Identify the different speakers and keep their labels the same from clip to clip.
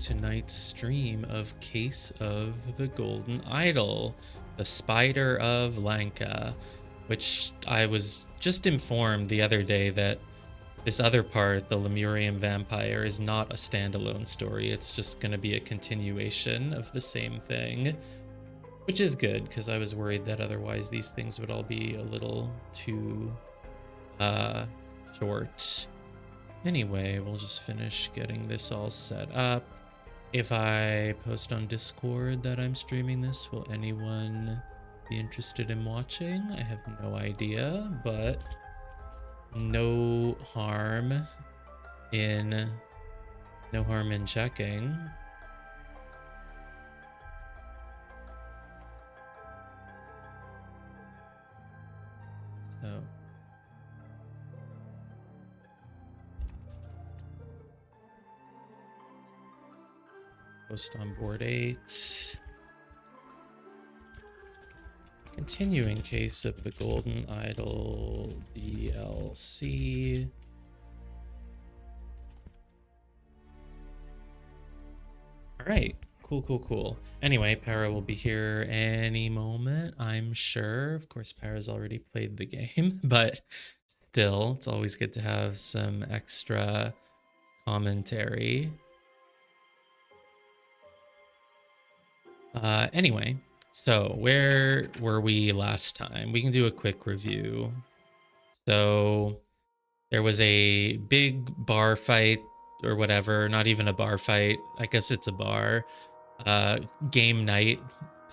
Speaker 1: tonight's stream of Case of the Golden Idol, the Spider of Lanka, which I was just informed the other day that this other part, the Lemurian Vampire, is not a standalone story. It's just going to be a continuation of the same thing, which is good because I was worried that otherwise these things would all be a little too short. Anyway, we'll just finish getting this all set up. If I post on Discord that I'm streaming this, will anyone be interested in watching? I have no idea, but no harm in checking. So post on board 8. Continuing Case of the Golden Idol DLC. All right, cool. Anyway, Para will be here any moment, I'm sure. Of course, Para's already played the game, but still, it's always good to have some extra commentary. Anyway, so where were we last time? We can do a quick review. So there was a big bar fight or whatever, not even a bar fight. I guess it's a bar. Game night,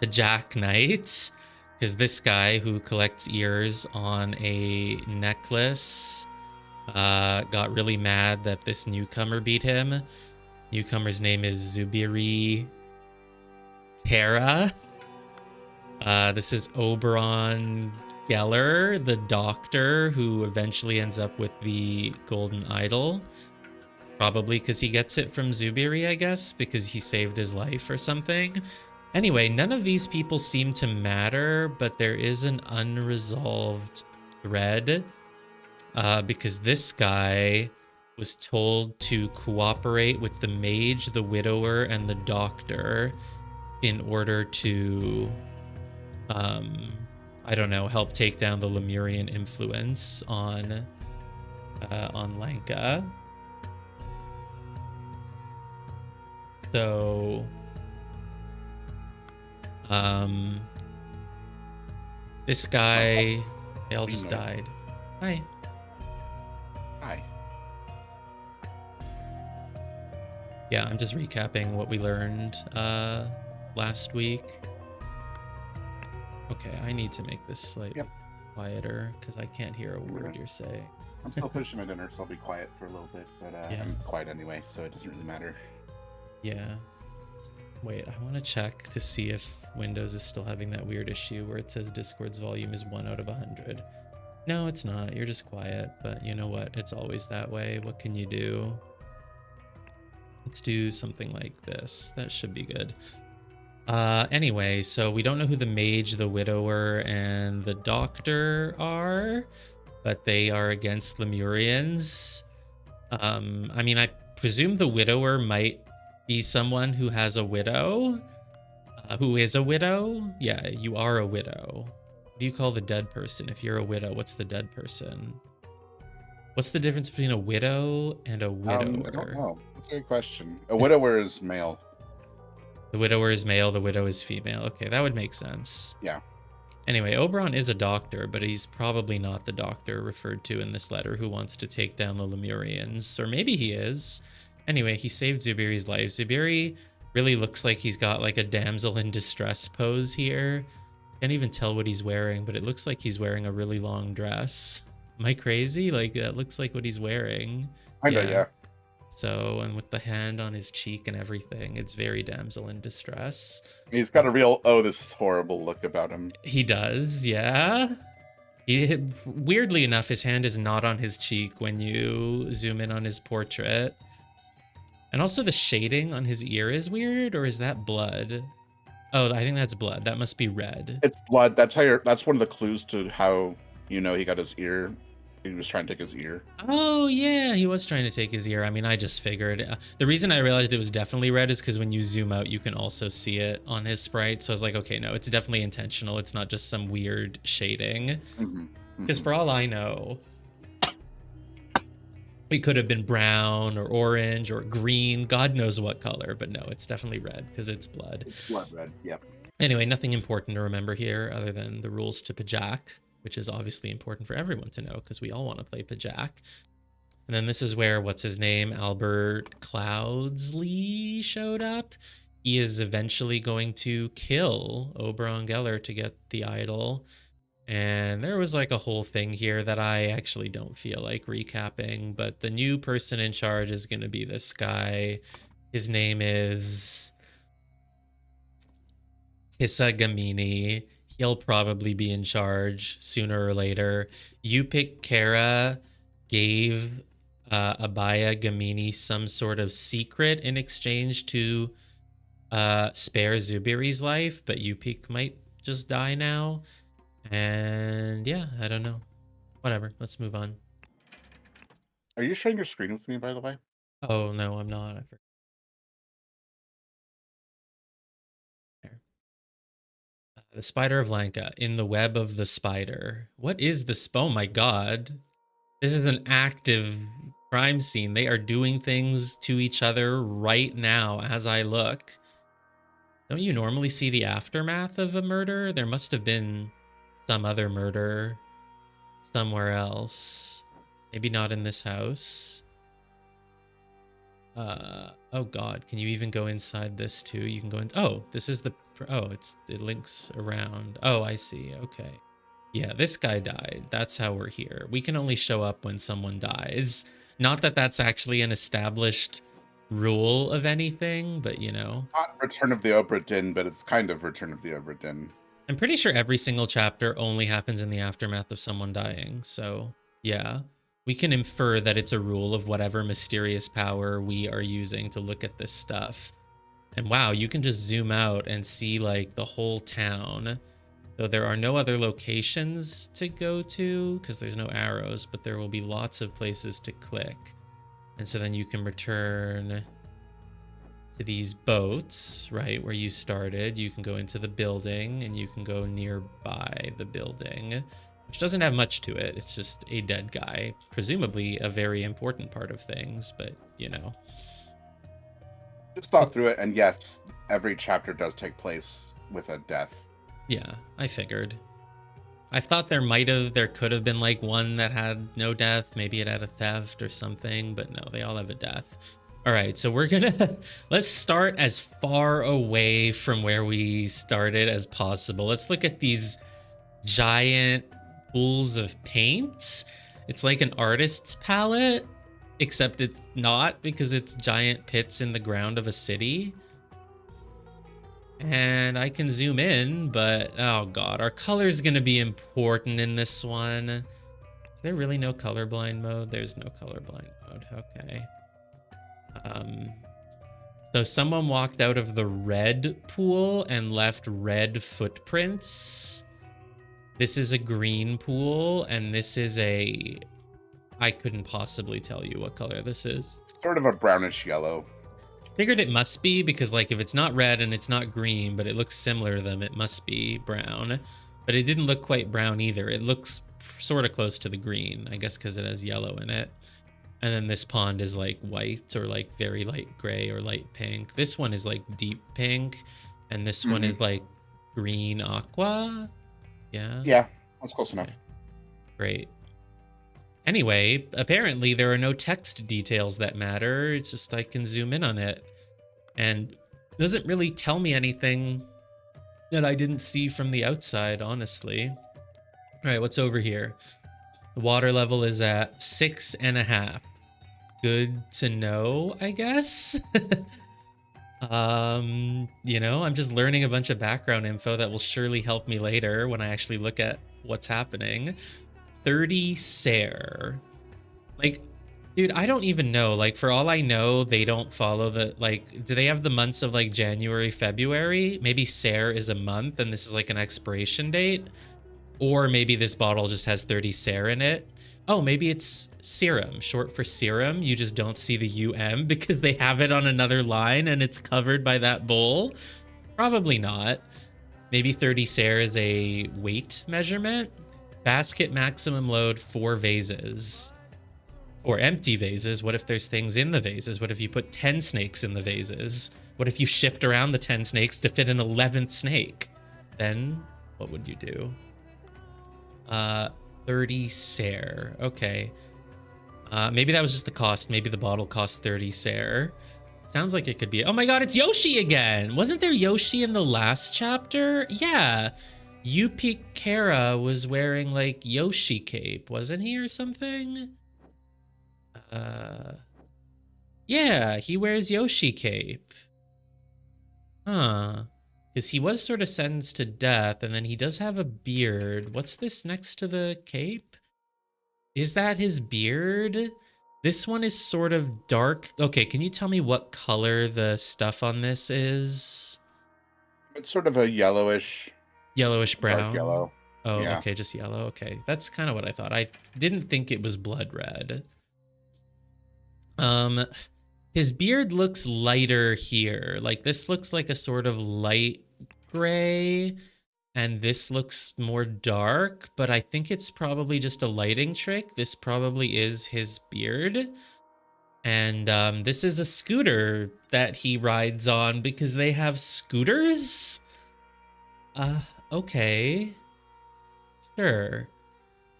Speaker 1: Pajak night, because this guy who collects ears on a necklace got really mad that this newcomer beat him. Newcomer's name is Zubiri Kara. This is Oberon Geller, the doctor who eventually ends up with the Golden Idol. Probably because he gets it from Zubiri, I guess, because he saved his life or something. Anyway, none of these people seem to matter, but there is an unresolved thread because this guy was told to cooperate with the mage, the widower, and the doctor in order to, I don't know, help take down the Lemurian influence on Lanka. So, this guy, they all just died. Hi. Yeah, I'm just recapping what we learned last week. Okay, I need to make this slightly quieter because I can't hear a word you're saying.
Speaker 2: I'm still finishing my dinner, so I'll be quiet for a little bit, but
Speaker 1: yeah.
Speaker 2: I'm quiet anyway, so it doesn't really matter.
Speaker 1: Yeah. Wait, I want to check to see if Windows is still having that weird issue where it says Discord's volume is 1 out of 100. No, it's not. You're just quiet, but you know what? It's always that way. What can you do? Let's do something like this. That should be good. Anyway, so we don't know who the mage, the widower, and the doctor are, but they are against Lemurians. I mean, I presume the widower might be someone who has a widow. Who is a widow? Yeah, you are a widow. What do you call the dead person? If you're a widow, what's the dead person? What's the difference between a widow and a widower?
Speaker 2: I don't know. That's a good question. A widower is male.
Speaker 1: The widower is male, the widow is female. Okay, that would make sense.
Speaker 2: Yeah.
Speaker 1: Anyway, Oberon is a doctor, but he's probably not the doctor referred to in this letter who wants to take down the Lemurians. Or maybe he is. Anyway, he saved Zubiri's life. Zubiri really looks like he's got like a damsel in distress pose here. Can't even tell what he's wearing, but it looks like he's wearing a really long dress. Am I crazy? Like, that looks like what he's wearing.
Speaker 2: Yeah.
Speaker 1: So, and with the hand on his cheek and everything, it's very damsel in distress.
Speaker 2: He's got a real, oh, this is horrible look about him.
Speaker 1: He does, yeah. Weirdly enough, his hand is not on his cheek when you zoom in on his portrait. And also the shading on his ear is weird, or is that blood? Oh, I think that's blood. That must be red.
Speaker 2: It's blood. That's one of the clues to how you know he got his ear He was trying to take his ear.
Speaker 1: Oh, yeah, he was trying to take his ear. I mean, I just figured. The reason I realized it was definitely red is because when you zoom out, you can also see it on his sprite. So I was like, okay, no, it's definitely intentional. It's not just some weird shading. Because for all I know, it could have been brown or orange or green, God knows what color, but no, it's definitely red because it's blood.
Speaker 2: It's blood red, yep.
Speaker 1: Anyway, nothing important to remember here other than the rules to Pajak, which is obviously important for everyone to know because we all want to play Pajak. And then this is where, what's his name, Albert Cloudsley showed up. He is eventually going to kill Oberon Geller to get the idol. And there was like a whole thing here that I actually don't feel like recapping, but the new person in charge is going to be this guy. His name is Tissa Gamini. He'll probably be in charge sooner or later. Yupik Kara gave Abaya Gamini some sort of secret in exchange to spare Zubiri's life, but Yupik might just die now. And yeah, I don't know. Whatever, let's move on.
Speaker 2: Are you sharing your screen with me, by the way?
Speaker 1: Oh, no, I'm not. I forgot. The Spider of Lanka, in the web of the spider. What is the oh my god. This is an active crime scene. They are doing things to each other right now as I look. Don't you normally see the aftermath of a murder? There must have been some other murder somewhere else. Maybe not in this house. Oh god, can you even go inside this too? You can go in. Oh, this is the it links around. Oh, I see. Okay. Yeah, this guy died. That's how we're here. We can only show up when someone dies. Not that that's actually an established rule of anything, but you know.
Speaker 2: Not Return of the Obra Dinn, but it's kind of Return of the Obra Dinn.
Speaker 1: I'm pretty sure every single chapter only happens in the aftermath of someone dying. So yeah, we can infer that it's a rule of whatever mysterious power we are using to look at this stuff. And wow, you can just zoom out and see like the whole town. Though there are no other locations to go to because there's no arrows, but there will be lots of places to click. And so then you can return to these boats, right, where you started. You can go into the building and you can go nearby the building, which doesn't have much to it. It's just a dead guy, presumably a very important part of things, but you know.
Speaker 2: Just thought through it, and yes, every chapter does take place with a death.
Speaker 1: Yeah, I figured. I thought there could have been like one that had no death. Maybe it had a theft or something, but no, they all have a death. All right, so we're gonna, let's start as far away from where we started as possible. Let's look at these giant pools of paint. It's like an artist's palette, except it's not because it's giant pits in the ground of a city. And I can zoom in, but oh god, our color's gonna be important in this one. Is there really no colorblind mode? There's no colorblind mode, okay. So someone walked out of the red pool and left red footprints. This is a green pool, and this is I couldn't possibly tell you what color this is.
Speaker 2: Sort of a brownish yellow.
Speaker 1: Figured it must be because like if it's not red and it's not green, but it looks similar to them, it must be brown. But it didn't look quite brown either. It looks sort of close to the green, I guess because it has yellow in it. And then this pond is like white or like very light gray or light pink. This one is like deep pink, and this one is like green aqua. Yeah.
Speaker 2: Yeah, that's close enough.
Speaker 1: Great. Anyway, apparently there are no text details that matter. It's just I can zoom in on it. And it doesn't really tell me anything that I didn't see from the outside, honestly. All right, what's over here? The water level is at 6.5. Good to know, I guess. You know, I'm just learning a bunch of background info that will surely help me later when I actually look at what's happening. 30 Ser. Like, dude, I don't even know. Like, for all I know, they don't follow the, like, do they have the months of, like, January, February? Maybe Ser is a month, and this is, like, an expiration date. Or maybe this bottle just has 30 Ser in it. Oh, maybe it's serum, short for serum. You just don't see the UM because they have it on another line and it's covered by that bowl. Probably not. Maybe 30 Ser is a weight measurement. Basket maximum load 4 vases. Or empty vases. What if there's things in the vases? What if you put 10 snakes in the vases? What if you shift around the 10 snakes to fit an 11th snake? Then what would you do? 30 Ser. Okay. Maybe that was just the cost. Maybe the bottle cost 30 Ser. Sounds like it could be. Oh my god, it's Yoshi again! Wasn't there Yoshi in the last chapter? Yeah. Yupi Kara was wearing like Yoshi cape, wasn't he, or something? Yeah, he wears Yoshi cape. Huh. Because he was sort of sentenced to death, and then he does have a beard. What's this next to the cape? Is that his beard? This one is sort of dark. Okay, can you tell me what color the stuff on this is?
Speaker 2: It's sort of a yellowish
Speaker 1: Brown?
Speaker 2: Dark yellow.
Speaker 1: Oh,
Speaker 2: yeah.
Speaker 1: Okay, just yellow. Okay, that's kind of what I thought. I didn't think it was blood red. His beard looks lighter here. Like, this looks like a sort of light gray, and this looks more dark, but I think it's probably just a lighting trick. This probably is his beard. And this is a scooter that he rides on because they have scooters? Okay. Sure.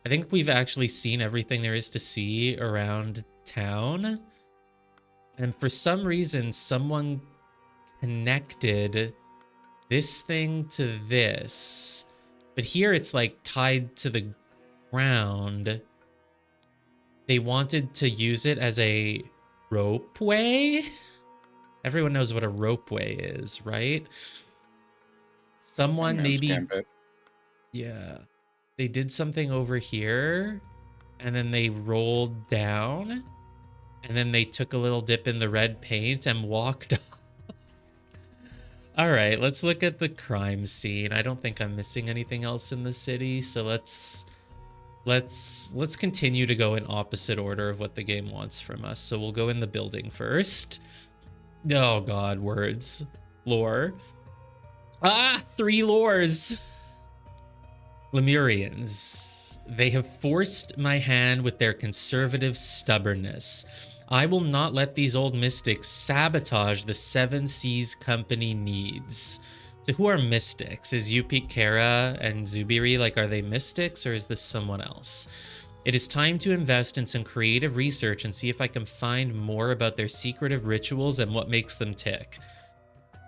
Speaker 1: I think we've actually seen everything there is to see around town. And for some reason, someone connected this thing to this. But here it's like tied to the ground. They wanted to use it as a ropeway? Everyone knows what a ropeway is, right? Someone maybe...
Speaker 2: Gambit.
Speaker 1: Yeah. They did something over here, and then they rolled down, and then they took a little dip in the red paint and walked off. All right, let's look at the crime scene. I don't think I'm missing anything else in the city, so let's continue to go in opposite order of what the game wants from us. So we'll go in the building first. Oh god, words. Lore. 3 lores. Lemurians. They have forced my hand with their conservative stubbornness. I will not let these old mystics sabotage the Seven Seas Company needs. So who are mystics? Is Yupi Kara and Zubiri, like, are they mystics, or is this someone else? It is time to invest in some creative research and see if I can find more about their secretive rituals and what makes them tick.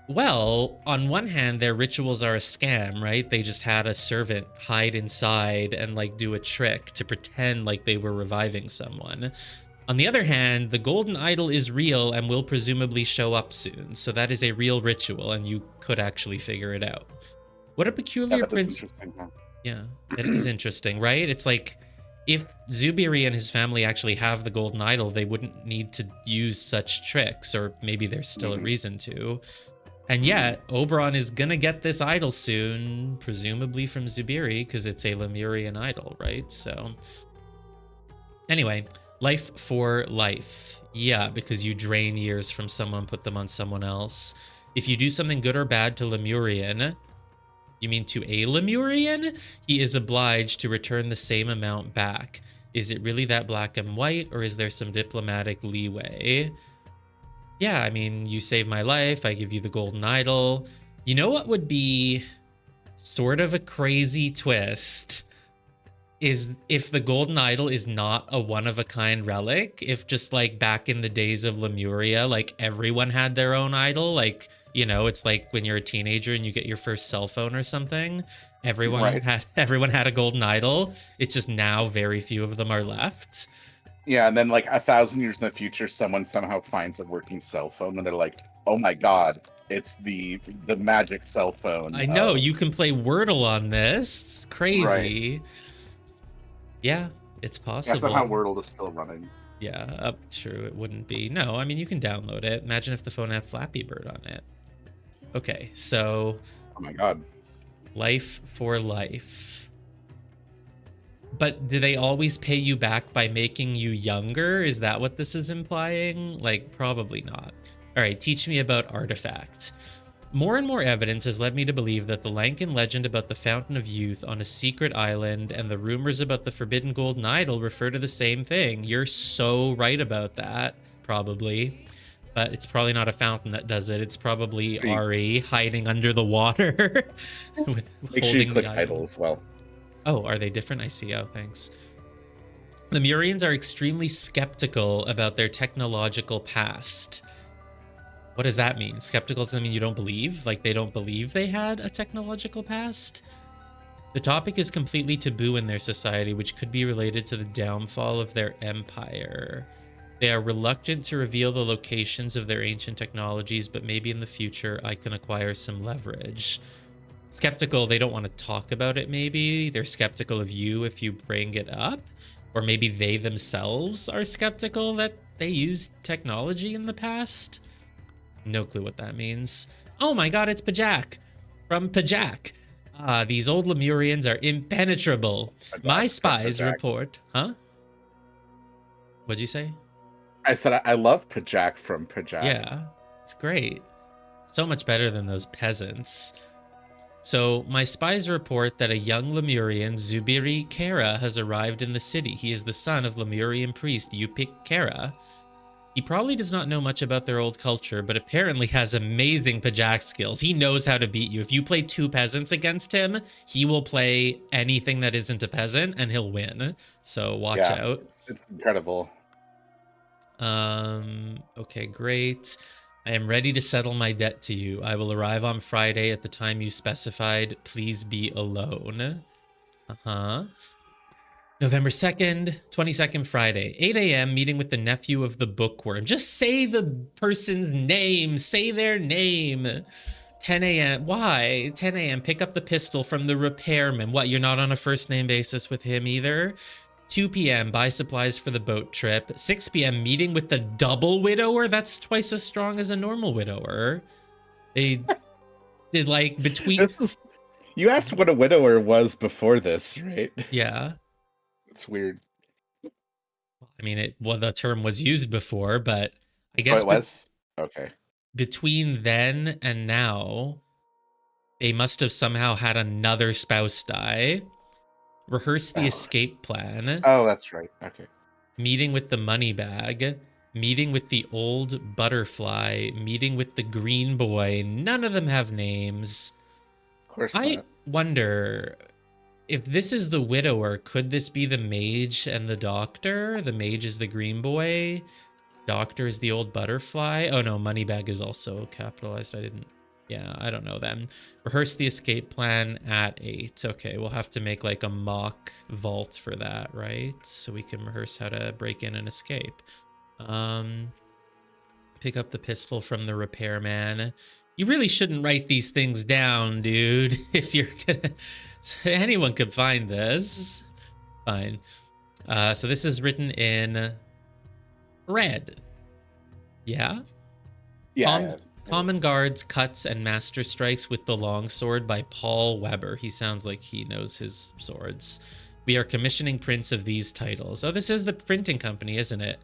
Speaker 1: Well, on one hand, their rituals are a scam, right? They just had a servant hide inside and, like, do a trick to pretend like they were reviving someone. On the other hand, the golden idol is real and will presumably show up soon, so that is a real ritual, and you could actually figure it out. What a peculiar
Speaker 2: Interesting, huh?
Speaker 1: Yeah, it is interesting, right? It's like, if Zubiri and his family actually have the golden idol, they wouldn't need to use such tricks, or maybe there's still a reason to. And yet, Oberon is gonna get this idol soon, presumably from Zubiri, because it's a Lemurian idol, right? So, anyway, life for life. Yeah, because you drain years from someone, put them on someone else. If you do something good or bad to Lemurian, you mean to a Lemurian? He is obliged to return the same amount back. Is it really that black and white, or is there some diplomatic leeway? Yeah, I mean, you save my life, I give you the golden idol. You know what would be sort of a crazy twist? Is if the golden idol is not a one-of-a-kind relic, if just like back in the days of Lemuria, like everyone had their own idol, like, you know, it's like when you're a teenager and you get your first cell phone or something, everyone had a golden idol. It's just now very few of them are left.
Speaker 2: Yeah, and then like 1,000 years in the future, someone somehow finds a working cell phone, and they're like, "Oh my god, it's the magic cell phone."
Speaker 1: I know, you can play Wordle on this. It's crazy.
Speaker 2: Right.
Speaker 1: Yeah, it's possible.
Speaker 2: Yeah, somehow Wordle is still running.
Speaker 1: Yeah, true, it wouldn't be. No, I mean, you can download it. Imagine if the phone had Flappy Bird on it. Okay, so...
Speaker 2: Oh my god.
Speaker 1: Life for life. But do they always pay you back by making you younger? Is that what this is implying? Like, probably not. All right, teach me about Artifact. More and more evidence has led me to believe that the Lankan legend about the Fountain of Youth on a secret island and the rumors about the Forbidden Golden Idol refer to the same thing. You're so right about that, probably. But it's probably not a fountain that does it. It's probably Ari hiding under the water.
Speaker 2: Make sure you click idol as well.
Speaker 1: Oh, are they different? I see. Oh, thanks. Lemurians are extremely skeptical about their technological past. What does that mean? Skeptical doesn't mean you don't believe? Like they don't believe they had a technological past? The topic is completely taboo in their society, which could be related to the downfall of their empire. They are reluctant to reveal the locations of their ancient technologies, but maybe in the future I can acquire some leverage. Skeptical, they don't want to talk about it maybe. They're skeptical of you if you bring it up. Or maybe they themselves are skeptical that they used technology in the past. No clue what that means. Oh my god, it's Pajak from Pajak. These old Lemurians are impenetrable. My spies report... Huh? What'd you say?
Speaker 2: I said I love Pajak from Pajak.
Speaker 1: Yeah, it's great. So much better than those peasants. So, my spies report that a young Lemurian, Zubiri Kara, has arrived in the city. He is the son of Lemurian priest Yupik Kara. He probably does not know much about their old culture, but apparently has amazing Pajak skills. He knows how to beat you. If you play two peasants against him, he will play anything that isn't a peasant and he'll win. So watch out.
Speaker 2: It's incredible.
Speaker 1: Okay, great. I am ready to settle my debt to you. I will arrive on Friday at the time you specified. Please be alone. November 2nd, 22nd Friday, 8 a.m., meeting with the nephew of the bookworm. Just say the person's name. Say their name. 10 a.m. Why? 10 a.m., pick up the pistol from the repairman. What, you're not on a first name basis with him either? 2 p.m., buy supplies for the boat trip. 6 p.m., meeting with the double widower. That's twice as strong as a normal widower. They did like between...
Speaker 2: You asked what a widower was before this, right?
Speaker 1: Yeah.
Speaker 2: It's weird.
Speaker 1: I mean, the term was used before, but I guess
Speaker 2: it was? Okay.
Speaker 1: Between then and now, they must have somehow had another spouse die. Rehearse the escape plan.
Speaker 2: Oh, that's right. Okay.
Speaker 1: Meeting with the money bag. Meeting with the old butterfly. Meeting with the green boy. None of them have names.
Speaker 2: Of course
Speaker 1: I
Speaker 2: not.
Speaker 1: wonder... if this is the widower, could this be the mage and the doctor? The mage is the green boy. Doctor is the old butterfly. Oh no, Moneybag is also capitalized. I don't know then. Rehearse the escape plan at 8. Okay, we'll have to make like a mock vault for that, right? So we can rehearse how to break in and escape. Pick up the pistol from the repairman. You really shouldn't write these things down, dude. If you're gonna... So anyone could find this. Fine. So this is written in red. Yeah?
Speaker 2: Yeah.
Speaker 1: Common Guards, Cuts, and Master Strikes with the Longsword by Paul Weber. He sounds like he knows his swords. We are commissioning prints of these titles. Oh, this is the printing company, isn't it?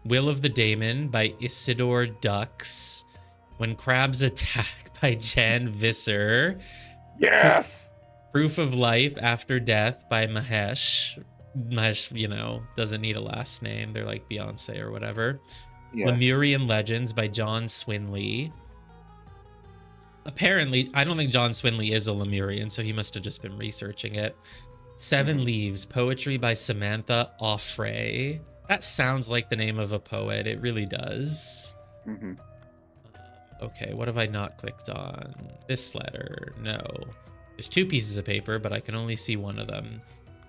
Speaker 1: Will of the Daemon by Isidore Dux. When Crabs Attack by Jan Visser.
Speaker 2: Yes!
Speaker 1: Proof of Life After Death by Mahesh. Mahesh, doesn't need a last name. They're like Beyonce or whatever. Yeah. Lemurian Legends by John Swinley. Apparently, I don't think John Swinley is a Lemurian, so he must have just been researching it. Seven Leaves, poetry by Samantha Offray. That sounds like the name of a poet. It really does. Okay, what have I not clicked on? This letter. No. There's 2 pieces of paper, but I can only see one of them.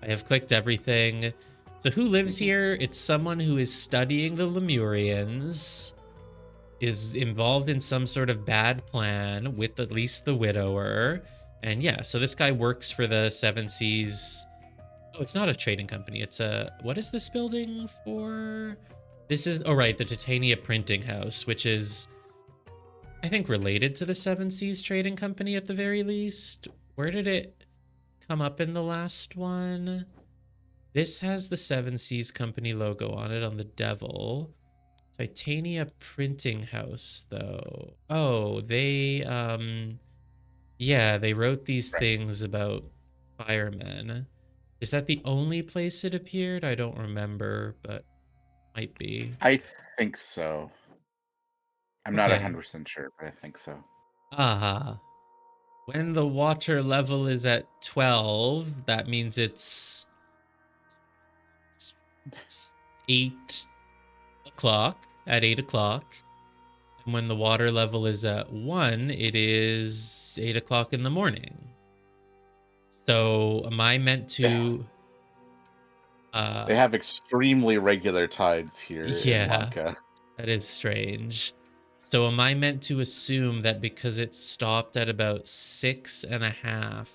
Speaker 1: I have clicked everything. So who lives here? It's someone who is studying the Lemurians, is involved in some sort of bad plan with at least the widower. And yeah, so this guy works for the Seven Seas. Oh, it's not a trading company. It's what is this building for? This is, oh right, the Titania Printing House, which is, I think, related to the Seven Seas Trading Company at the very least. Where did it come up in the last one? This has the Seven Seas Company logo on it on the devil. Titania Printing House, though. Oh, they, yeah, they wrote these things about firemen. Is that the only place it appeared? I don't remember, but might be.
Speaker 2: I think so. I'm not
Speaker 1: Okay.
Speaker 2: 100% sure, but I think so.
Speaker 1: Aha. When the water level is at 12, that means it's 8 o'clock, at 8 o'clock. And when the water level is at 1, it is 8 o'clock in the morning. So am I meant to...
Speaker 2: They have extremely regular tides here in
Speaker 1: Yeah,
Speaker 2: Lanka.
Speaker 1: that is strange. So am I meant to assume that because it stopped at about 6.5...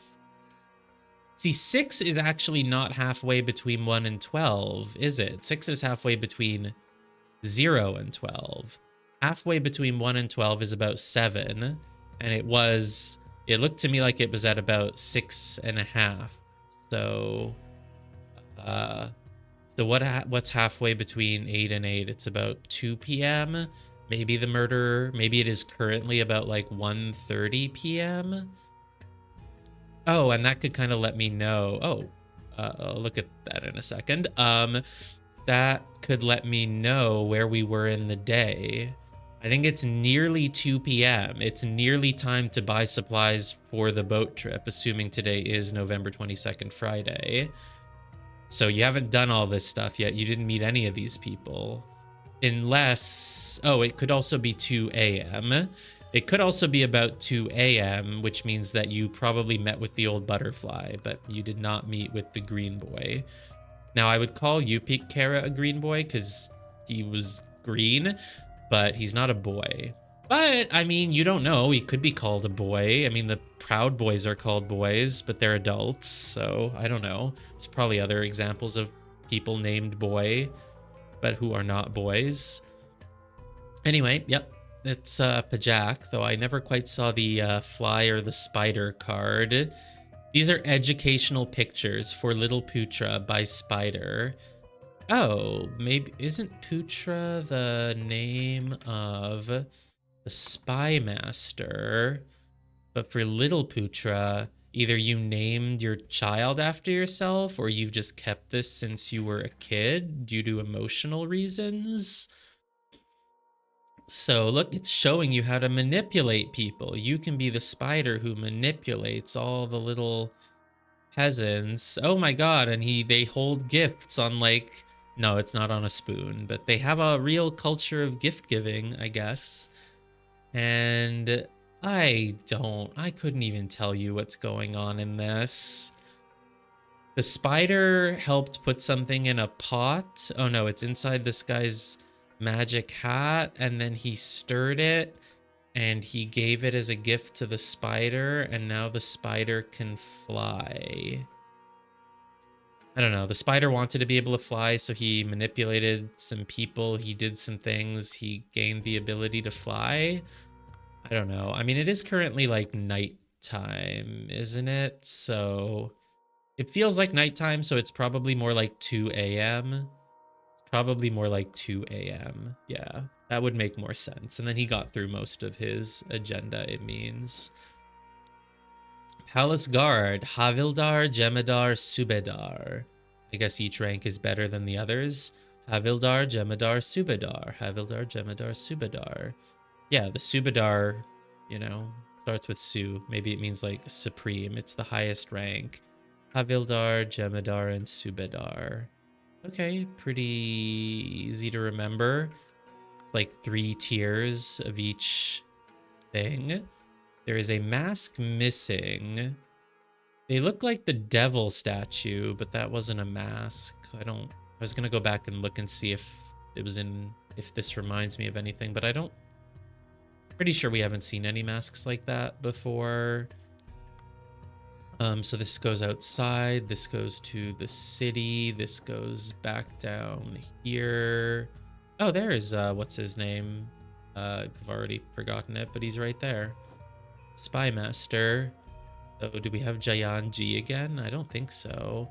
Speaker 1: See, 6 is actually not halfway between 1 and 12, is it? 6 is halfway between 0 and 12. Halfway between 1 and 12 is about 7, and it looked to me like it was at about 6.5. So what's halfway between 8 and 8? It's about 2 p.m. Maybe it is currently about like 1:30 p.m. Oh, and that could kind of let me know. I'll look at that in a second. That could let me know where we were in the day. I think it's nearly 2 p.m. It's nearly time to buy supplies for the boat trip, assuming today is November 22nd, Friday. So you haven't done all this stuff yet. You didn't meet any of these people. Unless... Oh, it could also be 2 a.m. It could also be about 2 a.m., which means that you probably met with the old butterfly, but you did not meet with the green boy. Now, I would call Yupik Kara a green boy because he was green, but he's not a boy. But, I mean, you don't know. He could be called a boy. I mean, the Proud Boys are called boys, but they're adults, so I don't know. There's probably other examples of people named boy, but who are not boys. Anyway, yep. It's Pajak, though I never quite saw the fly or the spider card. These are educational pictures for Little Putra by Spider. Oh, maybe isn't Putra the name of the spy master? But for Little Putra, either you named your child after yourself or you've just kept this since you were a kid due to emotional reasons. So look, it's showing you how to manipulate people. You can be the spider who manipulates all the little peasants. Oh my god, and they hold gifts on like... No, it's not on a spoon, but they have a real culture of gift giving, I guess. And I couldn't even tell you what's going on in this. The spider helped put something in a pot. Oh no, it's inside this guy's magic hat, and then he stirred it and he gave it as a gift to the spider, and now the spider can fly. I don't know. The spider wanted to be able to fly, so he manipulated some people. He did some things. He gained the ability to fly. I don't know. I mean, it is currently like nighttime, isn't it? So it feels like nighttime, so it's probably more like 2 a.m. It's probably more like 2 a.m. Yeah, that would make more sense. And then he got through most of his agenda, it means. Palace Guard, Havildar, Jem'Hadar, Subedar. I guess each rank is better than the others. Havildar, Jem'Hadar, Subedar. Havildar, Jem'Hadar, Subedar. Yeah, the Subedar, you know, starts with Su. Maybe it means like supreme. It's the highest rank. Havildar, Jem'Hadar, and Subedar. Okay, pretty easy to remember. It's like 3 tiers of each thing. There is a mask missing. They look like the devil statue, but that wasn't a mask. I was gonna go back and look and see if this reminds me of anything, but I don't. Pretty sure we haven't seen any masks like that before. So this goes outside, this goes to the city, this goes back down here. Oh, there's what's his name? I've already forgotten it, but he's right there. Spy Master. Oh, do we have Jayan G again? I don't think so.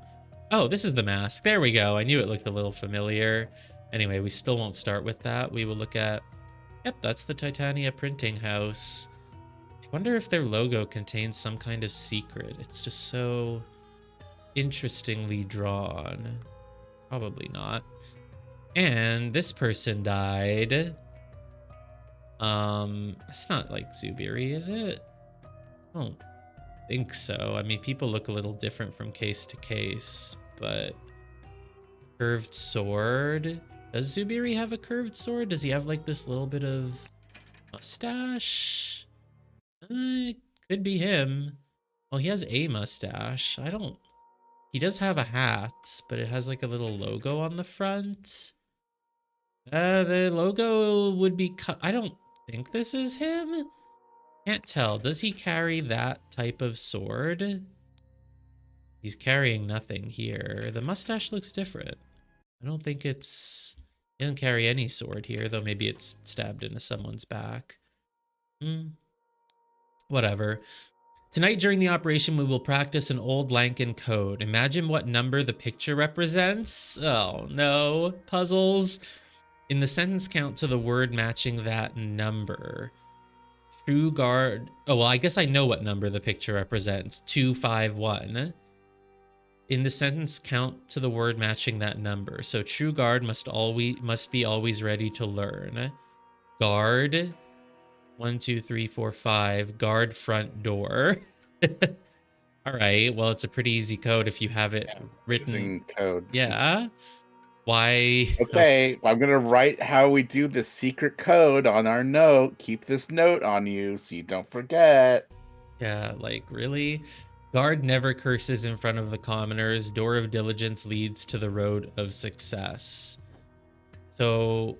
Speaker 1: Oh, this is the mask. There we go. I knew it looked a little familiar. Anyway, we still won't start with that. We will look at... Yep, that's the Titania printing house. I wonder if their logo contains some kind of secret. It's just so interestingly drawn. Probably not. And this person died. It's not like Zubiri, is it? I don't think so. I mean, people look a little different from case to case, but curved sword. Does Zubiri have a curved sword? Does he have like this little bit of mustache? Could be him. Well, he has a mustache. He does have a hat, but it has like a little logo on the front. The logo would be I don't think this is him. Can't tell. Does he carry that type of sword? He's carrying nothing here. The mustache looks different. I don't think he doesn't carry any sword here, though maybe it's stabbed into someone's back. Whatever. Tonight during the operation, we will practice an old Lankan code. Imagine what number the picture represents. Oh no, puzzles. In the sentence count to the word matching that number. True guard. Oh, well, I guess I know what number the picture represents. 251. In the sentence count to the word matching that number. So true guard must be always ready to learn. Guard. 1, 2, 3, 4, 5. Guard front door. All right. Well, it's a pretty easy code if you have it written.
Speaker 2: Code.
Speaker 1: Yeah. Why?
Speaker 2: Okay, I'm gonna write how we do the secret code on our note. Keep this note on you so you don't forget.
Speaker 1: Yeah, like really? Guard never curses in front of the commoners. Door of diligence leads to the road of success. So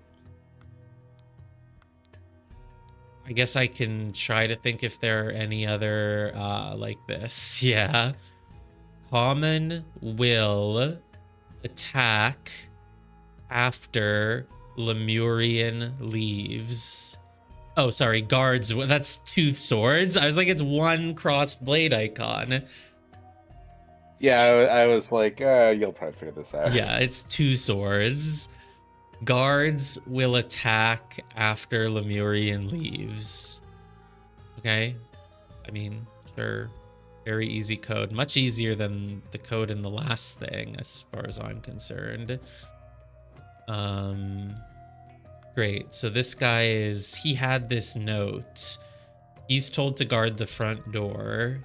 Speaker 1: I guess I can try to think if there are any other like this. Yeah. Common will attack after Lemurian leaves. Oh, sorry, guards. That's 2 swords. I was like, it's 1 crossed blade icon.
Speaker 2: Yeah, I was like, you'll probably figure this out.
Speaker 1: Yeah, it's 2 swords. Guards will attack after Lemurian leaves. Okay. I mean, sure. Very easy code. Much easier than the code in the last thing, as far as I'm concerned. Great. So this guy he had this note. He's told to guard the front door.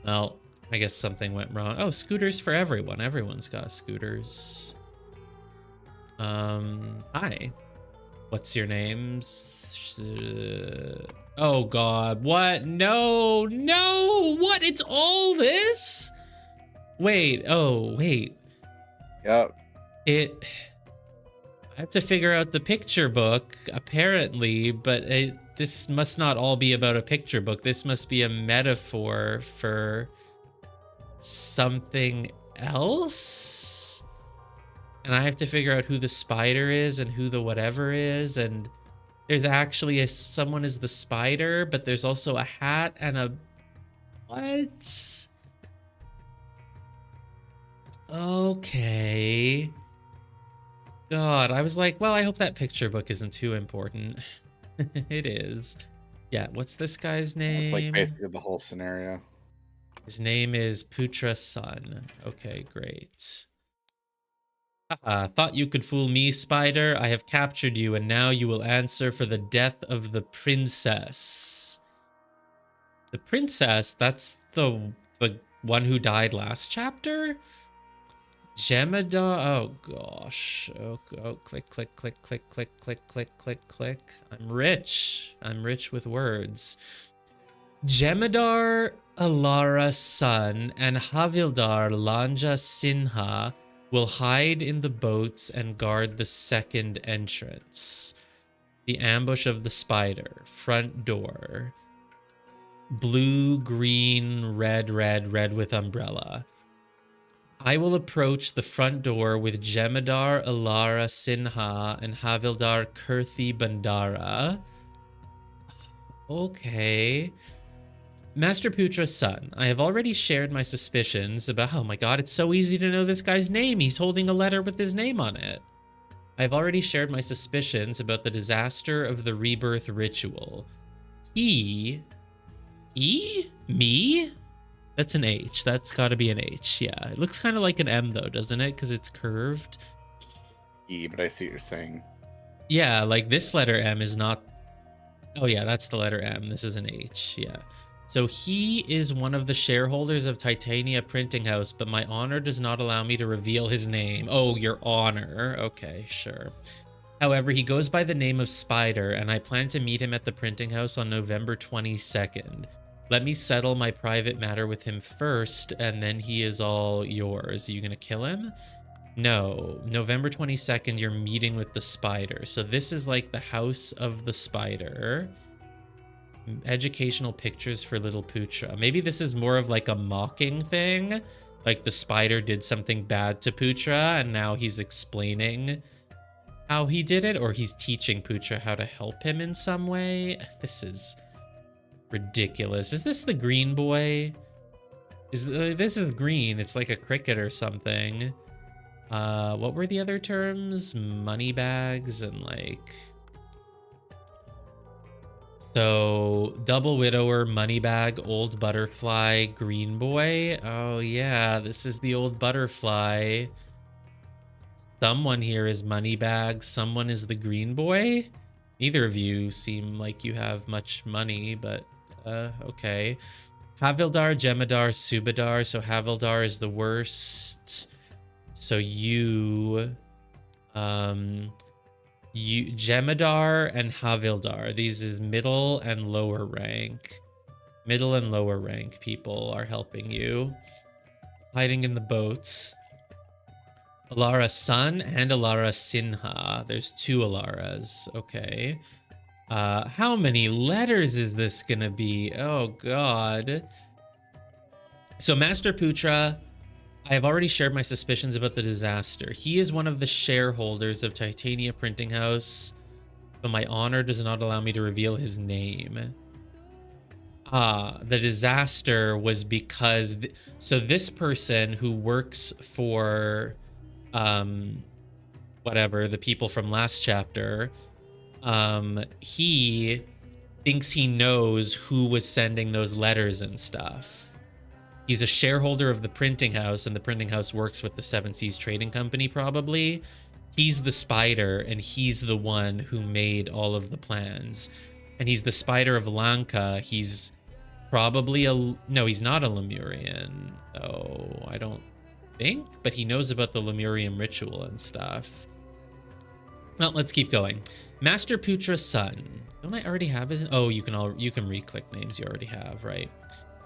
Speaker 1: Well, I guess something went wrong. Oh, scooters for everyone. Everyone's got scooters. Hi. What's your name? Oh God, what? No, what? It's all this? Wait, wait.
Speaker 2: Yep.
Speaker 1: I have to figure out the picture book, apparently, but this must not all be about a picture book. This must be a metaphor for something else? And I have to figure out who the spider is and who the whatever is, and there's actually someone is the spider, but there's also a hat and a... What? Okay. God, I was like, well, I hope that picture book isn't too important. It is. Yeah, what's this guy's name?
Speaker 2: It's like basically the whole scenario.
Speaker 1: His name is Putra Sun. Okay, great. Thought you could fool me, Spider. I have captured you, and now you will answer for the death of the princess. The princess? That's the one who died last chapter? Jemada? Oh, gosh. Oh, click, click, click, click, click, click, click, click, click. I'm rich. I'm rich with words. Jemadar Alara's son and Havildar Lanja Sinha will hide in the boats and guard the second entrance. The ambush of the spider. Front door. Blue, green, red, red, red with umbrella. I will approach the front door with Jemadar Alara Sinha and Havildar Kirthi Bandara. Okay. Master Putra's son, I have already shared my suspicions about, oh my god, it's so easy to know this guy's name. He's holding a letter with his name on it. I've already shared my suspicions about the disaster of the rebirth ritual. Me? That's an H. That's gotta be an H, yeah. It looks kind of like an M though, doesn't it? Because it's curved.
Speaker 2: But I see what you're saying.
Speaker 1: Yeah, like this letter M is not... Oh yeah, that's the letter M. This is an H, yeah. So he is one of the shareholders of Titania Printing House, but my honor does not allow me to reveal his name. Oh, your honor. Okay, sure. However, he goes by the name of Spider, and I plan to meet him at the printing house on November 22nd. Let me settle my private matter with him first, and then he is all yours. Are you gonna kill him? No. November 22nd, you're meeting with the Spider. So this is like the House of the Spider. Educational pictures for little Putra. Maybe this is more of like a mocking thing. Like the Spider did something bad to Putra, and now he's explaining how he did it, or he's teaching Putra how to help him in some way. This is ridiculous. Is this the green boy? This is green. It's like a cricket or something. What were the other terms? Money bags and like... So, double widower, money bag, old butterfly, green boy. Oh yeah, this is the old butterfly. Someone here is Moneybag, someone is the green boy. Neither of you seem like you have much money, but okay. Havildar, Jemadar, Subadar. So Havildar is the worst. So you Jemadar and Havildar. These is middle and lower rank. Middle and lower rank people are helping you. Hiding in the boats. Alara Sun and Alara Sinha. There's two Alaras. Okay. How many letters is this gonna be? Oh god. So Master Putra, I have already shared my suspicions about the disaster. He is one of the shareholders of Titania Printing House, but my honor does not allow me to reveal his name. The disaster was because... So this person who works for... whatever, the people from last chapter, he thinks he knows who was sending those letters and stuff. He's a shareholder of the printing house, and the printing house works with the Seven Seas Trading Company, probably. He's the Spider, and he's the one who made all of the plans. And he's the Spider of Lanka. He's probably a... No, he's not a Lemurian. Oh, I don't think, but he knows about the Lemurian ritual and stuff. Well, let's keep going. Master Putra's son. Don't I already have his... Oh, you can re-click names you already have, right?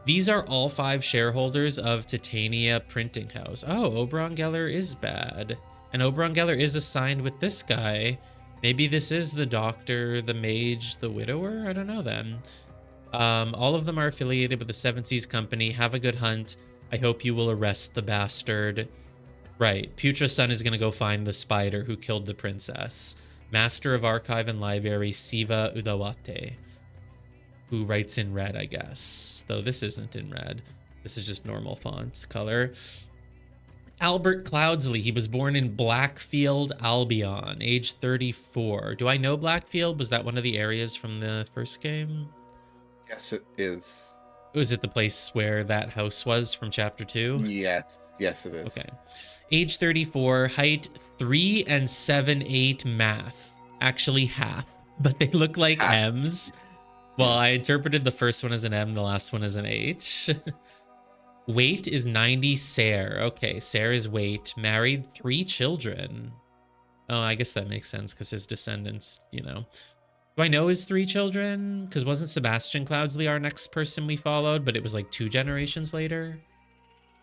Speaker 1: These are all 5 shareholders of Titania Printing House. Oh, Oberon Geller is bad. And Oberon Geller is assigned with this guy. Maybe this is the doctor, the mage, the widower? I don't know then. All of them are affiliated with the Seven Seas Company. Have a good hunt. I hope you will arrest the bastard. Right, Putra's son is going to go find the Spider who killed the princess. Master of Archive and Library, Siva Udawate, who writes in red, I guess. Though this isn't in red. This is just normal font color. Albert Cloudsley. He was born in Blackfield, Albion, age 34. Do I know Blackfield? Was that one of the areas from the first game?
Speaker 2: Yes, it is.
Speaker 1: Was it the place where that house was from chapter 2?
Speaker 2: Yes, yes, it is.
Speaker 1: Okay. Age 34, height 3 and 7/8 math. Actually half, but they look like M's. Well, I interpreted the first one as an M, the last one as an H. Weight is 90 Ser. Okay, Ser is weight. Married, 3 children. Oh, I guess that makes sense because his descendants, you know. Do I know his 3 children? Because wasn't Sebastian Cloudsley our next person we followed, but it was like 2 generations later?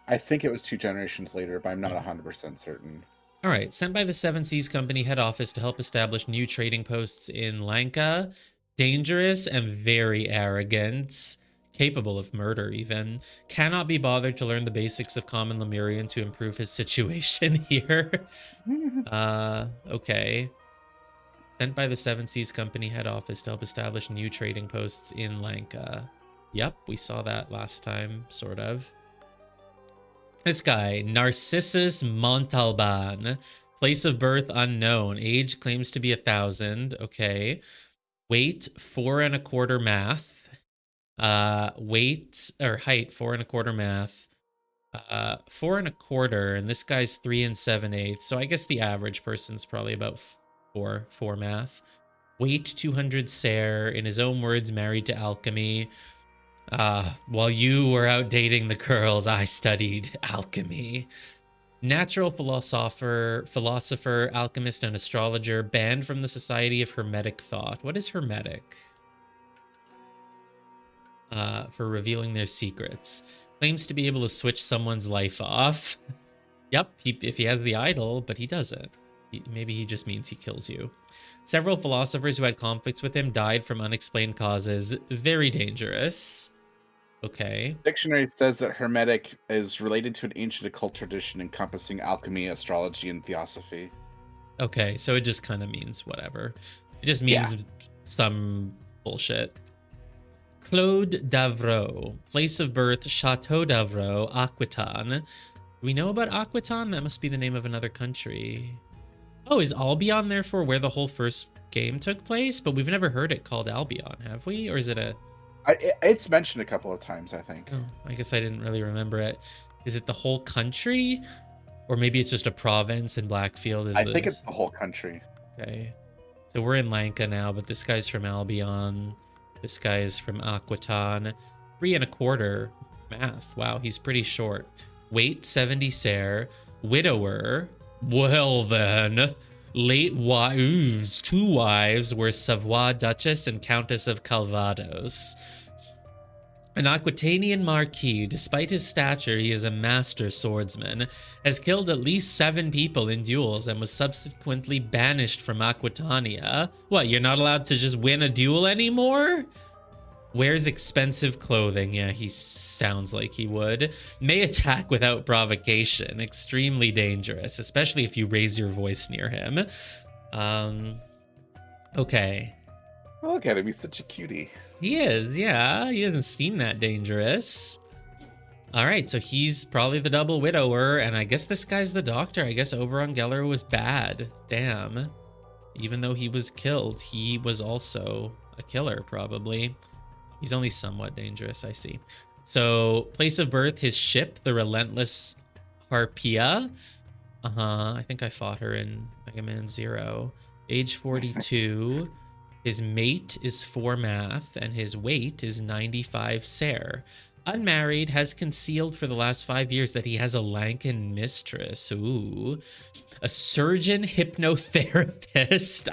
Speaker 2: I think it was 2 generations later, but I'm not 100% certain.
Speaker 1: All right, sent by the Seven Seas Company head office to help establish new trading posts in Lanka. Dangerous and very arrogant, capable of murder even. Cannot be bothered to learn the basics of common Lemurian to improve his situation here. Okay. Sent by the Seven Seas Company head office to help establish new trading posts in Lanka. Yep, we saw that last time, sort of. This guy, Narcissus Montalban. Place of birth unknown. Age claims to be 1,000. Okay. Weight 4¼ math. Weight or height 4¼ math. 4¼ and this guy's 3 7/8. So I guess the average person's probably about 4 math. Weight 200 ser. In his own words, married to alchemy. While you were out dating the girls, I studied alchemy. Natural philosopher, alchemist, and astrologer, banned from the Society of Hermetic Thought. What is Hermetic? For revealing their secrets. Claims to be able to switch someone's life off. Yep, if he has the idol, but he doesn't. Maybe he just means he kills you. Several philosophers who had conflicts with him died from unexplained causes. Very dangerous. Okay.
Speaker 2: Dictionary says that Hermetic is related to an ancient occult tradition encompassing alchemy, astrology, and theosophy.
Speaker 1: Okay, so it just kind of means whatever. It just means some bullshit. Claude Davro. Place of birth, Chateau Davro, Aquitaine. Do we know about Aquitaine? That must be the name of another country. Oh, is Albion therefore where the whole first game took place? But we've never heard it called Albion, have we? Or is it a...
Speaker 2: It's mentioned a couple of times, I think.
Speaker 1: Oh, I guess I didn't really remember it. Is it the whole country? Or maybe it's just a province and Blackfield
Speaker 2: I think it's the whole country.
Speaker 1: Okay. So we're in Lanka now, but this guy's from Albion. This guy is from Aquitaine. 3¼ math. Wow, he's pretty short. Weight 70 ser. Widower. Well then. Late wives. 2 wives were Savoy Duchess and Countess of Calvados. An Aquitanian marquis, despite his stature, he is a master swordsman, has killed at least 7 people in duels and was subsequently banished from Aquitania. What, you're not allowed to just win a duel anymore? Wears expensive clothing. Yeah, he sounds like he would. May attack without provocation. Extremely dangerous, especially if you raise your voice near him. Okay.
Speaker 2: Look at him, he's such a cutie.
Speaker 1: He is, yeah. He doesn't seem that dangerous. All right, so he's probably the double widower, and I guess this guy's the doctor. I guess Oberon Geller was bad. Damn. Even though he was killed, he was also a killer, probably. He's only somewhat dangerous, I see. So, place of birth, his ship, the Relentless Harpia. I think I fought her in Mega Man 0. Age 42. His mate is 4 math, and his weight is 95 ser. Unmarried, has concealed for the last 5 years that he has a Lankan mistress. Ooh. A surgeon hypnotherapist.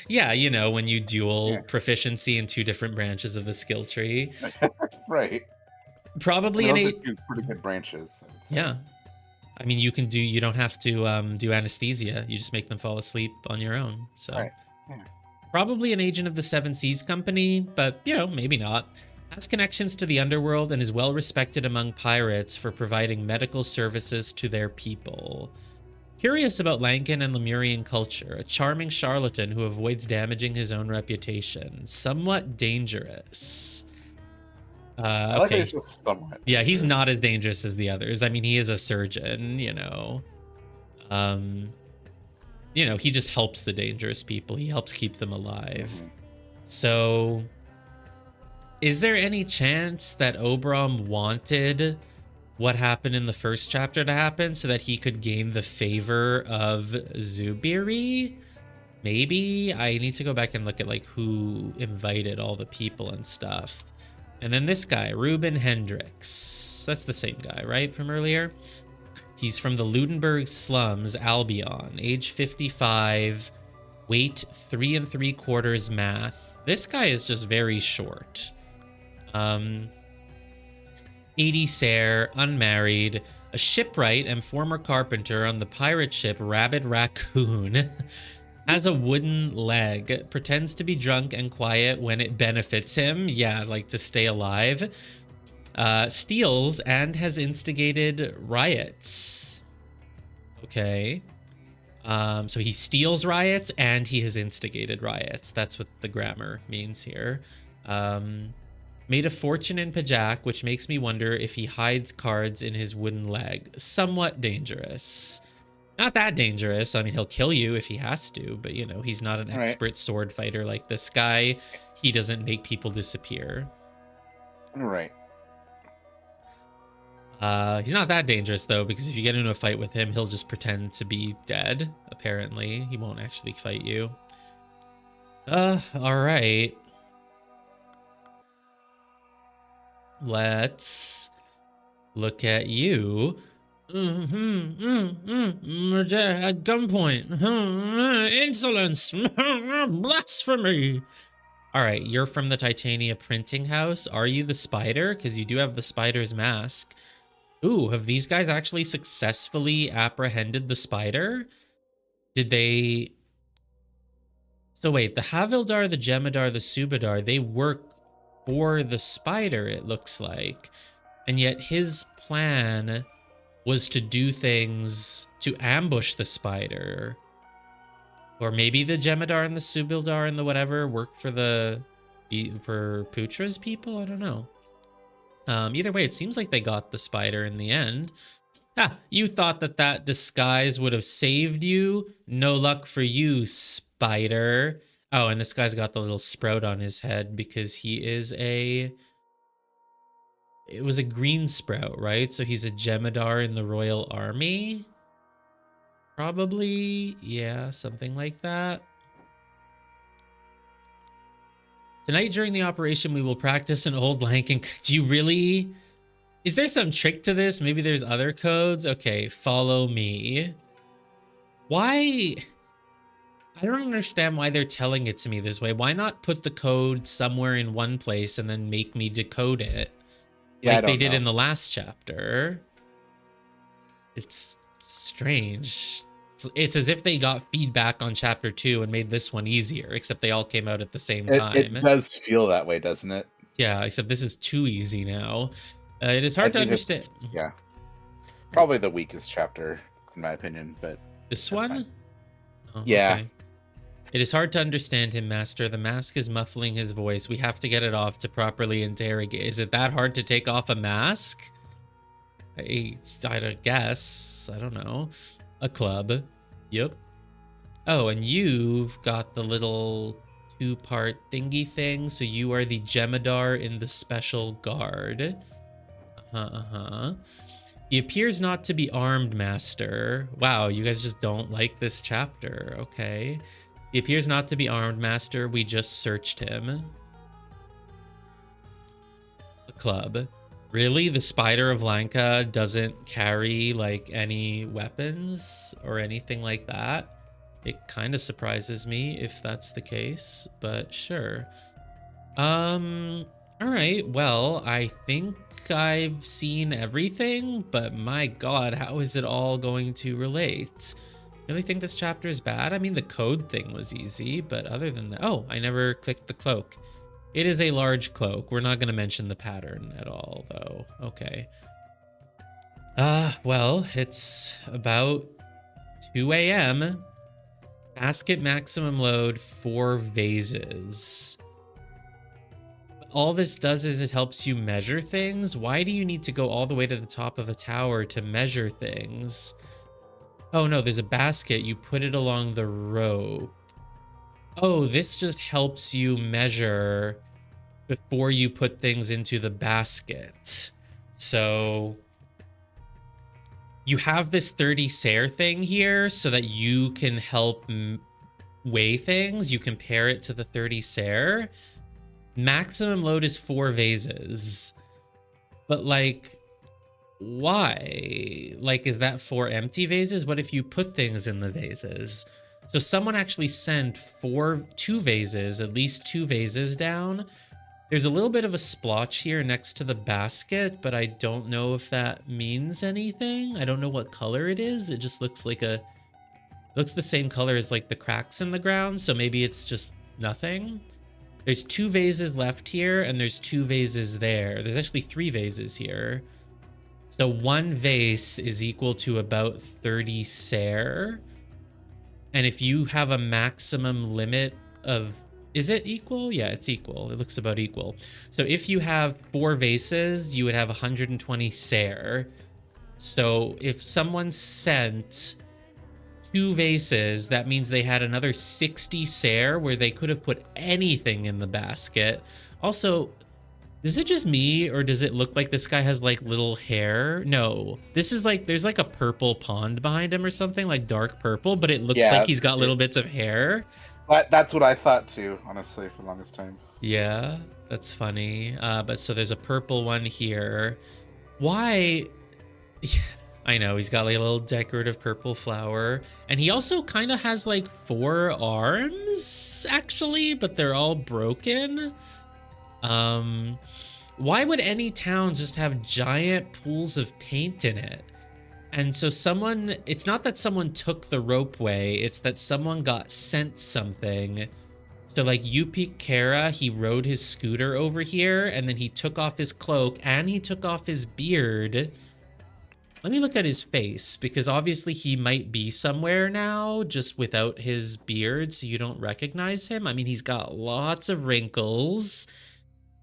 Speaker 1: Yeah, you know, when you dual proficiency in 2 different branches of the skill tree.
Speaker 2: Right.
Speaker 1: Probably
Speaker 2: those are 2 pretty good branches.
Speaker 1: Yeah. I mean, you don't have to do anesthesia. You just make them fall asleep on your own. So
Speaker 2: right. Yeah.
Speaker 1: Probably an agent of the Seven Seas Company, but, you know, maybe not. Has connections to the underworld and is well respected among pirates for providing medical services to their people. Curious about Lankan and Lemurian culture, a charming charlatan who avoids damaging his own reputation. Somewhat dangerous.
Speaker 2: I like that he's just somewhat.
Speaker 1: Yeah, he's not as dangerous as the others. I mean, he is a surgeon, you know. You know, he just helps the dangerous people. He helps keep them alive. So, is there any chance that Oberon wanted what happened in the first chapter to happen so that he could gain the favor of Zubiri? Maybe. I need to go back and look at like who invited all the people and stuff. And then this guy, Ruben Hendricks. That's the same guy, right, from earlier? He's from the Ludenberg slums, Albion, age 55, weight 3 3/4 math. This guy is just very short. 80 ser, unmarried, a shipwright and former carpenter on the pirate ship Rabid Raccoon. Has a wooden leg, pretends to be drunk and quiet when it benefits him. Yeah, like to stay alive. Steals and has instigated riots. Okay. So he steals riots and he has instigated riots. That's what the grammar means here. Made a fortune in Pajak, which makes me wonder if he hides cards in his wooden leg. Somewhat dangerous. Not that dangerous. I mean, he'll kill you if he has to, but you know, he's not an expert sword fighter like this guy. He doesn't make people disappear.
Speaker 2: All right.
Speaker 1: He's not that dangerous though, because if you get into a fight with him, he'll just pretend to be dead. Apparently, he won't actually fight you. All right. Let's look at you. At gunpoint. Insolence. Blasphemy. All right, you're from the Titania printing house. Are you the spider? Because you do have the spider's mask. Ooh, have these guys actually successfully apprehended the spider? Did they... So wait, the Havildar, the Jem'Hadar, the Subadar, they work for the spider, it looks like. And yet his plan was to do things to ambush the spider. Or maybe the Jem'Hadar and the Subildar and the whatever work for Putra's people? I don't know. Either way, it seems like they got the spider in the end. Ah, you thought that disguise would have saved you? No luck for you, spider. Oh, and this guy's got the little sprout on his head because he is it was a green sprout, right? So he's a Jem'Hadar in the Royal Army? Probably, yeah, something like that. Tonight during the operation, we will practice an old Lankan. Do you really? Is there some trick to this? Maybe there's other codes? Okay, follow me. Why? I don't understand why they're telling it to me this way. Why not put the code somewhere in one place and then make me decode it?
Speaker 2: Yeah,
Speaker 1: like they did in the last chapter. It's strange. It's as if they got feedback on chapter 2 and made this one easier, except they all came out at the same time.
Speaker 2: It does feel that way, doesn't it?
Speaker 1: Yeah, except this is too easy now. It is hard to understand.
Speaker 2: Yeah. Probably the weakest chapter, in my opinion, but...
Speaker 1: This one?
Speaker 2: Oh, yeah. Okay.
Speaker 1: It is hard to understand him, Master. The mask is muffling his voice. We have to get it off to properly interrogate. Is it that hard to take off a mask? I guess. I don't know. A club. Yep. Oh, and you've got the little two-part thingy thing. So you are the Jem'Hadar in the Special Guard. He appears not to be armed, Master. Wow, you guys just don't like this chapter. Okay. He appears not to be armed, Master. We just searched him. The club. Really? The Spider of Lanka doesn't carry, like, any weapons or anything like that? It kind of surprises me if that's the case, but sure. Alright, well, I think I've seen everything, but my god, how is it all going to relate? Really think this chapter is bad? I mean, the code thing was easy, but other than that... Oh, I never clicked the cloak. It is a large cloak. We're not going to mention the pattern at all, though. Okay. Well, it's about 2 a.m. Basket maximum load 4 vases. All this does is it helps you measure things. Why do you need to go all the way to the top of a tower to measure things? Oh no, there's a basket. You put it along the rope. Oh, this just helps you measure before you put things into the basket. So you have this 30 Ser thing here so that you can help weigh things. You compare it to the 30 Ser. Maximum load is 4 vases. But like, why? Like, is that 4 empty vases? What if you put things in the vases? So someone actually sent 2 vases, at least 2 vases down. There's a little bit of a splotch here next to the basket, but I don't know if that means anything. I don't know what color it is. It just looks like looks the same color as like the cracks in the ground. So maybe it's just nothing. There's 2 vases left here and there's 2 vases there. There's actually 3 vases here. So 1 vase is equal to about 30 Ser. And if you have a maximum limit of Is it equal? Yeah, it's equal. It looks about equal. So if you have 4 vases, you would have 120 Sair. So if someone sent 2 vases, that means they had another 60 Sair where they could have put anything in the basket. Also, is it just me, or does it look like this guy has like little hair? No, this is like, there's like a purple pond behind him or something, like dark purple, but it looks like
Speaker 2: Yeah,
Speaker 1: he's got little bits of hair.
Speaker 2: that's what I thought too, honestly, for the longest time.
Speaker 1: Yeah, that's funny. But so there's a purple one here. Why? Yeah, I know he's got like a little decorative purple flower, and he also kind of has like 4 arms actually, but they're all broken. Why would any town just have giant pools of paint in it? And so someone, it's not that someone took the ropeway, it's that someone got sent something. So like Yupik Kara, he rode his scooter over here, and then he took off his cloak and he took off his beard. Let me look at his face, because obviously he might be somewhere now just without his beard, so you don't recognize him. I mean, he's got lots of wrinkles,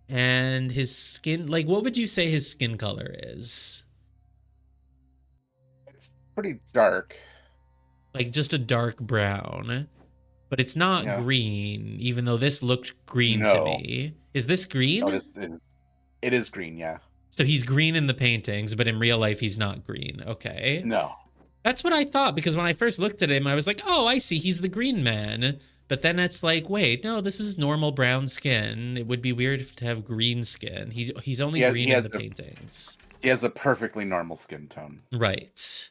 Speaker 1: and his skin, like, what would you say his skin color is?
Speaker 2: It's pretty dark.
Speaker 1: Like just a dark brown, but it's not
Speaker 2: Yeah.
Speaker 1: green, even though this looked green to
Speaker 2: No.
Speaker 1: me. Is this green?
Speaker 2: No, it is green, yeah.
Speaker 1: So he's green in the paintings, but in real life, he's not green. Okay.
Speaker 2: No.
Speaker 1: That's what I thought, because when I first looked at him, I was like, oh, I see, he's the green man. But then it's like, wait, no, this is normal brown skin. It would be weird to have green skin. He's only green in the paintings.
Speaker 2: He has a perfectly normal skin tone.
Speaker 1: Right.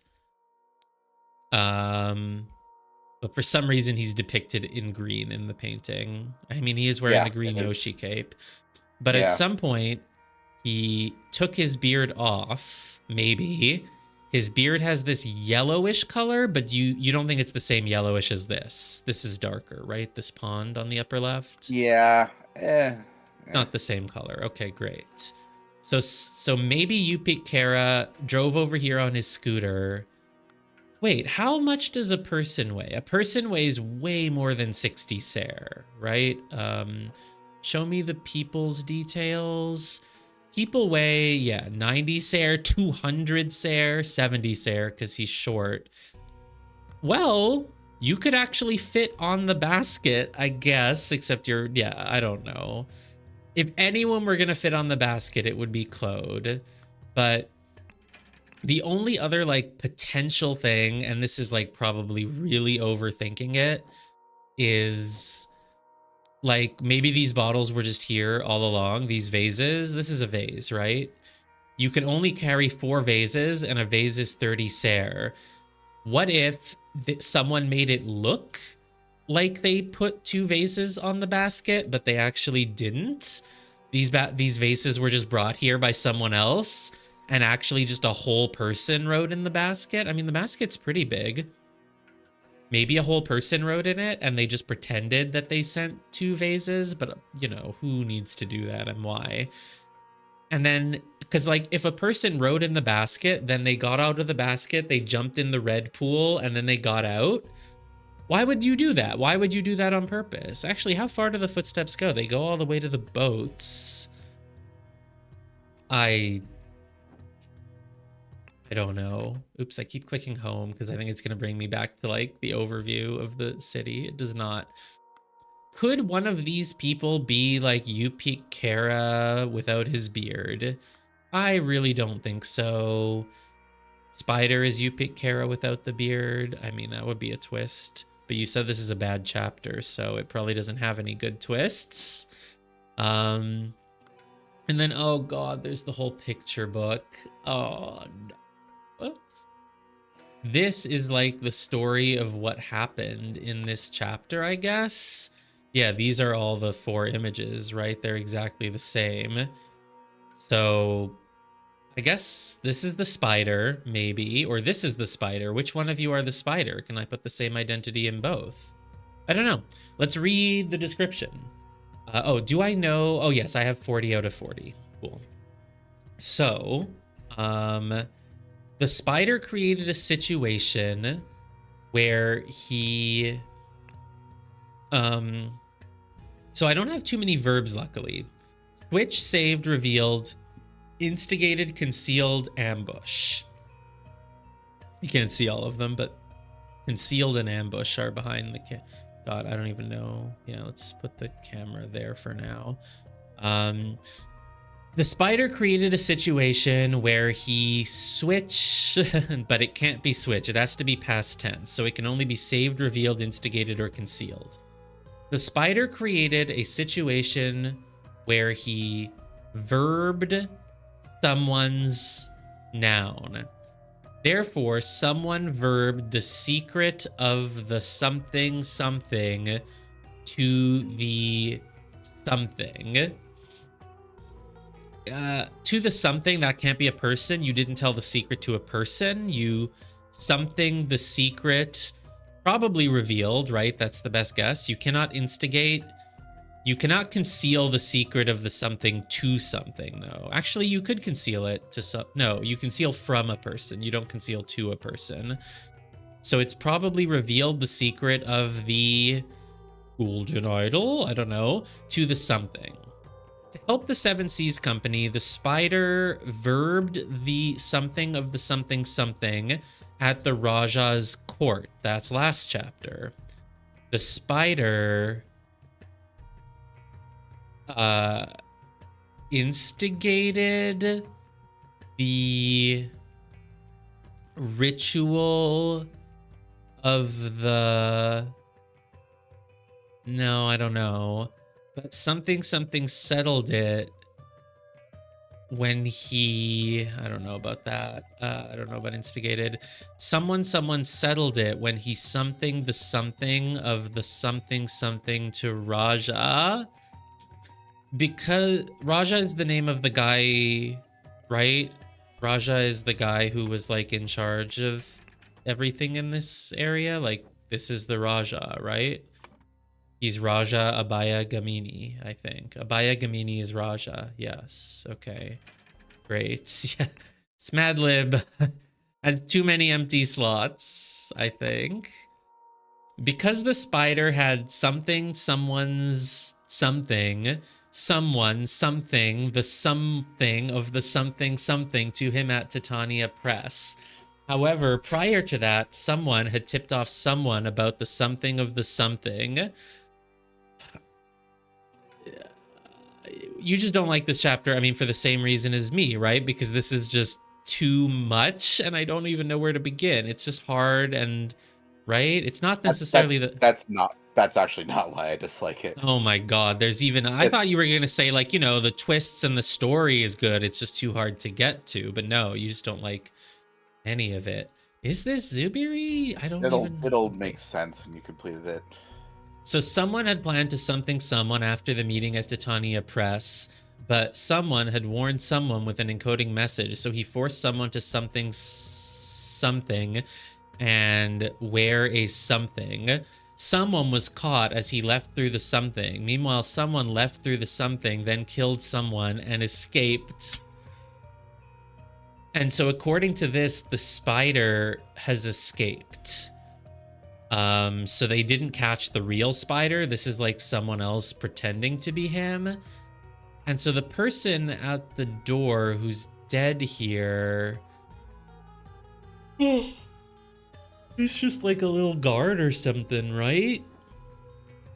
Speaker 1: But for some reason, he's depicted in green in the painting. I mean, he is wearing the green Yoshi cape. But at some point, he took his beard off, maybe. His beard has this yellowish color, but you don't think it's the same yellowish as this. This is darker, right? This pond on the upper left?
Speaker 2: Yeah.
Speaker 1: It's not the same color. Okay, great. So maybe Yupik Kara drove over here on his scooter. Wait, how much does a person weigh? A person weighs way more than 60 Sair, right? Show me the people's details. People weigh, yeah, 90 Sair, 200 Sair, 70 Sair, because he's short. Well, you could actually fit on the basket, I guess, except you're, yeah, I don't know. If anyone were going to fit on the basket, it would be Claude. But the only other like potential thing, and this is like probably really overthinking it, is like maybe these bottles were just here all along, these vases. This is a vase, right? You can only carry 4 vases, and a vase is 30 Sair. What if someone made it look like they put 2 vases on the basket, but they actually didn't? These vases were just brought here by someone else, and actually just a whole person rode in the basket. I mean, the basket's pretty big. Maybe a whole person rode in it, and they just pretended that they sent 2 vases, but, you know, who needs to do that and why? And then, because, like, if a person rode in the basket, then they got out of the basket, they jumped in the red pool, and then they got out. Why would you do that? Why would you do that on purpose? Actually, how far do the footsteps go? They go all the way to the boats. I don't know. Oops, I keep clicking home because I think it's going to bring me back to like the overview of the city. It does not. Could one of these people be like Yupik Kara without his beard? I really don't think so. Spider is Yupik Kara without the beard. I mean, that would be a twist. But you said this is a bad chapter, so it probably doesn't have any good twists. And then, oh god, there's the whole picture book. Oh no. This is like the story of what happened in this chapter, I guess. Yeah, these are all the 4 images, right? They're exactly the same. So I guess this is the spider, maybe, or this is the spider. Which one of you are the spider? Can I put the same identity in both? I don't know. Let's read the description. Oh, do I know? Oh, yes, I have 40 out of 40. Cool. So, the spider created a situation where he So I don't have too many verbs, luckily. Switch, saved, revealed, instigated, concealed, ambush. You can't see all of them, but concealed and ambush are behind the God, I don't even know. Yeah, let's put the camera there for now. The spider created a situation where he switch, but it can't be switch. It has to be past tense, so it can only be saved, revealed, instigated, or concealed. The spider created a situation where he verbed someone's noun. Therefore, someone verbed the secret of the something something to the something. To the something, that can't be a person. You didn't tell the secret to a person. You something the secret, probably revealed, right? That's the best guess. You cannot instigate. You cannot conceal the secret of the something to something, though. Actually, you could conceal it to some. No, you conceal from a person. You don't conceal to a person. So it's probably revealed the secret of the golden idol, I don't know, to the something. To help the Seven Seas Company, the spider verbed the something of the something something at the Raja's court. That's last chapter. The spider instigated the ritual of the... No, I don't know. But something settled it when he... I don't know about that. I don't know about instigated. Someone settled it when he something the something of the something something to Raja. Because Raja is the name of the guy, right? Raja is the guy who was like in charge of everything in this area. Like, this is the Raja, right? He's Raja Abaya Gamini, I think. Abaya Gamini is Raja. Yes. Okay. Great. Yeah. Smadlib has too many empty slots, I think. Because the spider had something, someone's something, someone, something, the something of the something, something to him at Titania Press. However, prior to that, someone had tipped off someone about the something of the something. You just don't like this chapter, I mean, for the same reason as me, right? Because this is just too much, and I don't even know where to begin. It's just hard, and right? It's not necessarily
Speaker 2: that's actually not why I dislike it.
Speaker 1: Oh my god, there's even... I thought you were going to say, like, you know, the twists and the story is good. It's just too hard to get to. But no, you just don't like any of it. Is this Zubiri? I don't even...
Speaker 2: It'll make sense when you completed it.
Speaker 1: So someone had planned to something someone after the meeting at Titania Press, but someone had warned someone with an encoding message, so he forced someone to something and wear a something. Someone was caught as he left through the something. Meanwhile, someone left through the something, then killed someone and escaped. And so according to this, the spider has escaped. So they didn't catch the real spider. This is like someone else pretending to be him. And so the person at the door who's dead here... It's just like a little guard or something, right?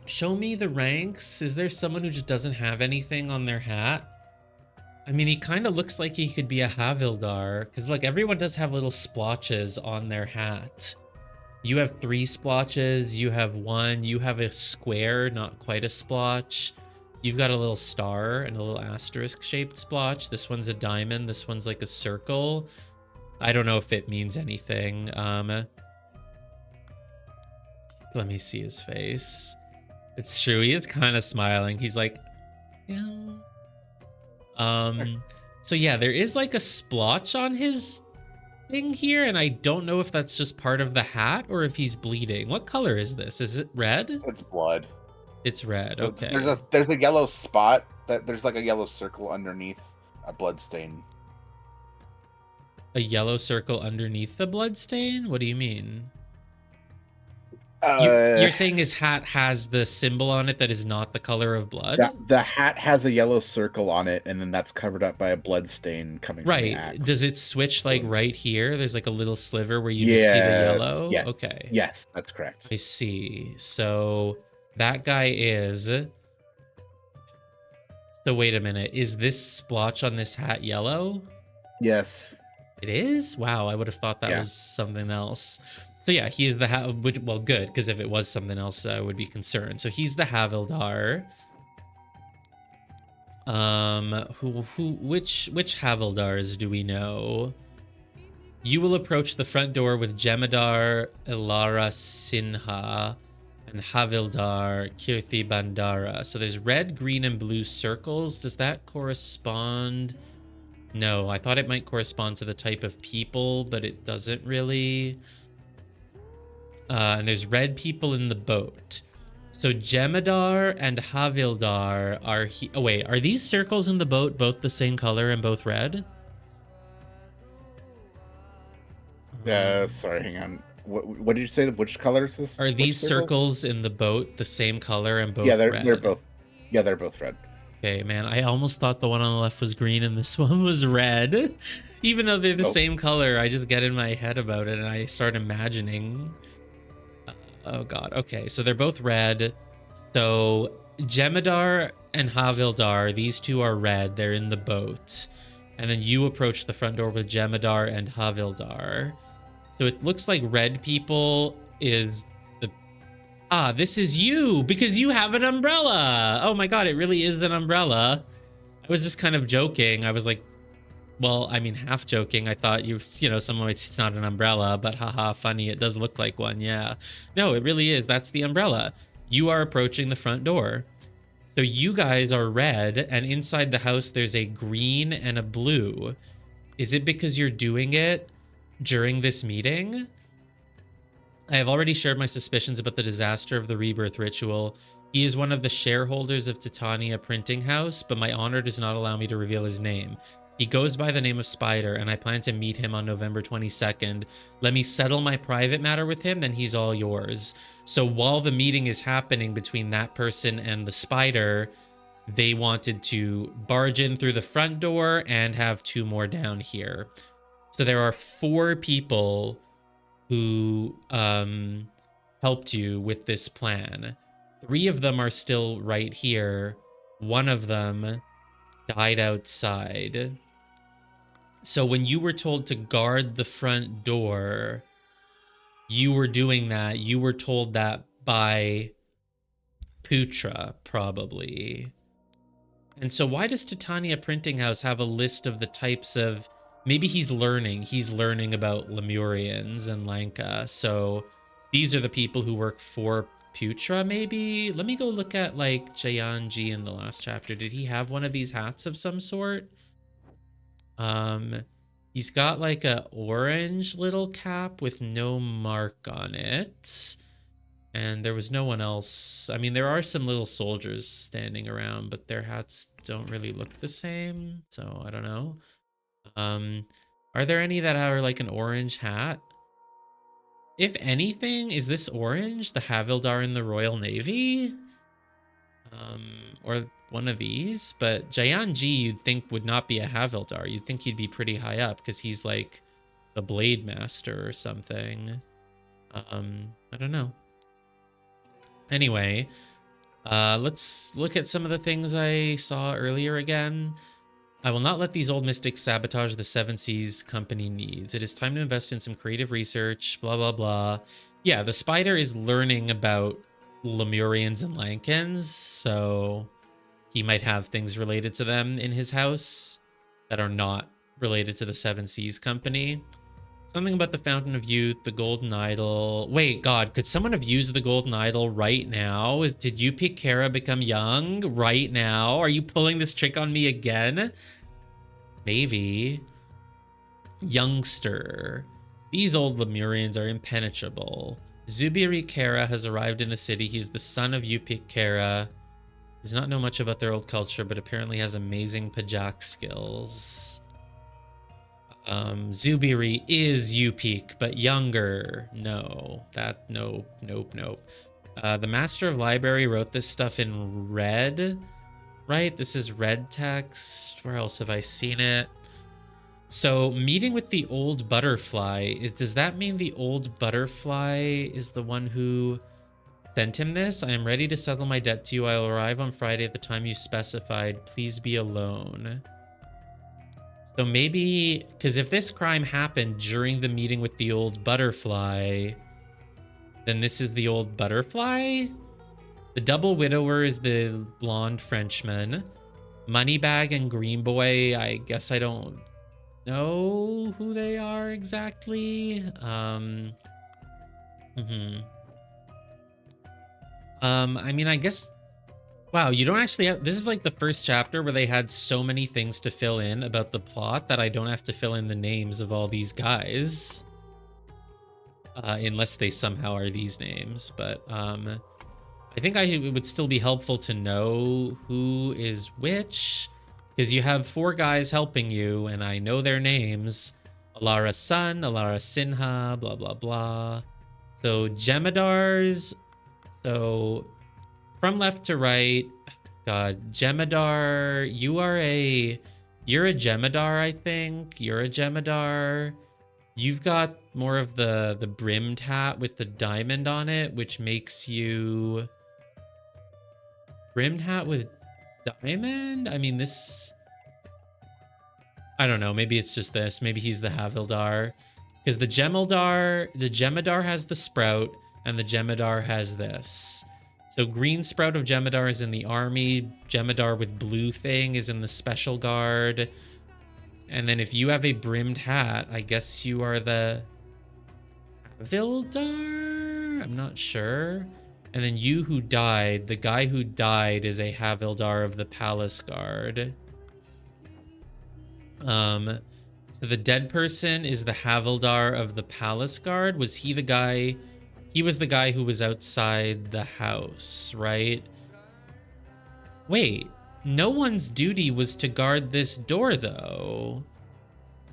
Speaker 1: Show me the ranks. Is there someone who just doesn't have anything on their hat? I mean, he kind of looks like he could be a Havildar. Because, look, everyone does have little splotches on their hat. You have 3 splotches. You have 1. You have a square, not quite a splotch. You've got a little star and a little asterisk-shaped splotch. This one's a diamond. This one's like a circle. I don't know if it means anything. Let me see his face. It's true. He is kind of smiling. He's like, yeah. So yeah, there is like a splotch on his thing here, and I don't know if that's just part of the hat or if he's bleeding. What color is this? Is it red?
Speaker 2: It's blood.
Speaker 1: It's red. Okay.
Speaker 2: There's a yellow spot there's like a yellow circle underneath a blood stain.
Speaker 1: A yellow circle underneath the blood stain? What do you mean?
Speaker 2: Uh,
Speaker 1: You're saying his hat has the symbol on it that is not the color of blood?
Speaker 2: the hat has a yellow circle on it, and then that's covered up by a blood stain coming from the
Speaker 1: Right.
Speaker 2: axe.
Speaker 1: Does it switch like right here? There's like a little sliver where you just see the
Speaker 2: Yes,
Speaker 1: yellow?
Speaker 2: yes,
Speaker 1: Okay.
Speaker 2: yes, that's correct.
Speaker 1: I see. So that guy is. So wait a minute. Is this splotch on this hat yellow?
Speaker 2: Yes.
Speaker 1: It is? Wow, I would have thought that
Speaker 2: Yeah.
Speaker 1: was something else. So yeah, he is the well, good, because if it was something else, I would be concerned. So he's the Havildar. Which Havildars do we know? You will approach the front door with Jemadar Ilara Sinha and Havildar Kirthi Bandara. So there's red, green, and blue circles. Does that correspond? No, I thought it might correspond to the type of people, but it doesn't really. And there's red people in the boat. So Jemadar and Havildar are oh wait, are these circles in the boat both the same color and both red?
Speaker 2: Sorry, hang on. What did you say? Which color is this?
Speaker 1: Are
Speaker 2: Which
Speaker 1: these
Speaker 2: circle?
Speaker 1: circles in the both the same color and both
Speaker 2: Yeah,
Speaker 1: red?
Speaker 2: they're both. Yeah, they're both red.
Speaker 1: Okay, man, I almost thought the one on the left was green and this one was red. Even though they're the same color, I just get in my head about it and I start imagining. Oh god. Okay, so they're both red. So Jemadar and Havildar, these two are red. They're in the boat. And then you approach the front door with Jemadar and Havildar. So it looks like red people is the... Ah, this is you, because you have an umbrella. Oh my god, it really is an umbrella. I was just kind of joking. I was like, well, I mean, half joking. I thought someone might say it's not an umbrella, but haha, funny. It does look like one. Yeah. No, it really is. That's the umbrella. You are approaching the front door. So you guys are red, and inside the house, there's a green and a blue. Is it because you're doing it during this meeting? I have already shared my suspicions about the disaster of the rebirth ritual. He is one of the shareholders of Titania Printing House, but my honor does not allow me to reveal his name. He goes by the name of Spider, and I plan to meet him on November 22nd. Let me settle my private matter with him, then he's all yours. So while the meeting is happening between that person and the Spider, they wanted to barge in through the front door and have two more down here. So there are 4 people who helped you with this plan. 3 of them are still right here. 1 of them died outside. So when you were told to guard the front door, you were doing that. You were told that by Putra, probably. And so why does Titania Printing House have a list of the types of... Maybe he's learning. He's learning about Lemurians and Lanka. So these are the people who work for Putra, maybe? Let me go look at, like, Jayanji in the last chapter. Did he have one of these hats of some sort? He's got, like, a orange little cap with no mark on it. And there was no one else. I mean, there are some little soldiers standing around, but their hats don't really look the same. So, I don't know. Are there any that are, like, an orange hat? If anything, is this orange the Havildar in the Royal Navy? Or one of these? But Jayanji, you'd think, would not be a Havildar. You'd think he'd be pretty high up because he's like the Blade Master or something. I don't know. Anyway, let's look at some of the things I saw earlier again. I will not let these old mystics sabotage the Seven Seas company needs. It is time to invest in some creative research, blah, blah, blah. Yeah, the Spider is learning about Lemurians and Lankans, so he might have things related to them in his house that are not related to the Seven Seas company. Something about the Fountain of Youth, the Golden Idol. Wait, God, could someone have used the Golden Idol right now? Did you pick Kara become young right now? Are you pulling this trick on me again? Maybe. Youngster. These old Lemurians are impenetrable. Zubiri Kara has arrived in the city. He's the son of Yupik Kara. Does not know much about their old culture, but apparently has amazing Pajak skills. Zubiri is Upeak, but younger. No, nope. The Master of Library wrote this stuff in red, right? This is red text. Where else have I seen it? So, meeting with the old butterfly, does that mean the old butterfly is the one who sent him this? I am ready to settle my debt to you. I will arrive on Friday at the time you specified. Please be alone. So maybe, because if this crime happened during the meeting with the old butterfly, then this is the old butterfly? The double widower is the blonde Frenchman. Moneybag and Green Boy, I guess I don't know who they are exactly. I mean, I guess, wow, you don't actually have, this is like the first chapter where they had so many things to fill in about the plot that I don't have to fill in the names of all these guys. Unless they somehow are these names, but I think it would still be helpful to know who is which, because you have 4 guys helping you, and I know their names. Alara Sun, Alara Sinha, blah, blah, blah. So Jemadars, so from left to right, God, Jemadar, you're a Jemadar, I think. You're a Jemadar. You've got more of the brimmed hat with the diamond on it, which makes you brimmed hat with diamond. I mean, this, I don't know, maybe it's just this. Maybe he's the Havildar, because the Jemadar has the sprout, and the Jemadar has this. So green sprout of Jemadar is in the army. Jemadar with blue thing is in the special guard. And then if you have a brimmed hat, I guess you are the Havildar? I'm not sure. And then you who died, the guy who died is a Havildar of the Palace Guard. So the dead person is the Havildar of the Palace Guard. Was he the guy? He was the guy who was outside the house, right? Wait, no one's duty was to guard this door, though.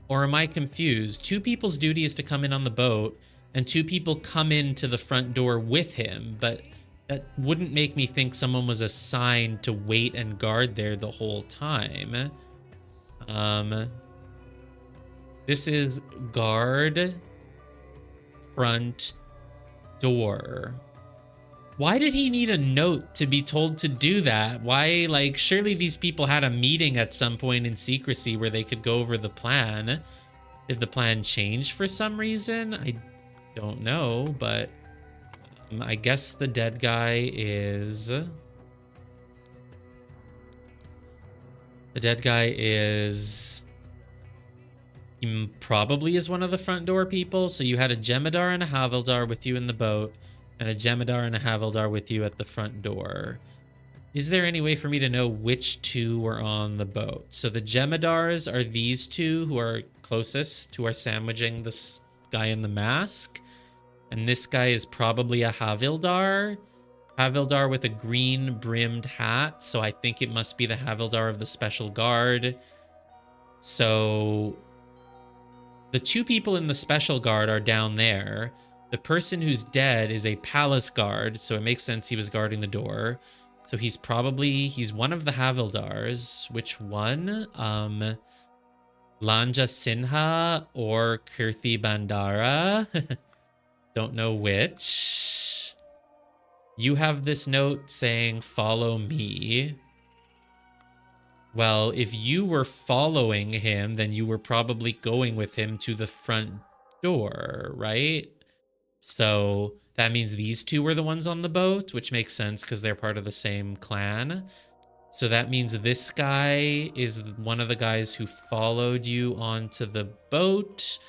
Speaker 1: Or am I confused? 2 people's duty is to come in on the boat, and 2 people come into the front door with him, but that wouldn't make me think someone was assigned to wait and guard there the whole time. This is guard front door. Why did he need a note to be told to do that? Why, like, surely these people had a meeting at some point in secrecy where they could go over the plan. Did the plan change for some reason? I don't know, but I guess the dead guy is... The dead guy is... He probably is one of the front door people. So you had a Jemadar and a Havildar with you in the boat, and a Jemadar and a Havildar with you at the front door. Is there any way for me to know which 2 were on the boat? So the Jemadars are these 2 who are closest, who are sandwiching this guy in the mask. And this guy is probably a Havildar. Havildar with a green brimmed hat. So I think it must be the Havildar of the Special Guard. So the 2 people in the Special Guard are down there. The person who's dead is a Palace Guard, so it makes sense he was guarding the door. So he's one of the Havildars. Which one? Lanja Sinha or Kirthi Bandara? Don't know which. You have this note saying, follow me. Well, if you were following him, then you were probably going with him to the front door, right? So that means these 2 were the ones on the boat, which makes sense because they're part of the same clan. So that means this guy is one of the guys who followed you onto the boat,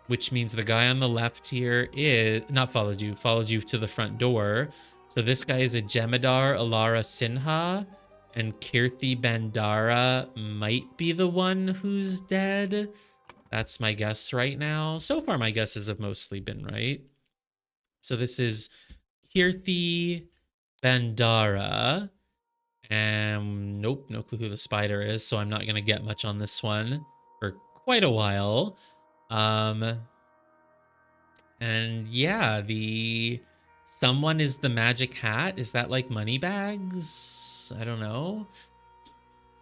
Speaker 1: which means the guy on the left here is not followed you to the front door. So this guy is a Jemadar Alara Sinha, and Kirthi Bandara might be the one who's dead. That's my guess right now. So far, my guesses have mostly been right. So this is Kirthi Bandara. And nope, no clue who the spider is, so I'm not going to get much on this one for quite a while. And yeah, someone is the magic hat. Is that like Moneybags? I don't know.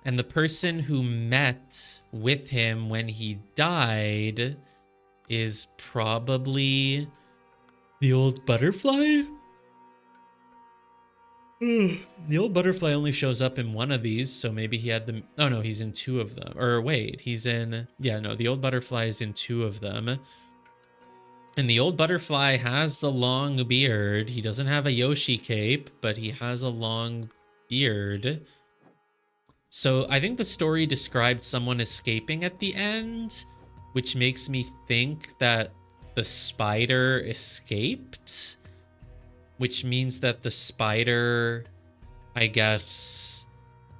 Speaker 1: And the person who met with him when he died is probably the old butterfly. The old butterfly only shows up in one of these, so maybe he had them. Oh no, he's in two of them. Or wait, he's in. Yeah, no, the old butterfly is in two of them. And the old butterfly has the long beard. He doesn't have a Yoshi cape, but he has a long beard. So I think the story described someone escaping at the end, which makes me think that the spider escaped, which means that the spider, I guess,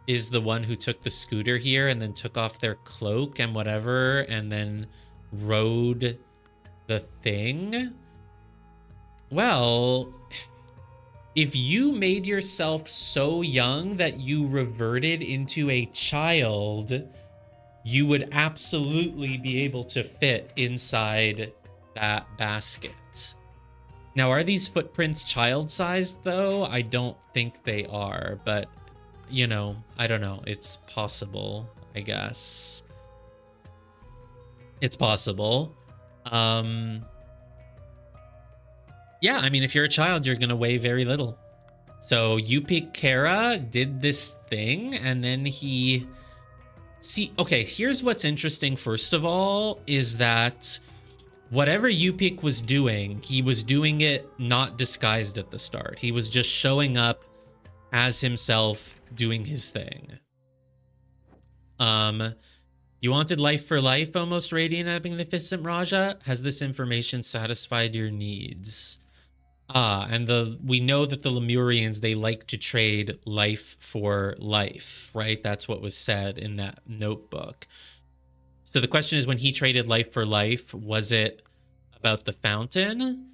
Speaker 1: is the one who took the scooter here and then took off their cloak and whatever, and then rode the thing. Well, if you made yourself so young that you reverted into a child, you would absolutely be able to fit inside that basket. Now, are these footprints child-sized, though? I don't think they are, but, you know, I don't know. It's possible, I guess. It's possible. Yeah, I mean, if you're a child, you're going to weigh very little. So Yupik Kara did this thing, and then he... See, okay, here's what's interesting, first of all, is that whatever Yupik was doing, he was doing it not disguised at the start. He was just showing up as himself doing his thing. You wanted life for life, almost radiant and magnificent Raja? Has this information satisfied your needs? And we know that the Lemurians, they like to trade life for life, right? That's what was said in that notebook. So the question is, when he traded life for life, was it about the fountain?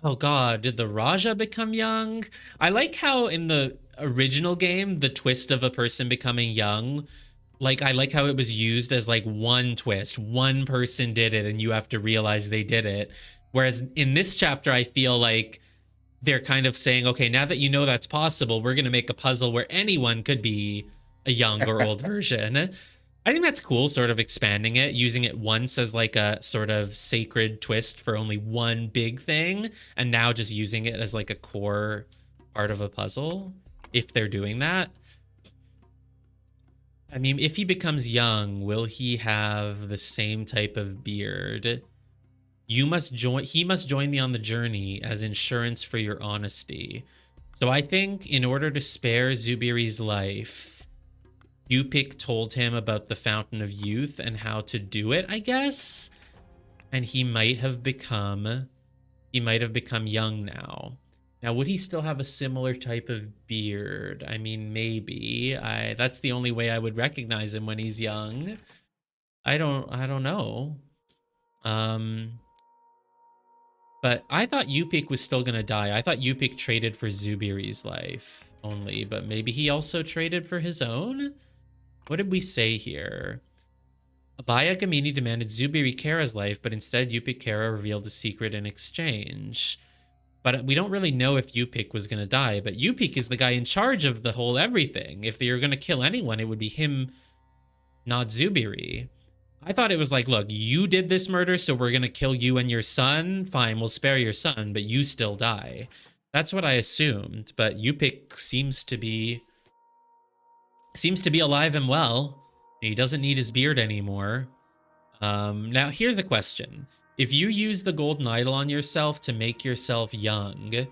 Speaker 1: Oh god, did the Raja become young? I like how in the original game, the twist of a person becoming young, like, I like how it was used as like one twist. One person did it and you have to realize they did it. Whereas in this chapter, I feel like they're kind of saying, okay, now that you know that's possible, we're going to make a puzzle where anyone could be a young or old version. I think that's cool, sort of expanding it, using it once as like a sort of sacred twist for only one big thing, and now just using it as like a core part of a puzzle, if they're doing that. I mean, if he becomes young, will he have the same type of beard? He must join me on the journey as insurance for your honesty. So I think in order to spare Zubiri's life, Yupik told him about the Fountain of Youth and how to do it, I guess. And he might have become young now. Now, would he still have a similar type of beard? I mean, maybe. That's the only way I would recognize him when he's young. I don't know. But I thought Yupik was still gonna die. I thought Yupik traded for Zubiri's life only, but maybe he also traded for his own? What did we say here? Abaya Gamini demanded Zubiri Kara's life, but instead Yupik Kara revealed a secret in exchange. But we don't really know if Yupik was going to die. But Yupik is the guy in charge of the whole everything. If they were going to kill anyone, it would be him, not Zubiri. I thought it was like, look, you did this murder, so we're going to kill you and your son. Fine, we'll spare your son, but you still die. That's what I assumed. But Yupik seems to be alive and well. He doesn't need his beard anymore. Now, here's a question. If you use the golden idol on yourself to make yourself young,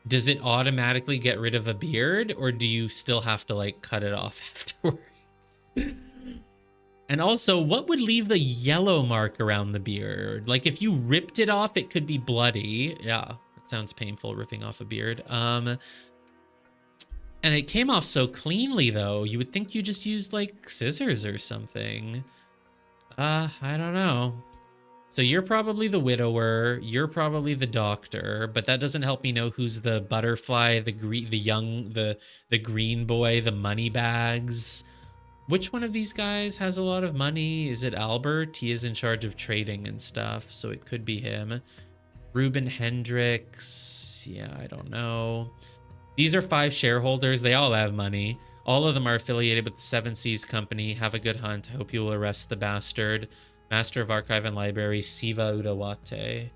Speaker 1: does it automatically get rid of a beard, or do you still have to like cut it off afterwards? And also, what would leave the yellow mark around the beard? Like if you ripped it off, it could be bloody. Yeah, it sounds painful ripping off a beard. And it came off so cleanly though. You would think you just used like scissors or something. I don't know. So you're probably the widower, you're probably the doctor, but that doesn't help me know who's the butterfly, the green boy, the money bags. which one of these guys has a lot of money? Is it Albert? He is in charge of trading and stuff, so it could be him. Ruben Hendricks. Yeah, I don't know. These are 5 shareholders. They all have money. All of them are affiliated with the Seven Seas Company. Have a good hunt. I hope you will arrest the bastard. Master of Archive and Library, Siva Udawate.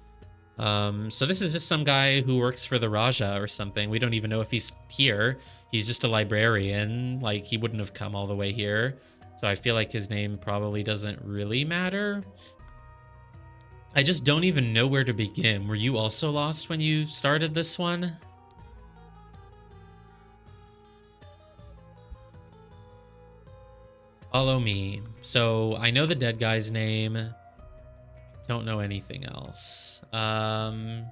Speaker 1: So this is just some guy who works for the Raja or something. We don't even know if he's here. He's just a librarian. Like, he wouldn't have come all the way here. So I feel like his name probably doesn't really matter. I just don't even know where to begin. Were you also lost when you started this one? Follow me. So I know the dead guy's name. Don't know anything else. I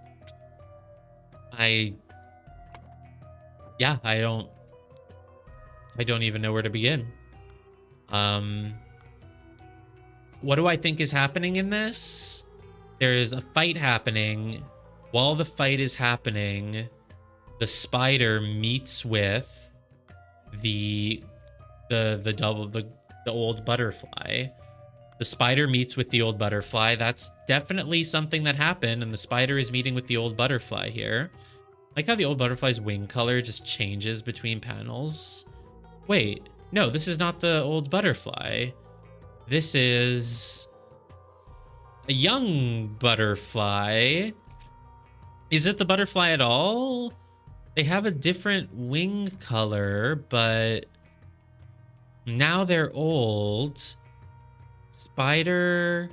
Speaker 1: don't even know where to begin. What do I think is happening in this? There is a fight happening. While the fight is happening, the spider meets with the old butterfly. The spider meets with the old butterfly. That's definitely something that happened, and the spider is meeting with the old butterfly here. Like how the old butterfly's wing color just changes between panels. Wait, no, this is not the old butterfly. This is a young butterfly. Is it the butterfly at all? They have a different wing color, but now they're old. Spider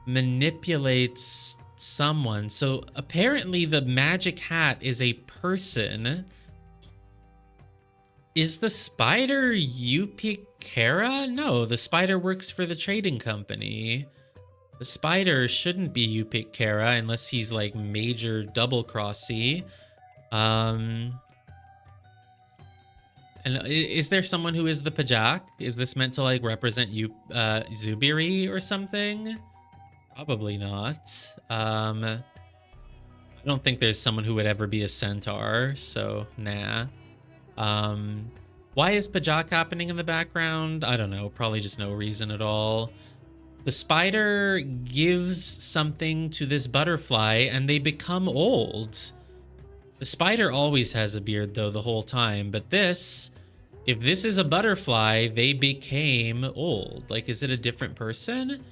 Speaker 1: manipulates someone. So apparently the magic hat is a person. Is the spider Yupikara? No, the spider works for the trading company. The spider shouldn't be Yupikara unless he's like major double crossy. And is there someone who is the Pajak? Is this meant to like represent you, Zubiri or something? Probably not. I don't think there's someone who would ever be a centaur, so nah. Why is Pajak happening in the background? I don't know, probably just no reason at all. The spider gives something to this butterfly and they become old. The spider always has a beard though the whole time, but this, if this is a butterfly, they became old. Like, is it a different person?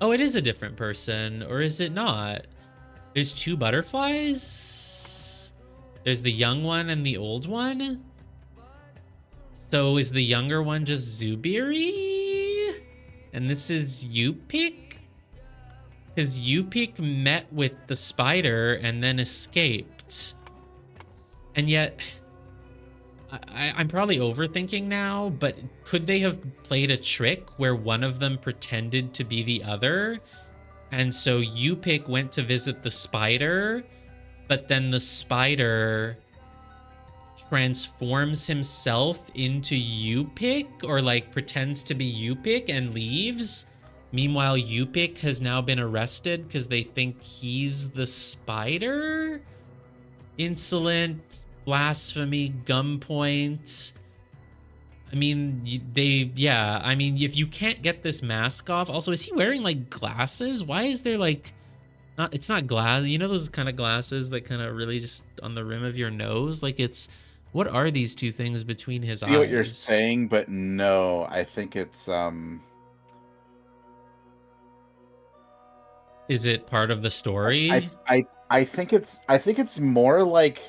Speaker 1: Oh, it is a different person, or is it not? There's 2 butterflies? There's the young one and the old one? So is the younger one just Zubiri? And this is Yupik? Because Yupik met with the spider and then escaped. And yet, I'm probably overthinking now, but could they have played a trick where one of them pretended to be the other? And so Yupik went to visit the spider, but then the spider transforms himself into Yupik, or like pretends to be Yupik and leaves. Meanwhile, Yupik has now been arrested because they think he's the spider? Insolent, blasphemy, gunpoint. I mean, I mean, if you can't get this mask off. Also, is he wearing like glasses? Why is there like it's not glass, you know, those kind of glasses that kind of really just on the rim of your nose? Like, it's, what are these 2 things between his eyes?
Speaker 2: See what you're saying, but no, I think it's
Speaker 1: Is it part of the story?
Speaker 2: I think it's more like,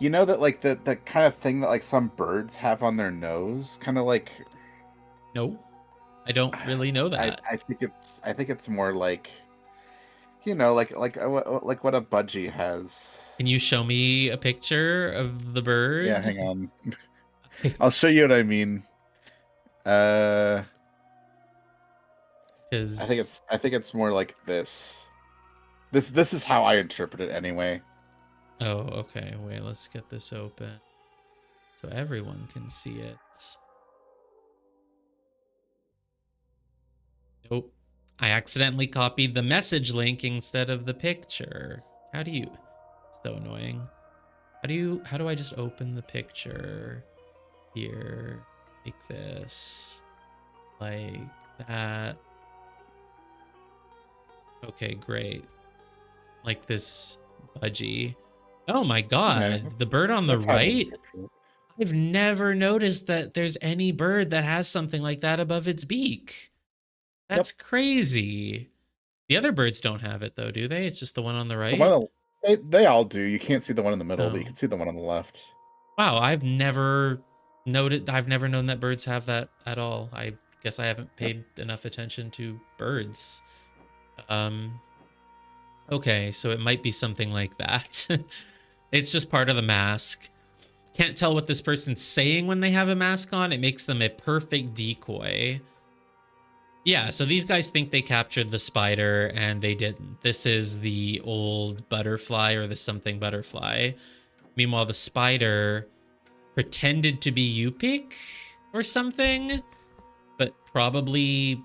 Speaker 2: you know, that like the kind of thing that like some birds have on their nose, kind of like.
Speaker 1: No, I don't really know that.
Speaker 2: I think it's more like, you know, like what a budgie has.
Speaker 1: Can you show me a picture of the bird?
Speaker 2: Yeah, hang on. I'll show you what I mean.
Speaker 1: Because
Speaker 2: I think it's more like this. This is how I interpret it anyway.
Speaker 1: Oh, okay. Wait, let's get this open so everyone can see it. Nope. I accidentally copied the message link instead of the picture. How do you? So annoying. How do I just open the picture here? Like this. like that. Okay, great. Like this budgie. Oh my
Speaker 2: Okay,
Speaker 1: god, the bird on the
Speaker 2: that's how
Speaker 1: right?
Speaker 2: it.
Speaker 1: I've never noticed that there's any bird that has something like that above its beak.
Speaker 2: Yep.
Speaker 1: That's crazy. The other birds don't have it though, do they? It's just the one on the
Speaker 2: The one
Speaker 1: right?
Speaker 2: they all do. You can't see the one in the middle, but you
Speaker 1: Oh.
Speaker 2: can see the one on the left.
Speaker 1: Wow, I've never known that birds have that at all. I guess I haven't
Speaker 2: Yep.
Speaker 1: paid enough attention to birds. Okay, so it might be something like that. It's just part of the mask. Can't tell what this person's saying when they have a mask on. It makes them a perfect decoy. Yeah, so these guys think they captured the spider and they didn't. This is the old butterfly or the something butterfly. Meanwhile, the spider pretended to be Yupik or something, but probably...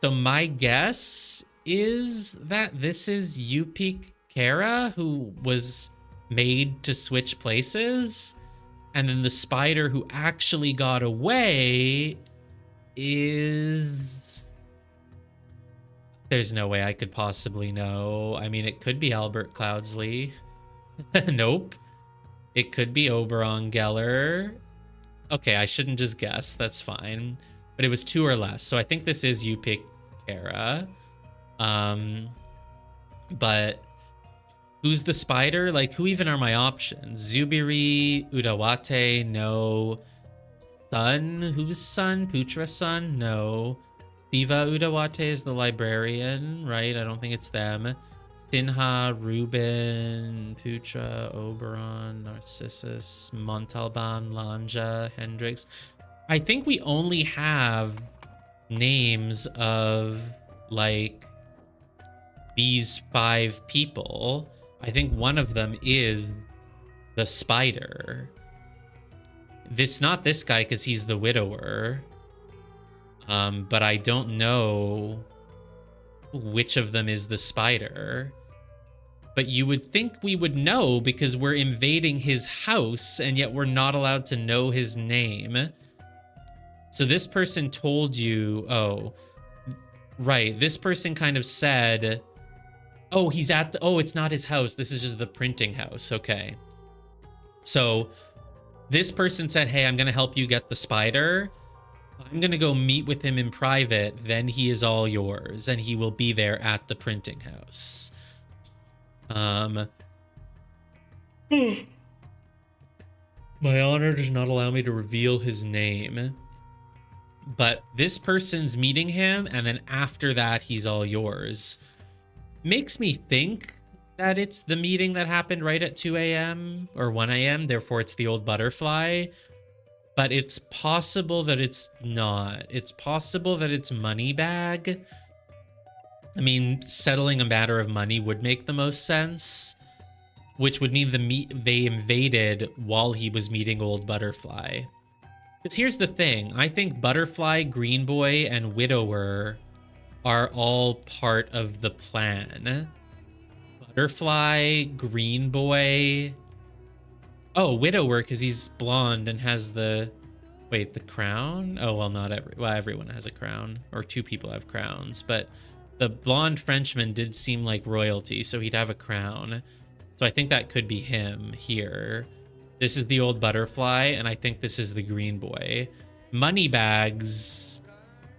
Speaker 1: So my guess is that this is Yupik Kara, who was made to switch places, and then the spider who actually got away is... There's no way I could possibly know. I mean, it could be Albert Cloudsley. Nope. It could be Oberon Geller. Okay, I shouldn't just guess. That's fine. But it was 2 or less. So I think this is Yupik Kara. But who's the spider? Like, who even are my options? Zubiri, Udawate, no. Sun? Whose son? Putra's son? No. Siva Udawate is the librarian, right? I don't think it's them. Sinha, Ruben, Putra, Oberon, Narcissus, Montalban, Lanja, Hendrix. I think we only have names of, like, these 5 people. I think one of them is the spider. Not this guy because he's the widower. But I don't know which of them is the spider. But you would think we would know because we're invading his house and yet we're not allowed to know his name. So this person told you, oh, right. This person kind of said, oh, he's at the, oh, it's not his house. This is just the printing house. Okay. So this person said, hey, I'm going to help you get the spider. I'm going to go meet with him in private. Then he is all yours and he will be there at the printing house. My honor does not allow me to reveal his name. But this person's meeting him, and then after that, he's all yours. Makes me think that it's the meeting that happened right at 2 a.m. or 1 a.m. Therefore, it's the old butterfly. But it's possible that it's not. It's possible that it's Moneybag. I mean, settling a matter of money would make the most sense, which would mean they invaded while he was meeting old butterfly. Because here's the thing. I think Butterfly, Green Boy, and Widower are all part of the plan. Butterfly, Green Boy... Oh, Widower, because he's blonde and has the... Wait, the crown? Oh, well, not everyone has a crown. Or 2 people have crowns. But the blonde Frenchman did seem like royalty, so he'd have a crown. So I think that could be him here. This is the old butterfly, and I think this is the Green Boy. Moneybags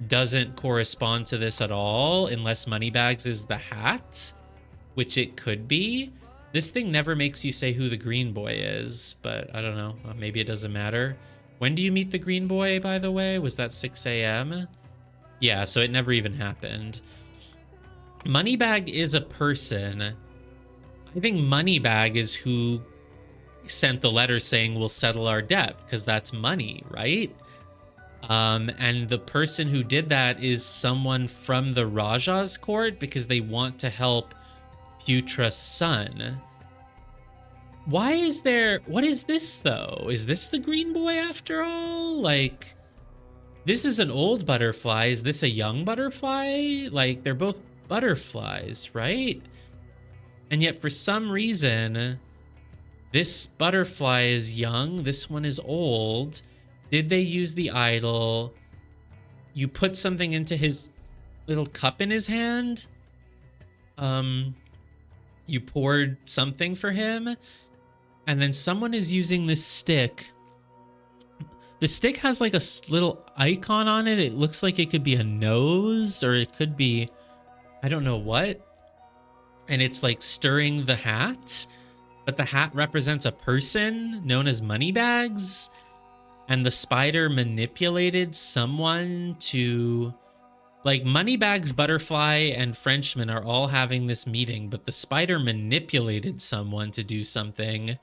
Speaker 1: doesn't correspond to this at all, unless Moneybags is the hat, which it could be. This thing never makes you say who the Green Boy is, but I don't know. Maybe it doesn't matter. When do you meet the Green Boy, by the way? Was that 6 a.m.? Yeah, so it never even happened. Moneybag is a person. I think Moneybag is who sent the letter saying we'll settle our debt, because that's money, right? And the person who did that is someone from the Raja's court because they want to help Putra's son. Why is there... What is this, though? Is this the Green Boy after all? Like, this is an old butterfly. Is this a young butterfly? Like, they're both butterflies, right? And yet, for some reason, this butterfly is young. This one is old. Did they use the idol? you put something into his little cup in his hand. You poured something for him, and then someone is using this stick. The stick has like a little icon on it. It looks like it could be a nose, or it could be, I don't know what. And it's like stirring the hat, but the hat represents a person known as Moneybags. And the spider manipulated someone to, like, Moneybags, Butterfly, and Frenchman are all having this meeting, but the spider manipulated someone to do something.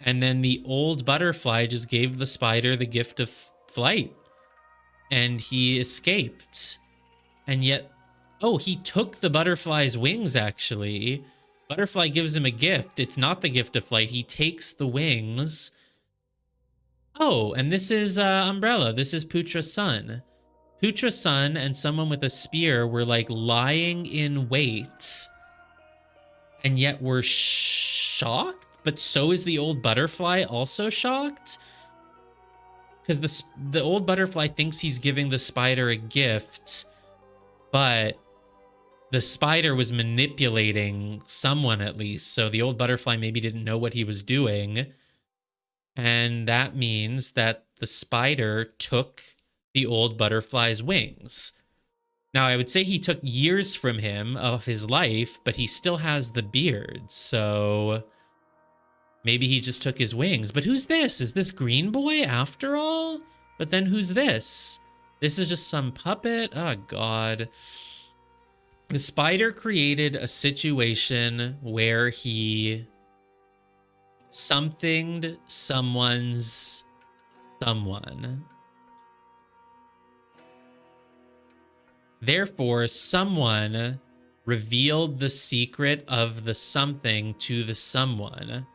Speaker 1: And then the old butterfly just gave the spider the gift of flight. And he escaped. And yet, oh, he took the butterfly's wings, actually. Butterfly gives him a gift. It's not the gift of flight. He takes the wings. Oh, and this is Umbrella. This is Putra's son. Putra's son and someone with a spear were like lying in wait. And yet we're shocked? But so is the old butterfly also shocked? Because the old butterfly thinks he's giving the spider a gift, but the spider was manipulating someone at least. So the old butterfly maybe didn't know what he was doing. And that means that the spider took the old butterfly's wings. Now, I would say he took years from him of his life, but he still has the beard. So maybe he just took his wings. But who's this? Is this Green Boy after all? But then who's this? This is just some puppet? Oh, God. The spider created a situation where he somethinged someone's someone. Therefore, someone revealed the secret of the something to the someone.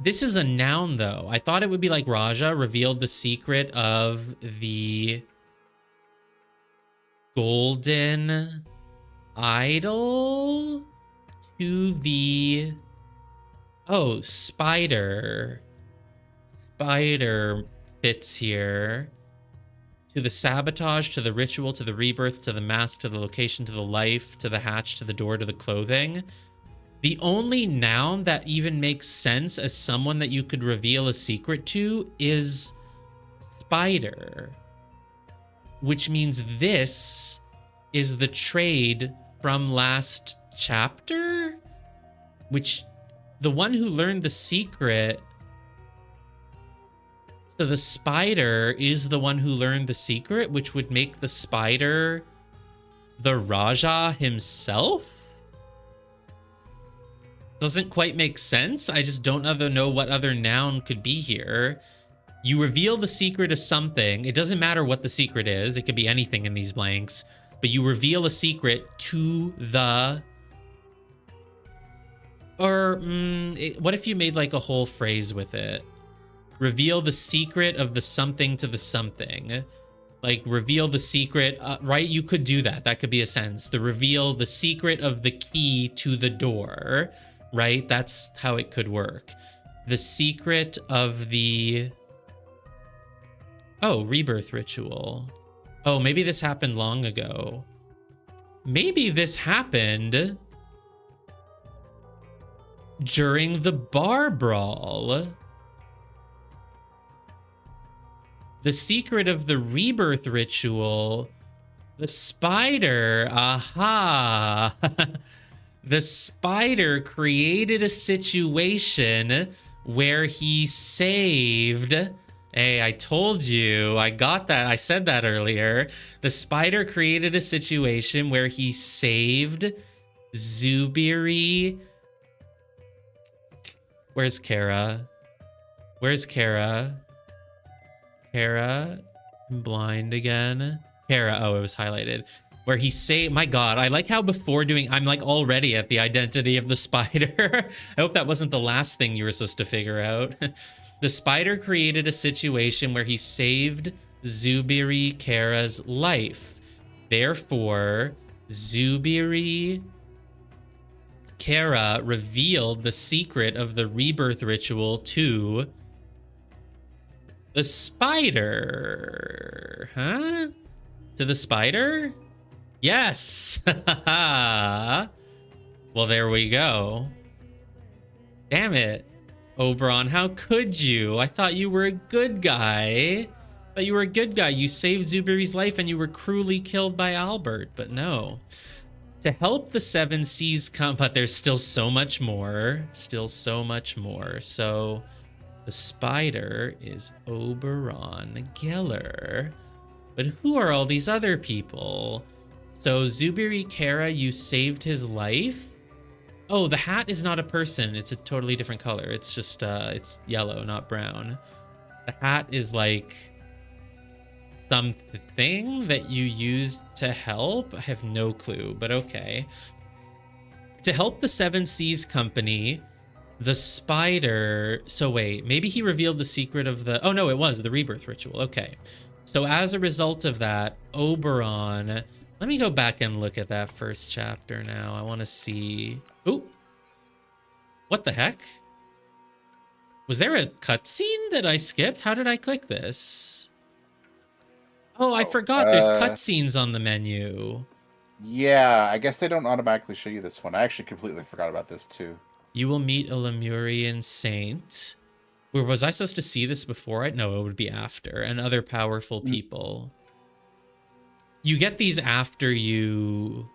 Speaker 1: This is a noun, though. I thought it would be like Raja revealed the secret of the golden idol to the... Oh, spider. Spider fits here. To the sabotage, to the ritual, to the rebirth, to the mask, to the location, to the life, to the hatch, to the door, to the clothing. The only noun that even makes sense as someone that you could reveal a secret to is spider. Which means this is the trade from last chapter? Which, the one who learned the secret... So the spider is the one who learned the secret, which would make the spider the Raja himself? Doesn't quite make sense. I just don't know what other noun could be here. You reveal the secret of something. It doesn't matter what the secret is. It could be anything in these blanks. But you reveal a secret to the... Or what if you made like a whole phrase with it? Reveal the secret of the something to the something. Like, reveal the secret, right? You could do that. That could be a sentence. To reveal the secret of the key to the door, right? That's how it could work. The secret of the... Oh, rebirth ritual. Oh, maybe this happened long ago. Maybe this happened during the bar brawl. The secret of the rebirth ritual, the spider, aha. The spider created a situation where he saved, hey, I told you, I got that, I said that earlier. The spider created a situation where he saved Zubiri. Where's Kara? Where's Kara? Kara, I'm blind again. Kara, oh, it was highlighted. Where he saved, my God, I like how before doing, I'm like already at the identity of the spider. I hope that wasn't the last thing you were supposed to figure out. The spider created a situation where he saved Zubiri Kara's life. Therefore, Zubiri Kara revealed the secret of the rebirth ritual to the spider, huh? To the spider? Yes! Well, there we go. Damn it. Oberon, how could you? I thought you were a good guy. I thought you were a good guy. You saved Zubiri's life and you were cruelly killed by Albert, but no. To help the Seven Seas come, but there's still so much more. Still so much more. So the spider is Oberon Geller. But who are all these other people? So Zubiri Kara, you saved his life? Oh, the hat is not a person. It's a totally different color. It's just, it's yellow, not brown. The hat is like something that you used to help. I have no clue, but okay. To help the Seven Seas Company, the spider... So wait, maybe he revealed the secret of the... Oh no, it was the rebirth ritual. Okay. So as a result of that, Oberon... Let me go back and look at that first chapter now. I want to see... Ooh. What the heck? Was there a cutscene that I skipped? How did I click this? Oh, I forgot. There's cutscenes on the menu.
Speaker 2: Yeah, I guess they don't automatically show you this one. I actually completely forgot about this too.
Speaker 1: You will meet a Lemurian saint. Or was I supposed to see this before? No, it would be after. And other powerful people. You get these after you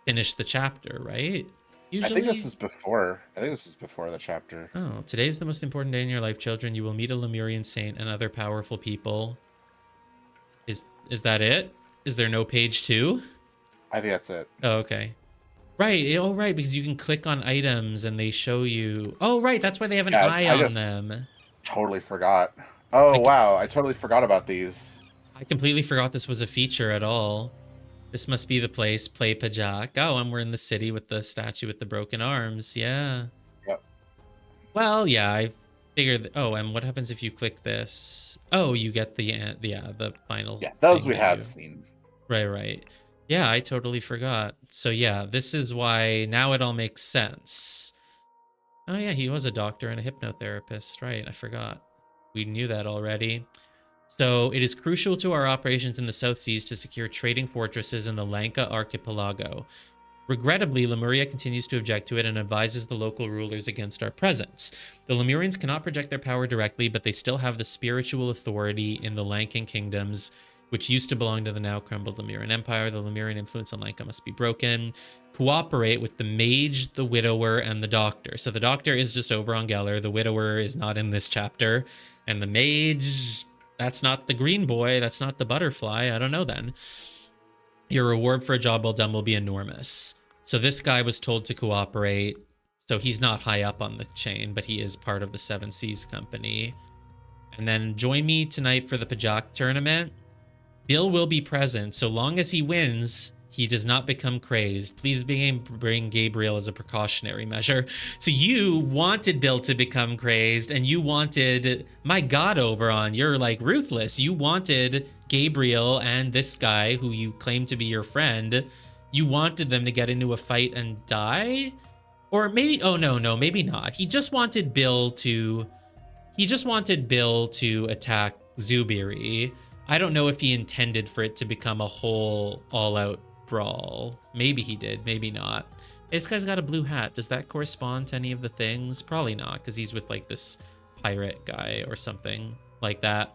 Speaker 1: finish the chapter, right? Usually?
Speaker 2: I think this is before. I think this is before the chapter.
Speaker 1: Oh, today is the most important day in your life, children. You will meet a Lemurian saint and other powerful people. Is that it? Is there no page 2?
Speaker 2: I think that's it.
Speaker 1: Oh, okay. Right. Oh, right. Because you can click on items and they show you. Oh, right. That's why they have an eye on them.
Speaker 2: Totally forgot. Oh, wow. I totally forgot about these.
Speaker 1: I completely forgot this was a feature at all. This must be the place. Play Pajak. Oh, and we're in the city with the statue with the broken arms. Yeah.
Speaker 2: Yep.
Speaker 1: Well, yeah. I figured. Oh, and what happens if you click this? Oh, you get the final.
Speaker 2: Yeah, those we have seen.
Speaker 1: Right. Yeah, I totally forgot. So yeah, this is why now it all makes sense. Oh yeah, he was a doctor and a hypnotherapist. Right, I forgot. We knew that already. So it is crucial to our operations in the South Seas to secure trading fortresses in the Lanka archipelago. Regrettably, Lemuria continues to object to it and advises the local rulers against our presence. The Lemurians cannot project their power directly, but they still have the spiritual authority in the Lankan kingdoms, which used to belong to the now crumbled Lemurian Empire. The Lemurian influence on Lanka must be broken. Cooperate with the mage, the widower, and the doctor. So the doctor is just Oberon Geller. The widower is not in this chapter. And the mage, that's not the green boy. That's not the butterfly. I don't know then. Your reward for a job well done will be enormous. So this guy was told to cooperate. So he's not high up on the chain, but he is part of the Seven Seas Company. And then join me tonight for the Pajak tournament. Bill will be present. So long as he wins, he does not become crazed. Please bring Gabriel as a precautionary measure. So you wanted Bill to become crazed, and you wanted, my God, Oberon, you're like ruthless. You wanted Gabriel and this guy who you claim to be your friend, you wanted them to get into a fight and die? Or maybe, oh no, maybe not. He just wanted Bill to attack Zubiri. I don't know if he intended for it to become a whole all-out brawl. Maybe he did, maybe not. This guy's got a blue hat. Does that correspond to any of the things? Probably not, because he's with like this pirate guy or something like that.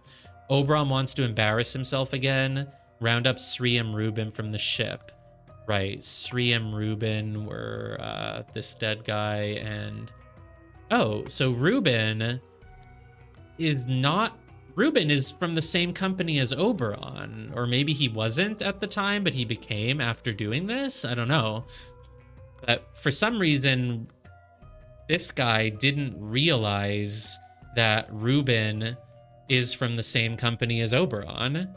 Speaker 1: Oberon wants to embarrass himself again. Round up Sri and Reuben from the ship. Right, Sri and Reuben were this dead guy and... Oh, so Reuben is from the same company as Oberon. Or maybe he wasn't at the time, but he became after doing this? I don't know. But for some reason, this guy didn't realize that Reuben is from the same company as Oberon.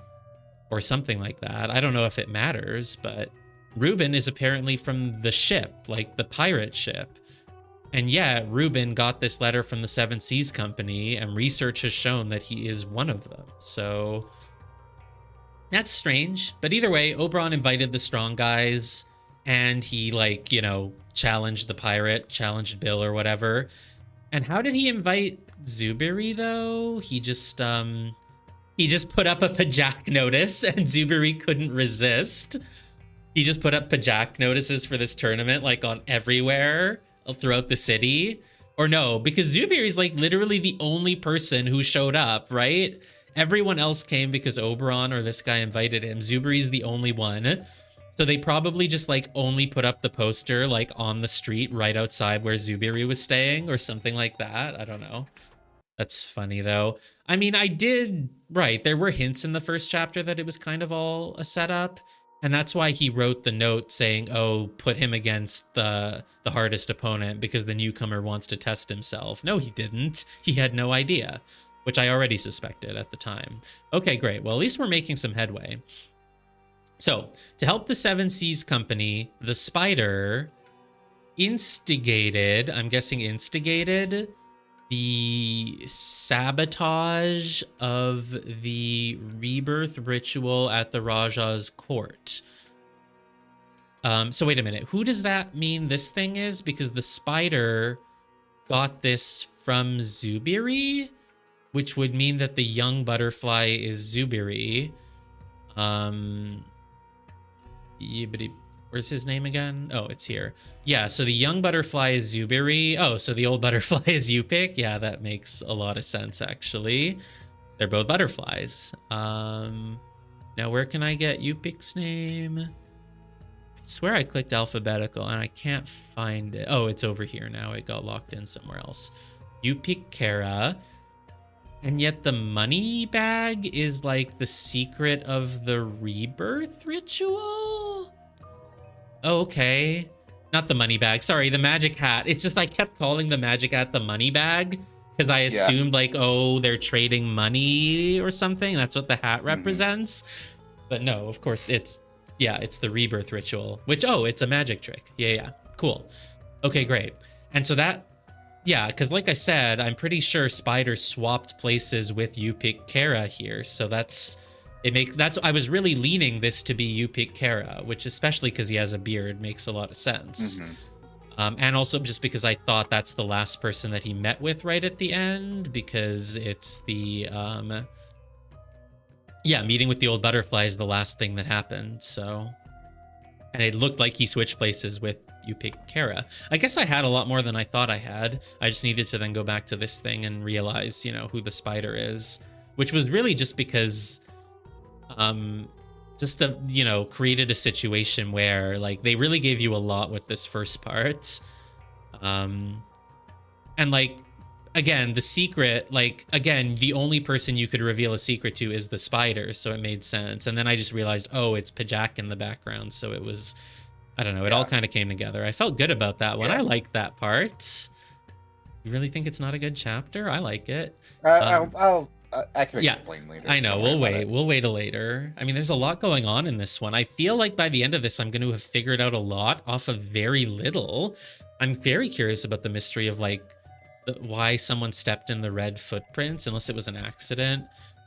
Speaker 1: Or something like that. I don't know if it matters, but Reuben is apparently from the ship, like the pirate ship. And yet, Reuben got this letter from the Seven Seas Company, and research has shown that he is one of them. So that's strange. But either way, Oberon invited the strong guys, and he, like, you know, challenged the pirate, challenged Bill or whatever. And how did he invite Zubiri, though? He just, He just put up a Pajak notice and Zubiri couldn't resist. He just put up Pajak notices for this tournament, like on everywhere throughout the city. Or no, because Zubiri's like literally the only person who showed up, right? Everyone else came because Oberon or this guy invited him. Zubiri's the only one. So they probably just like only put up the poster like on the street right outside where Zubiri was staying or something like that. I don't know. That's funny though. I mean, right, there were hints in the first chapter that it was kind of all a setup. And that's why he wrote the note saying, oh, put him against the hardest opponent because the newcomer wants to test himself. No, he didn't. He had no idea, which I already suspected at the time. Okay, great. Well, at least we're making some headway. So, to help the Seven Seas Company, the Spider instigated the sabotage of the rebirth ritual at the Raja's court. So wait a minute. Who does that mean this thing is? Because the Spider got this from Zubiri, which would mean that the young butterfly is Zubiri. Where's his name again? Oh, it's here. Yeah, so the young butterfly is Zubiri. Oh, so the old butterfly is Yupik. Yeah, that makes a lot of sense, actually. They're both butterflies. Now, where can I get Yupik's name? I swear I clicked alphabetical and I can't find it. Oh, it's over here now. It got locked in somewhere else. Yupik Kara. And yet the money bag is like the secret of the rebirth ritual? Oh, okay. Not the money bag. Sorry, the magic hat. It's just I kept calling the magic hat the money bag because I assumed like, oh, they're trading money or something. That's what the hat represents. But no, of course, it's the rebirth ritual, which, oh, it's a magic trick. Yeah. Cool. Okay, great. And so that, yeah, because like I said, I'm pretty sure Spider swapped places with Yupik Kara here. So I was really leaning this to be Yupik Kara, which especially because he has a beard makes a lot of sense. And also just because I thought that's the last person that he met with right at the end, because it's the meeting with the old butterfly is the last thing that happened. So, and it looked like he switched places with Yupik Kara. I guess I had a lot more than I thought I had. I just needed to then go back to this thing and realize, who the Spider is, which was really just because created a situation where like they really gave you a lot with this first part. And like, again, the secret, the only person you could reveal a secret to is the Spider, so it made sense. And then I just realized, oh, it's Pajak in the background, so it was, I don't know, it all kind of came together. I felt good about that one. I liked that part. You really think it's not a good chapter? I like it.
Speaker 2: I can explain later.
Speaker 1: I know. We'll wait till later. I mean, there's a lot going on in this one. I feel like by the end of this, I'm going to have figured out a lot off of very little. I'm very curious about the mystery of why someone stepped in the red footprints, unless it was an accident.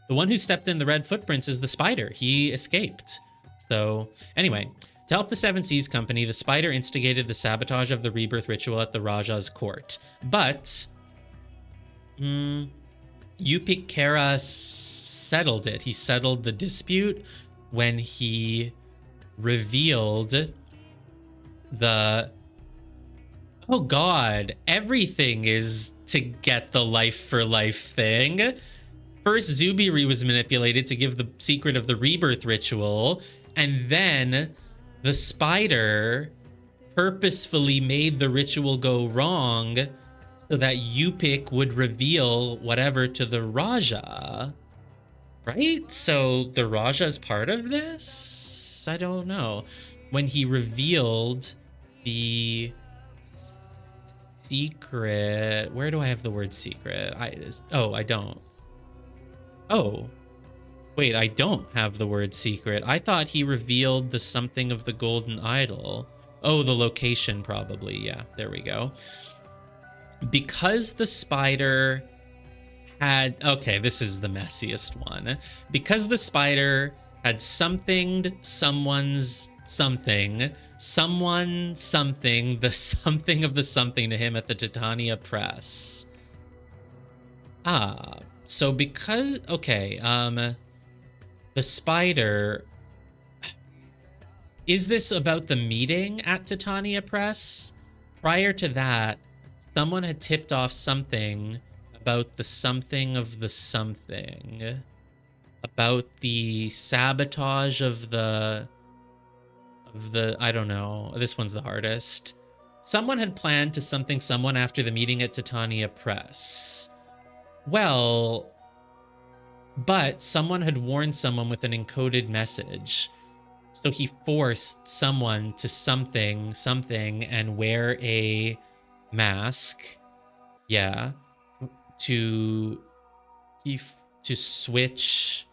Speaker 1: The one who stepped in the red footprints is the Spider. He escaped. So anyway, to help the Seven Seas Company, the Spider instigated the sabotage of the rebirth ritual at the Raja's court. But Yupik Kara settled it. He settled the dispute when he revealed the... Oh God, everything is to get the life for life thing. First, Zubiri was manipulated to give the secret of the rebirth ritual, and then the Spider purposefully made the ritual go wrong so that Yupik would reveal whatever to the Raja. Right? So the Raja is part of this? I don't know. When he revealed the secret, where do I have the word secret? I don't. Oh, wait, I don't have the word secret. I thought he revealed the something of the golden idol. Oh, the location probably. Yeah, there we go. Because the Spider had, okay, this is the messiest one. Because the Spider had someone something, the something of the something to him at the Titania Press. So because okay, the spider, is this about the meeting at Titania Press? Prior to that, someone had tipped off something about the something of the something, about the sabotage of the I don't know. This one's the hardest. Someone had planned to something someone after the meeting at Titania Press. Well, but someone had warned someone with an encoded message. So he forced someone to something and wear a mask. Yeah. To switch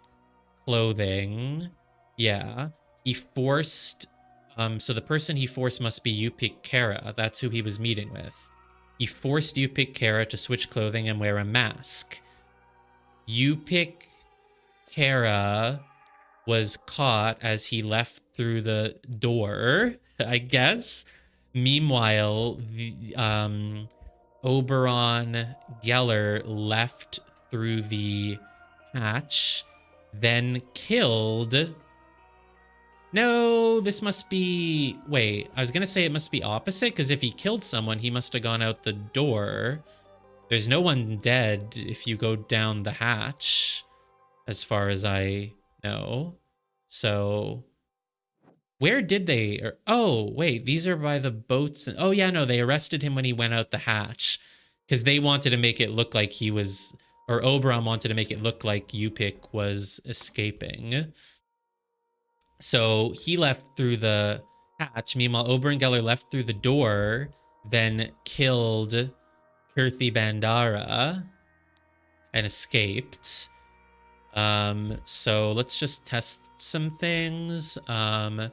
Speaker 1: clothing. Yeah. He forced so the person he forced must be Yupik Kara. That's who he was meeting with. He forced Yupik Kara to switch clothing and wear a mask. Yupik Kara was caught as he left through the door, I guess. Meanwhile, the Oberon Geller left through the hatch, then killed. No, this must be... Wait, I was going to say it must be opposite, because if he killed someone, he must have gone out the door. There's no one dead if you go down the hatch, as far as I know. So, where did they... oh, wait, these are by the boats. Oh, yeah, no, they arrested him when he went out the hatch, because they wanted to make it look like he was... Or Oberon wanted to make it look like Yupik was escaping. So he left through the hatch. Meanwhile, Oberon Geller left through the door, then killed Kirthi Bandara and escaped. So let's just test some things. Oberon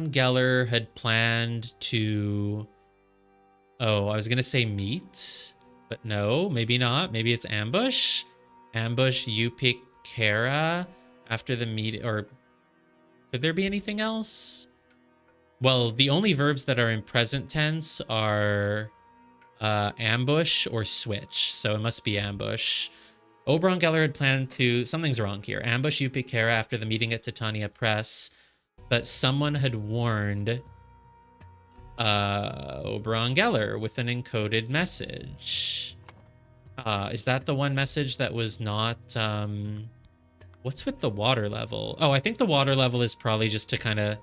Speaker 1: Geller had planned to... Oh, I was going to say meet, but no, maybe not. Maybe it's ambush. Ambush Yupik Kara after the meet, or... Could there be anything else? Well, the only verbs that are in present tense are ambush or switch, so it must be ambush. Oberon Geller had planned to... Something's wrong here. Ambush Yupik Kara after the meeting at Titania Press, but someone had warned Oberon Geller with an encoded message. Is that the one message that was not... What's with the water level? Oh, I think the water level is probably just to kind of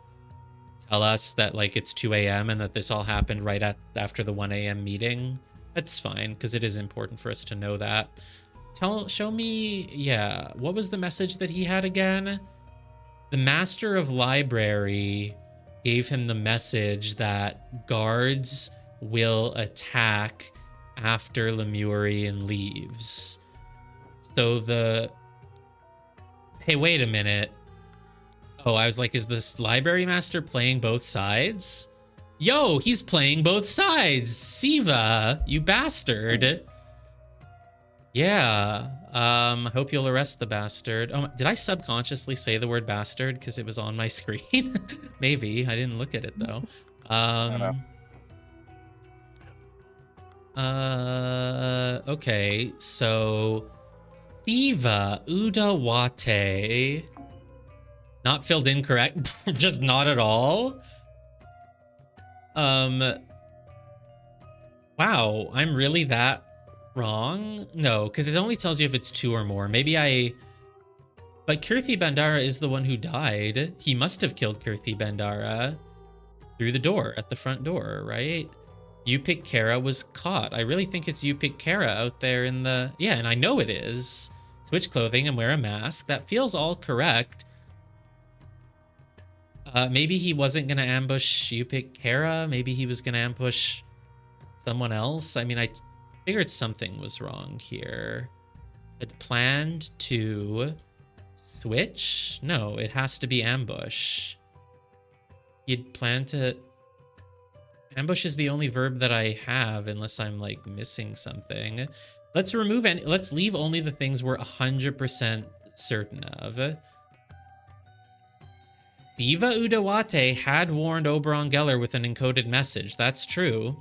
Speaker 1: tell us that like it's 2 a.m. and that this all happened right after the 1 a.m. meeting. That's fine, because it is important for us to know that. Show me, yeah, what was the message that he had again? The Master of Library gave him the message that guards will attack after Lemurian leaves. So the... Hey, wait a minute. Oh, I was like, is this library master playing both sides? Yo, he's playing both sides. Siva, you bastard. Yeah. Hope you'll arrest the bastard. Oh, did I subconsciously say the word bastard because it was on my screen? Maybe. I didn't look at it though. Okay, so Siva Udawate. Not filled in correct. Just not at all. Wow, I'm really that wrong? No, because it only tells you if it's 2 or more. Maybe But Kirthi Bandara is the one who died. He must have killed Kirthi Bandara through the door, at the front door, right? Yupik Kara was caught. I really think it's Yupik Kara out there in the... Yeah, and I know it is. Switch clothing and wear a mask. That feels all correct. Maybe he wasn't going to ambush Yupik Kara. Maybe he was going to ambush someone else. I mean, I figured something was wrong here. Had planned to switch? No, it has to be ambush. You'd planned to... Ambush is the only verb that I have, unless I'm like missing something. Let's remove any. Let's leave only the things we're 100% certain of. Siva Udawate had warned Oberon Geller with an encoded message. That's true.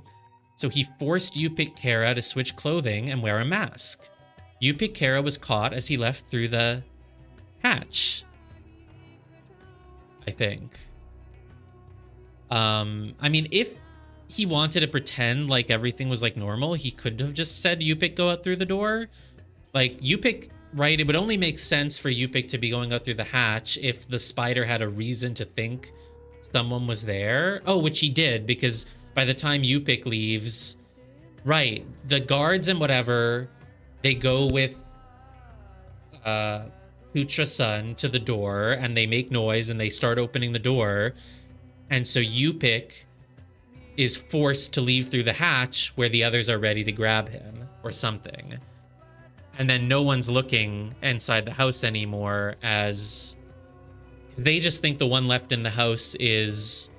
Speaker 1: So he forced Yupik Kara to switch clothing and wear a mask. Yupik Kara was caught as he left through the hatch, I think. I mean, if he wanted to pretend like everything was like normal, he could have just said Yupik go out through the door. Like Yupik, right? It would only make sense for Yupik to be going out through the hatch if the spider had a reason to think someone was there. Oh, which he did, because by the time Yupik leaves, right, the guards and whatever, they go with Putra-san to the door and they make noise and they start opening the door. And so Yupik is forced to leave through the hatch where the others are ready to grab him or something. And then no one's looking inside the house anymore, as they just think the one left in the house is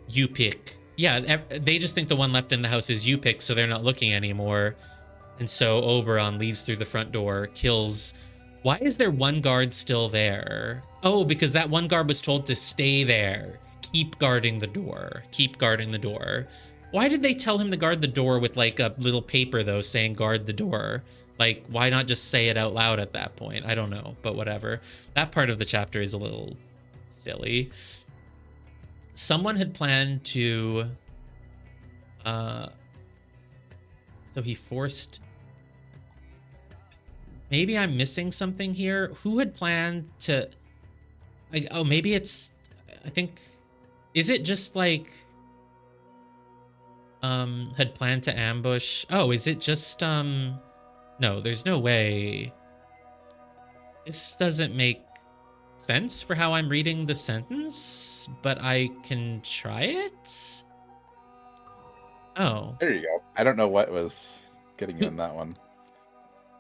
Speaker 1: Yupik. Yeah, they just think the one left in the house is Yupik, so they're not looking anymore. And so Oberon leaves through the front door, kills... Why is there one guard still there? Oh, because that one guard was told to stay there. Keep guarding the door. Keep guarding the door. Why did they tell him to guard the door with like a little paper though saying guard the door? Like, why not just say it out loud at that point? I don't know, but whatever. That part of the chapter is a little silly. Someone had planned to so he forced... Maybe I'm missing something here. Who had planned to... Like, oh, maybe it's... I think... Is it just like... had planned to ambush... Oh, is it just... No, there's no way. This doesn't make sense for how I'm reading the sentence, but I can try it? Oh.
Speaker 2: There you go. I don't know what was getting you in that one.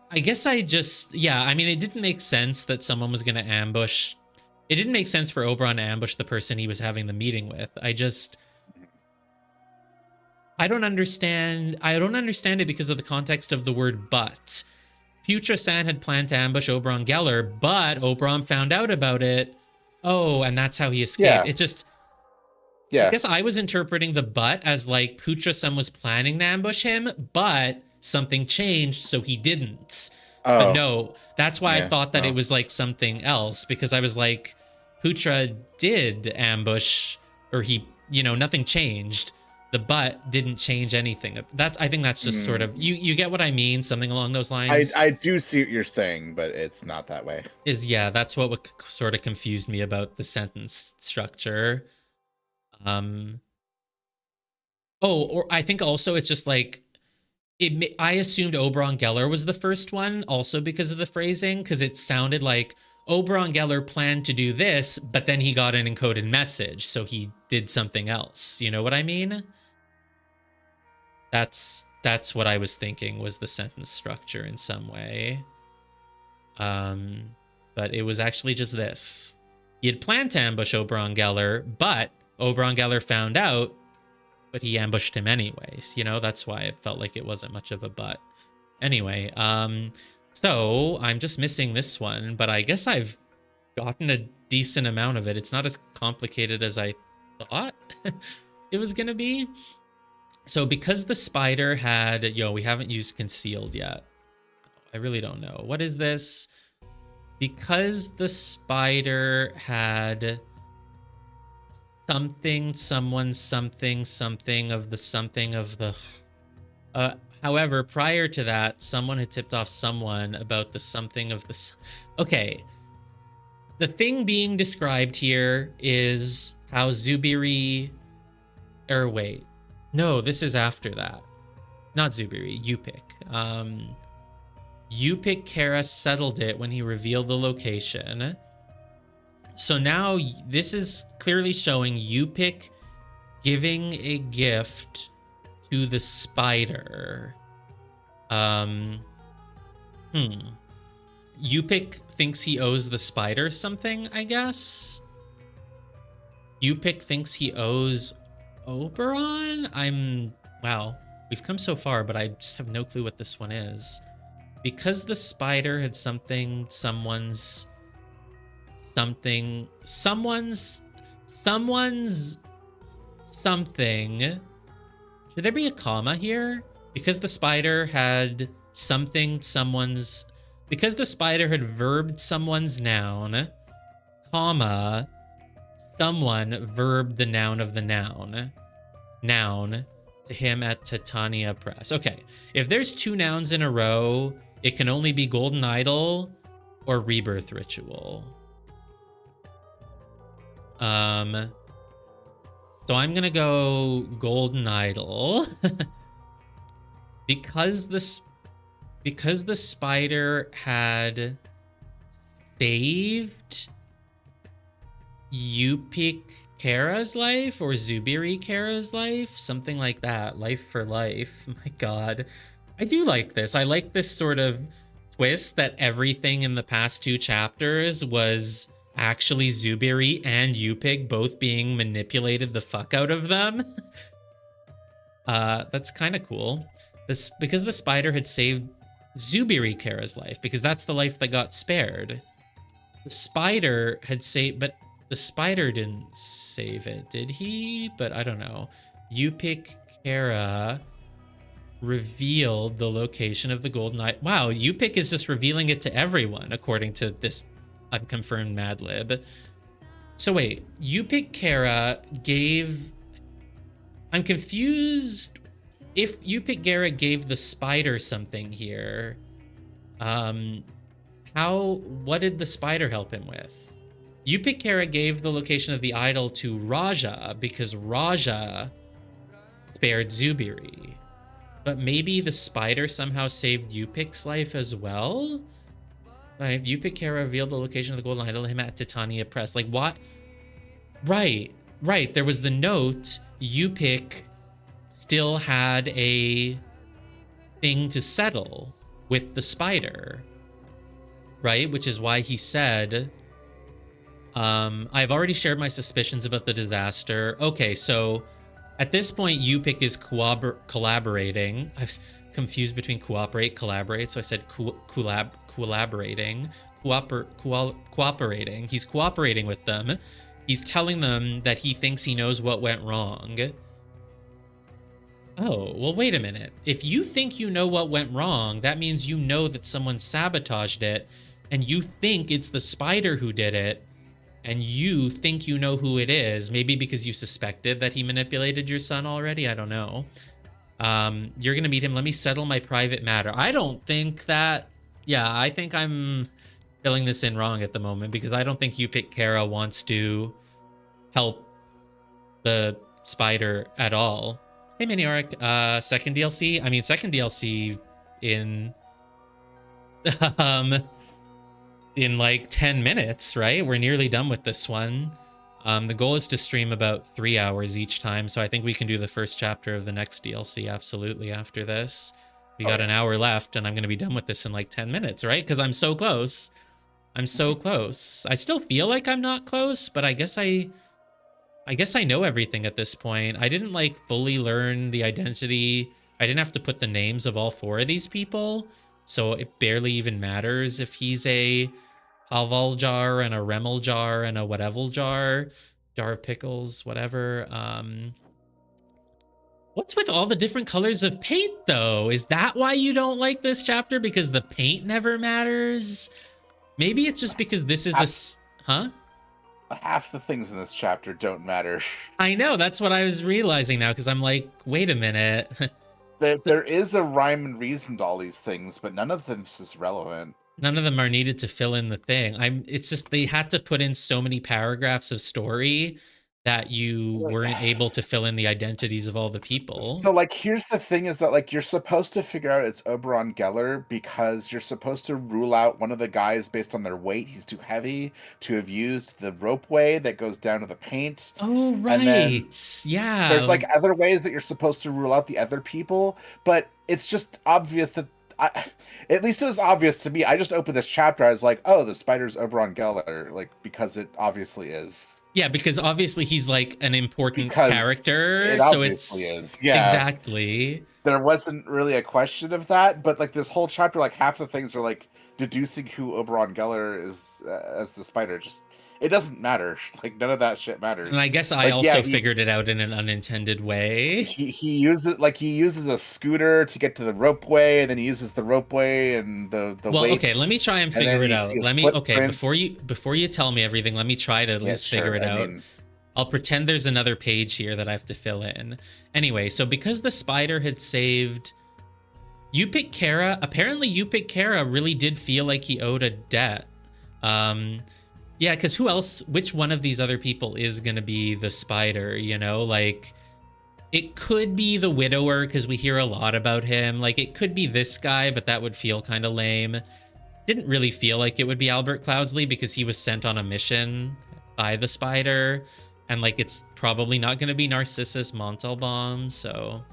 Speaker 1: I guess I just, yeah, I mean, it didn't make sense that someone was going to ambush. It didn't make sense for Oberon to ambush the person he was having the meeting with. I don't understand. I don't understand it because of the context of the word but. Putra-san had planned to ambush Oberon Geller, but Oberon found out about it. Oh, and that's how he escaped.
Speaker 2: Yeah.
Speaker 1: It just...
Speaker 2: Yeah.
Speaker 1: I guess I was interpreting the but as like Putra-san was planning to ambush him, but something changed, so he didn't.
Speaker 2: Oh.
Speaker 1: But no, that's why I thought that
Speaker 2: no.
Speaker 1: it was like something else, because I was like, Putra did ambush, or he, you know, nothing changed. The but didn't change anything. I think that's just sort of, you get what I mean, something along those lines.
Speaker 2: I do see what you're saying, but it's not that way.
Speaker 1: Yeah, that's what sort of confused me about the sentence structure. Or I think also it's just like, I assumed Oberon Geller was the first one, also because of the phrasing, because it sounded like Oberon Geller planned to do this, but then he got an encoded message, so he did something else. You know what I mean? That's what I was thinking was the sentence structure in some way. But it was actually just this. He had planned to ambush Oberon Geller, but Oberon Geller found out, but he ambushed him anyways. You know, that's why it felt like it wasn't much of a but. Anyway, so I'm just missing this one, but I guess I've gotten a decent amount of it. It's not as complicated as I thought it was gonna be. So because the spider had, we haven't used concealed yet. I really don't know. What is this? Because the spider had something, someone, something, something of the... However, prior to that, someone had tipped off someone about the something of the... Okay. The thing being described here is how Zubiri... Or wait. No, this is after that. Not Zubiri, Yupik. Yupik Kara settled it when he revealed the location. So now this is clearly showing Yupik giving a gift to the spider. Yupik thinks he owes the spider something, I guess. Yupik thinks he owes Oberon? Wow, we've come so far, but I just have no clue what this one is. Because the spider had something, someone's something. Should there be a comma here? Because the spider had something someone's, because the spider had verbed someone's noun, comma, someone verbed the noun of the noun to him at Titania Press. Okay, if there's two nouns in a row, it can only be Golden Idol or Rebirth Ritual. So I'm gonna go Golden Idol because the spider had saved Yupik Kara's life or Zubiri Kara's life, something like that. Life for life. My God, I do like this. I like this sort of twist that everything in the past two chapters was actually Zubiri and Yupik both being manipulated the fuck out of them. That's kind of cool. This because the spider had saved Zubiri Kara's life, because that's the life that got spared. The spider had saved, but the spider didn't save it, did he? But I don't know. Yupik Kara revealed the location of the golden eye. Wow, Yupik is just revealing it to everyone, according to this unconfirmed Mad Lib. So wait, Yupik Kara gave... I'm confused. If Yupik Kara gave the spider something here, what did the spider help him with? Yupik Kara gave the location of the idol to Raja because Raja spared Zubiri. But maybe the spider somehow saved Yupik's life as well? Like, Yupik Kara revealed the location of the golden idol to him at Titania Press. Like, what? Right. There was the note. Yupik still had a thing to settle with the spider. Right? Which is why he said... I've already shared my suspicions about the disaster. Okay, so at this point, Yupik is collaborating. I was confused between collaborate, so I said collaborating. Cooperating. He's cooperating with them. He's telling them that he thinks he knows what went wrong. Oh, well, wait a minute. If you think you know what went wrong, that means you know that someone sabotaged it, and you think it's the spider who did it, and you think you know who it is, maybe because you suspected that he manipulated your son already. I don't know. You're going to meet him. Let me settle my private matter. I don't think that... Yeah, I think I'm filling this in wrong at the moment, because I don't think Yupik Kara wants to help the spider at all. Hey, Minioric, second DLC? I mean, second DLC in... in like 10 minutes, right? We're nearly done with this one. The goal is to stream about 3 hours each time, so I think we can do the first chapter of the next DLC absolutely after this. We got an hour left, and I'm going to be done with this in like 10 minutes, right? Because I'm so close. I'm so close. I still feel like I'm not close, but I guess I know everything at this point. I didn't like fully learn the identity. I didn't have to put the names of all four of these people, so it barely even matters if he's a Pavaljar and a Remeljar and a whatever jar of pickles, whatever. What's with all the different colors of paint, though? Is that why you don't like this chapter? Because the paint never matters? Maybe it's just because this is huh?
Speaker 2: Half the things in this chapter don't matter.
Speaker 1: I know, that's what I was realizing now, because I'm like, wait a minute.
Speaker 2: There is a rhyme and reason to all these things, but none of them is relevant.
Speaker 1: None of them are needed to fill in the thing. It's just they had to put in so many paragraphs of story that you weren't able to fill in the identities of all the people.
Speaker 2: So, like, here's the thing is that, like, you're supposed to figure out it's Oberon Geller because you're supposed to rule out one of the guys based on their weight. He's too heavy to have used the ropeway that goes down to the paint.
Speaker 1: Oh, right. Yeah.
Speaker 2: There's, like, other ways that you're supposed to rule out the other people, but it's just obvious that at least it was obvious to me. I just opened this chapter. I was like, oh, the spider's Oberon Geller, like, because it obviously is.
Speaker 1: Yeah, because obviously he's like an important character. So it's
Speaker 2: yeah,
Speaker 1: exactly.
Speaker 2: There wasn't really a question of that, but like this whole chapter, like half the things are like deducing who Oberon Geller is as the spider. Just It doesn't matter. Like none of that shit matters.
Speaker 1: And I guess I
Speaker 2: Like yeah,
Speaker 1: also figured it out in an unintended way.
Speaker 2: he uses a scooter to get to the ropeway, and then he uses the ropeway and the
Speaker 1: Well, okay, let me
Speaker 2: weights,
Speaker 1: try and
Speaker 2: and then
Speaker 1: figure it
Speaker 2: you see
Speaker 1: out.
Speaker 2: his
Speaker 1: Let me okay,
Speaker 2: footprints.
Speaker 1: before you tell me everything, let me try to at
Speaker 2: Yeah,
Speaker 1: least figure
Speaker 2: sure.
Speaker 1: it
Speaker 2: I
Speaker 1: out.
Speaker 2: mean,
Speaker 1: I'll pretend there's another page here that I have to fill in. Anyway, so because the spider had saved You Pick Kara, apparently You Pick Kara really did feel like he owed a debt. Yeah, because who else, which one of these other people is going to be the spider, you know? Like, it could be the widower because we hear a lot about him. Like, it could be this guy, but that would feel kind of lame. Didn't really feel like it would be Albert Cloudsley because he was sent on a mission by the spider. And, like, it's probably not going to be Narcissus Montalbaum. So,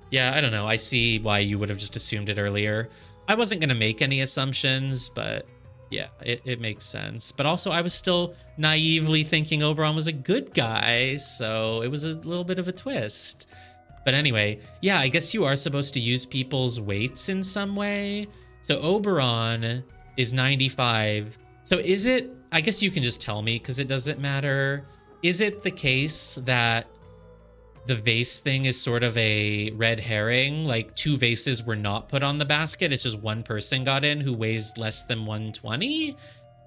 Speaker 1: yeah, I don't know. I see why you would have just assumed it earlier. I wasn't going to make any assumptions, but yeah, it makes sense. But also, I was still naively thinking Oberon was a good guy, so it was a little bit of a twist. But anyway, yeah, I guess you are supposed to use people's weights in some way. So Oberon is 95. So is it, I guess you can just tell me because it doesn't matter. Is it the case that the vase thing is sort of a red herring? Like 2 vases were not put on the basket. It's just one person got in who weighs less than 120?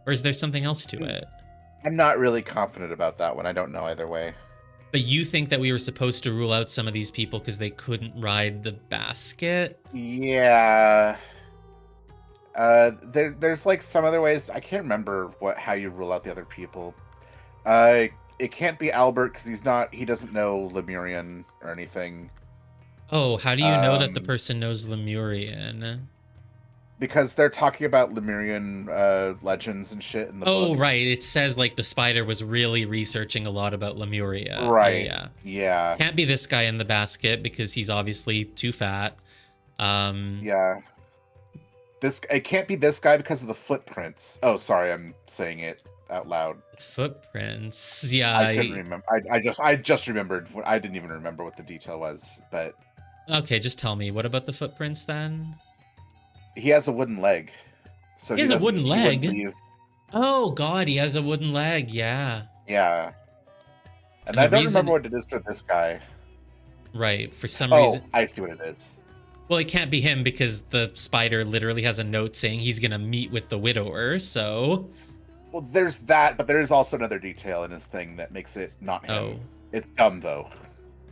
Speaker 1: Or is there something else to it?
Speaker 2: I'm not really confident about that one. I don't know either way.
Speaker 1: But you think that we were supposed to rule out some of these people because they couldn't ride the basket?
Speaker 2: Yeah. There's like some other ways. I can't remember how you rule out the other people. It can't be Albert because he doesn't know Lemurian or anything.
Speaker 1: Oh, how do you know that the person knows Lemurian?
Speaker 2: Because they're talking about Lemurian legends and shit in the book.
Speaker 1: Oh, right. It says like the spider was really researching a lot about Lemuria.
Speaker 2: Right.
Speaker 1: Yeah. Can't be this guy in the basket because he's obviously too fat.
Speaker 2: Yeah. It can't be this guy because of the footprints. Oh, sorry, I'm saying it out loud.
Speaker 1: Footprints. Yeah.
Speaker 2: I couldn't remember. I just remembered. I didn't even remember what the detail was, but
Speaker 1: okay, just tell me. What about the footprints then?
Speaker 2: He has a wooden leg. So
Speaker 1: he has a wooden leg. Oh god, he has a wooden leg. Yeah.
Speaker 2: Yeah. And I don't remember what it is for this guy.
Speaker 1: Right. For some reason.
Speaker 2: Oh, I see what it is.
Speaker 1: Well, it can't be him because the spider literally has a note saying he's gonna meet with the widower. So.
Speaker 2: Well, there's that, but there is also another detail in his thing that makes it not him. Oh. It's dumb though.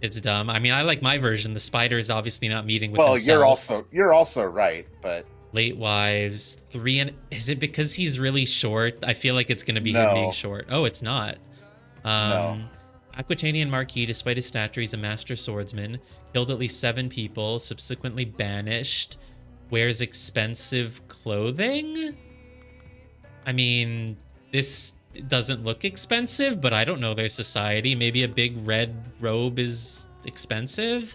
Speaker 1: It's dumb. I mean, I like my version. The spider is obviously not meeting with himself.
Speaker 2: Well, you're also right, but
Speaker 1: late wives 3 and is it because he's really short? I feel like it's going to be him being short. Oh, it's not.
Speaker 2: No.
Speaker 1: Aquitanian Marquis, despite his stature, he's a master swordsman. Killed at least 7 people. Subsequently banished. Wears expensive clothing. I mean, this doesn't look expensive, but I don't know their society. Maybe a big red robe is expensive,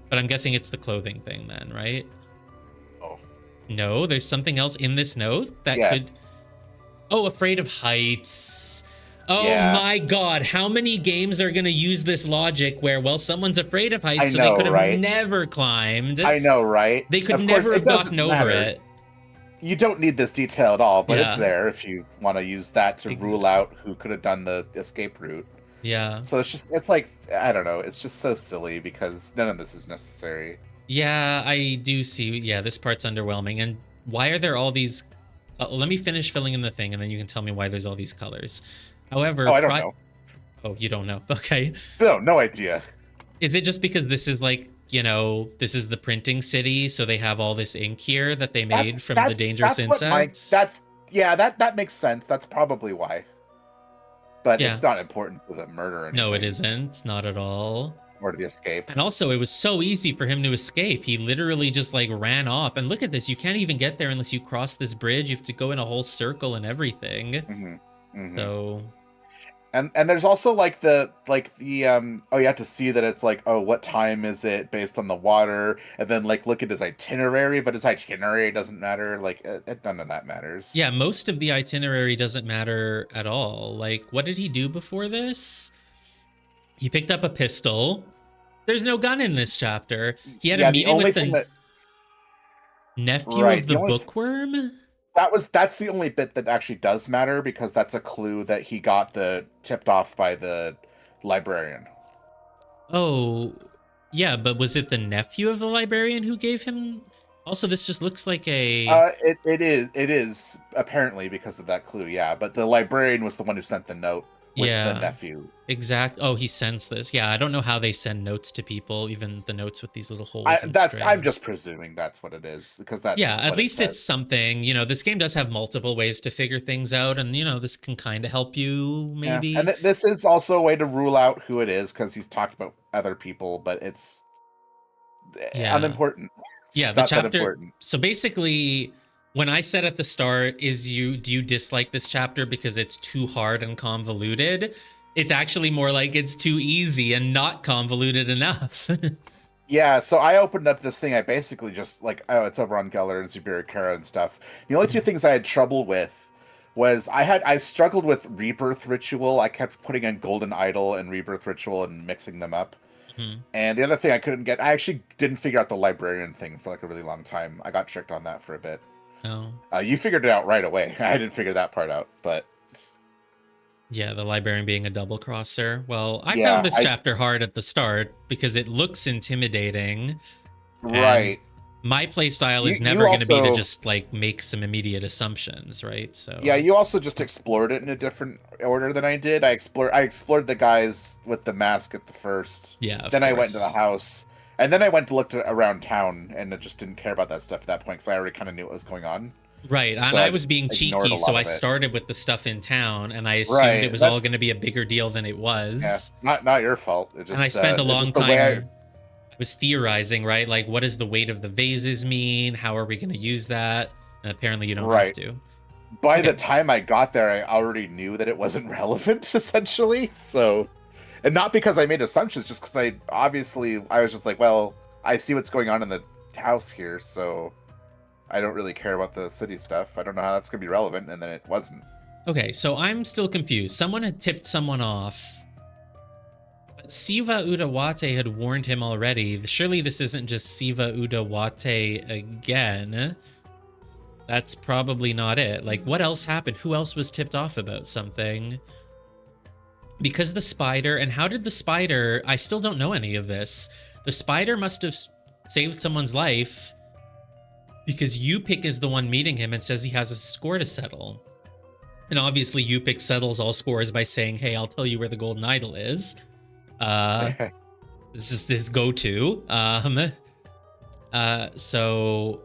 Speaker 1: but I'm guessing it's the clothing thing then, right?
Speaker 2: Oh.
Speaker 1: No, there's something else in this note that could... Oh, afraid of heights. Oh my god, how many games are going to use this logic where, well, someone's afraid of heights, so they could have never climbed.
Speaker 2: I know, right?
Speaker 1: They could never have gotten over it.
Speaker 2: You don't need this detail at all, but it's there if you want to use that to rule out who could have done the escape route.
Speaker 1: Yeah.
Speaker 2: So it's like, I don't know, it's just so silly because none of this is necessary.
Speaker 1: Yeah, I do see. Yeah, this part's underwhelming. And why are there all these... let me finish filling in the thing, and then you can tell me why there's all these colors. However...
Speaker 2: Oh, I don't know.
Speaker 1: Oh, you don't know. Okay.
Speaker 2: No idea.
Speaker 1: Is it just because this is like, you know, this is the printing city, so they have all this ink here that they made from the dangerous insects?
Speaker 2: That makes sense. That's probably why. But it's not important to the murder or anything.
Speaker 1: No, it isn't. Not at all.
Speaker 2: Or to the escape.
Speaker 1: And also, it was so easy for him to escape. He literally just, like, ran off. And look at this. You can't even get there unless you cross this bridge. You have to go in a whole circle and everything.
Speaker 2: Mm-hmm. Mm-hmm.
Speaker 1: So...
Speaker 2: And there's also you have to see that it's like, oh, what time is it based on the water, and then like look at his itinerary, but his itinerary doesn't matter. Like none of that matters.
Speaker 1: Yeah, most of the itinerary doesn't matter at all. Like, what did he do before this? He picked up a pistol. There's no gun in this chapter. He had a meeting with the nephew of the bookworm.
Speaker 2: That's the only bit that actually does matter because that's a clue that he got the tipped off by the librarian.
Speaker 1: Oh, yeah, but was it the nephew of the librarian who gave him? Also, this just looks like a.
Speaker 2: It is apparently because of that clue, yeah. But the librarian was the one who sent the note with the
Speaker 1: Yeah,
Speaker 2: nephew.
Speaker 1: exact. Oh, he sends this. Yeah, I don't know how they send notes to people, even the notes with these little holes and
Speaker 2: I'm
Speaker 1: string.
Speaker 2: just presuming that's what it is because that's
Speaker 1: Yeah, at
Speaker 2: what it
Speaker 1: least it's
Speaker 2: says.
Speaker 1: something. This game does have multiple ways to figure things out, and this can kind of help you,
Speaker 2: Yeah, and
Speaker 1: maybe.
Speaker 2: this is also a way to rule out who it is because he's talking about other people, but it's
Speaker 1: Yeah.
Speaker 2: unimportant.
Speaker 1: Yeah,
Speaker 2: It's
Speaker 1: the
Speaker 2: not that
Speaker 1: chapter.
Speaker 2: important.
Speaker 1: So basically, when I said at the start, do you dislike this chapter because it's too hard and convoluted? It's actually more like it's too easy and not convoluted enough.
Speaker 2: Yeah, so I opened up this thing. I basically just like, oh, it's over on Geller and Zubirikara and stuff. The only two things I had trouble with was I struggled with Rebirth Ritual. I kept putting in Golden Idol and Rebirth Ritual and mixing them up.
Speaker 1: Mhm.
Speaker 2: And the other thing I couldn't get, I actually didn't figure out the librarian thing for like a really long time. I got tricked on that for a bit.
Speaker 1: Oh.
Speaker 2: You figured it out right away. I didn't figure that part out, but
Speaker 1: Yeah, the librarian being a double crosser. Well, I found
Speaker 2: yeah,
Speaker 1: this chapter hard at the start because it looks intimidating, and
Speaker 2: right.
Speaker 1: my playstyle is
Speaker 2: You
Speaker 1: never going to be to
Speaker 2: also
Speaker 1: just like make some immediate assumptions, right?
Speaker 2: Yeah,
Speaker 1: So,
Speaker 2: you also just explored it in a different order than I did. I explored the guys with the mask at the first.
Speaker 1: yeah, of
Speaker 2: Then I went to the
Speaker 1: course.
Speaker 2: house. And then I went to look around town and I just didn't care about that stuff at that point because I already kind of knew what was going on.
Speaker 1: Right, and
Speaker 2: So
Speaker 1: I
Speaker 2: I
Speaker 1: was being
Speaker 2: ignored
Speaker 1: cheeky,
Speaker 2: a
Speaker 1: so
Speaker 2: lot
Speaker 1: I
Speaker 2: of it.
Speaker 1: started with the stuff in town, and I assumed it
Speaker 2: Right.
Speaker 1: was all going
Speaker 2: That's
Speaker 1: to be a bigger deal than it
Speaker 2: yeah,
Speaker 1: was.
Speaker 2: not your fault.
Speaker 1: And I spent a
Speaker 2: It's
Speaker 1: long
Speaker 2: just the way I
Speaker 1: time. I was theorizing, right? Like, what does the weight of the vases mean? How are we going to use that? And apparently, you don't have
Speaker 2: right.
Speaker 1: to.
Speaker 2: By the
Speaker 1: Okay.
Speaker 2: time I got there, I already knew that it wasn't relevant essentially. So and not because I made assumptions, just because I was just like, well, I see what's going on in the house here, so I don't really care about the city stuff. I don't know how that's gonna be relevant, and then it wasn't.
Speaker 1: Okay, so I'm still confused. Someone had tipped someone off, but Siva Udawate had warned him already. Surely this isn't just Siva Udawate again. That's probably not it. Like, what else happened? Who else was tipped off about something? Because the spider, and how did the spider, I still don't know any of this. The spider must have saved someone's life because Yupik is the one meeting him and says he has a score to settle. And obviously Yupik settles all scores by saying, hey, I'll tell you where the golden idol is. This is his go-to. So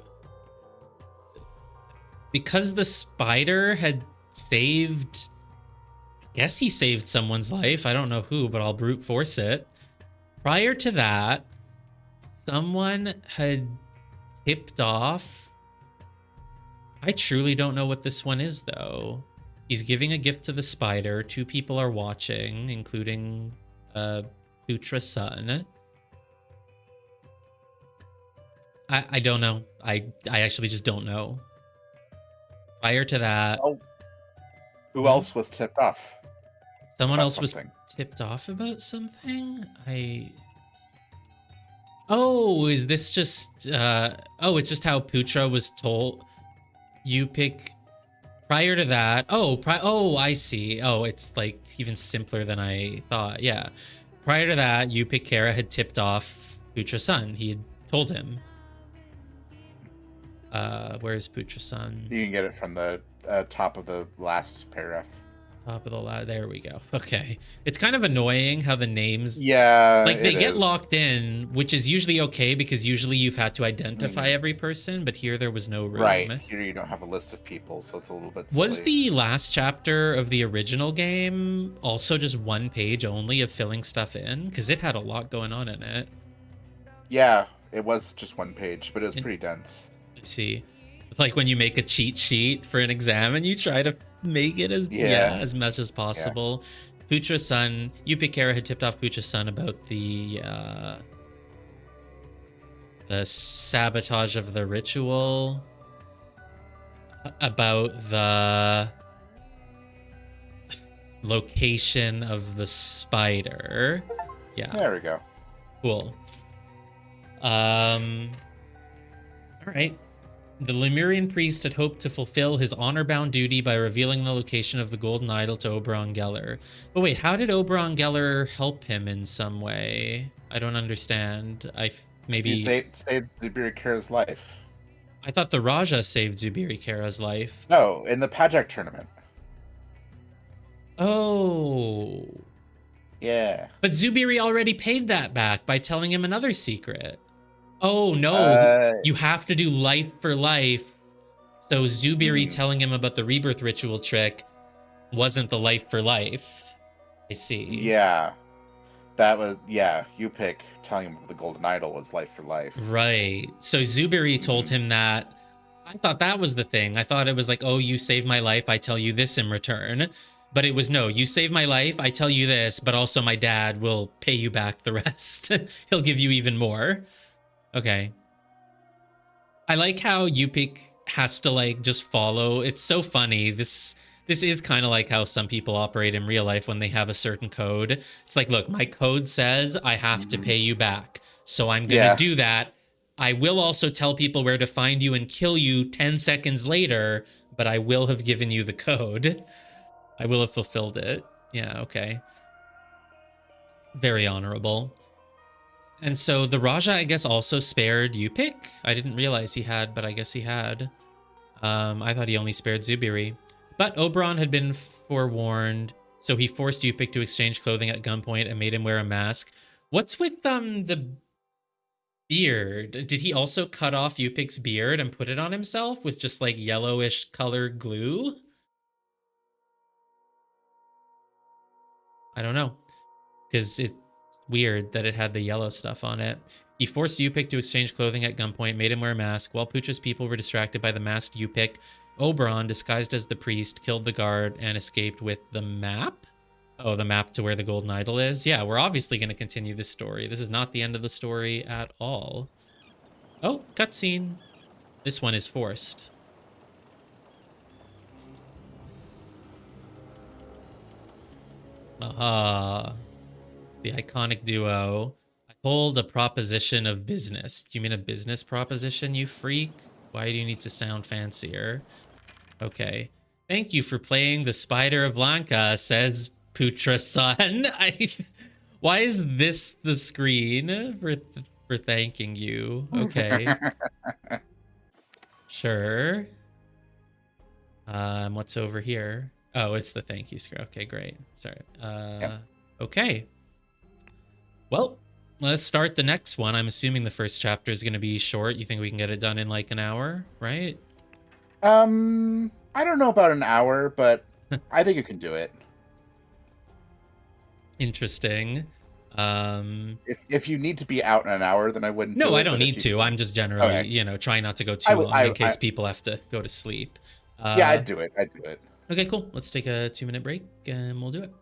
Speaker 1: because the spider had saved, I guess he saved someone's life. I don't know who, but I'll brute force it. Prior to that, someone had tipped off. I truly don't know what this one is, though. He's giving a gift to the spider. Two people are watching, including Putra-san. I don't know. I actually just don't know. Prior to that,
Speaker 2: Oh, who else was tipped off
Speaker 1: someone
Speaker 2: about
Speaker 1: else was
Speaker 2: something?
Speaker 1: tipped off about something. Oh, is this just oh, it's just how Putra was told you pick prior to that. Oh, I see. Oh, it's like even simpler than I thought. Yeah. Prior to that, Yupik Kara had tipped off Putra-san. He had told him. Where's Putra-san?
Speaker 2: You can get it from the top of the last paragraph.
Speaker 1: Top of the ladder. There we go. Okay. It's kind of annoying how the names,
Speaker 2: Yeah,
Speaker 1: like, they
Speaker 2: it
Speaker 1: get
Speaker 2: is.
Speaker 1: locked in, which is usually okay because usually you've had to identify every person, but here there was no
Speaker 2: Right.
Speaker 1: room.
Speaker 2: Here you don't have a list of people, so it's a little bit
Speaker 1: Was
Speaker 2: silly.
Speaker 1: the last chapter of the original game also just one page only of filling stuff in? Because it had a lot going on in it.
Speaker 2: Yeah, it was just one page, but it was
Speaker 1: And
Speaker 2: pretty dense.
Speaker 1: let's see. It's like when you make a cheat sheet for an exam and you try to make it as
Speaker 2: Yeah.
Speaker 1: as much as possible. Putra-san, Yupikara had tipped off Putra-san about the sabotage of the ritual, about the location of the spider. Yeah.
Speaker 2: There we go.
Speaker 1: Cool. All right. The Lemurian priest had hoped to fulfill his honor-bound duty by revealing the location of the golden idol to Oberon Geller. But wait, how did Oberon Geller help him in some way? I don't understand.
Speaker 2: Because he
Speaker 1: Maybe
Speaker 2: saved Zubiri Kara's life.
Speaker 1: I thought the Raja saved Zubiri Kara's life.
Speaker 2: No, in the Pajak tournament.
Speaker 1: Oh.
Speaker 2: Yeah.
Speaker 1: But Zubiri already paid that back by telling him another secret. Oh, no.
Speaker 2: Uh,
Speaker 1: You have to do life for life. So Zubiri
Speaker 2: hmm.
Speaker 1: telling him about the rebirth ritual trick wasn't the life for life. I see.
Speaker 2: Yeah. That was, Yupik telling him the golden idol was life for life.
Speaker 1: Right. So Zubiri told him that. I thought that was the thing. I thought it was like, oh, you saved my life, I tell you this in return. But it was no, you saved my life, I tell you this, but also my dad will pay you back the rest. He'll give you even more. Okay. I like how Yupik has to like just follow. It's so funny. This is kind of like how some people operate in real life when they have a certain code. It's like, look, my code says I have to pay you back. So I'm going to do that. I will also tell people where to find you and kill you 10 seconds later, but I will have given you the code. I will have fulfilled it. Yeah, okay. Very honorable. And so the Raja, I guess, also spared Yupik. I didn't realize he had, but I guess he had. I thought he only spared Zubiri. But Oberon had been forewarned, so he forced Yupik to exchange clothing at gunpoint and made him wear a mask. What's with the beard? Did he also cut off Yupik's beard and put it on himself with just like yellowish color glue? I don't know, because it's weird that it had the yellow stuff on it. He forced Yupik to exchange clothing at gunpoint, made him wear a mask. While Putra's people were distracted by the masked Yupik, Oberon, disguised as the priest, killed the guard and escaped with the map? Oh, the map to where the golden idol is? Yeah, we're obviously going to continue this story. This is not the end of the story at all. Oh, cutscene. This one is forced. Aha. The iconic duo. I hold a proposition of business. Do you mean a business proposition, you freak? Why do you need to sound fancier? Okay. Thank you for playing the Spider of Blanca, says Putra-san. Why is this the screen for thanking you? Okay. Sure. What's over here? Oh, it's the thank you screen. Okay, great. Sorry. Okay. Well, let's start the next one. I'm assuming the first chapter is going to be short. You think we can get it done in like an hour, right?
Speaker 2: I don't know about an hour, but I think you can do it.
Speaker 1: Interesting.
Speaker 2: If you need to be out in an hour, then I wouldn't.
Speaker 1: No,
Speaker 2: do it,
Speaker 1: I don't need to. I'm just generally,
Speaker 2: Okay.
Speaker 1: trying not to go too long in case
Speaker 2: I
Speaker 1: people have to go to sleep.
Speaker 2: yeah, I'd do it. I'd do it.
Speaker 1: Okay, cool. Let's take a 2-minute break and we'll do it.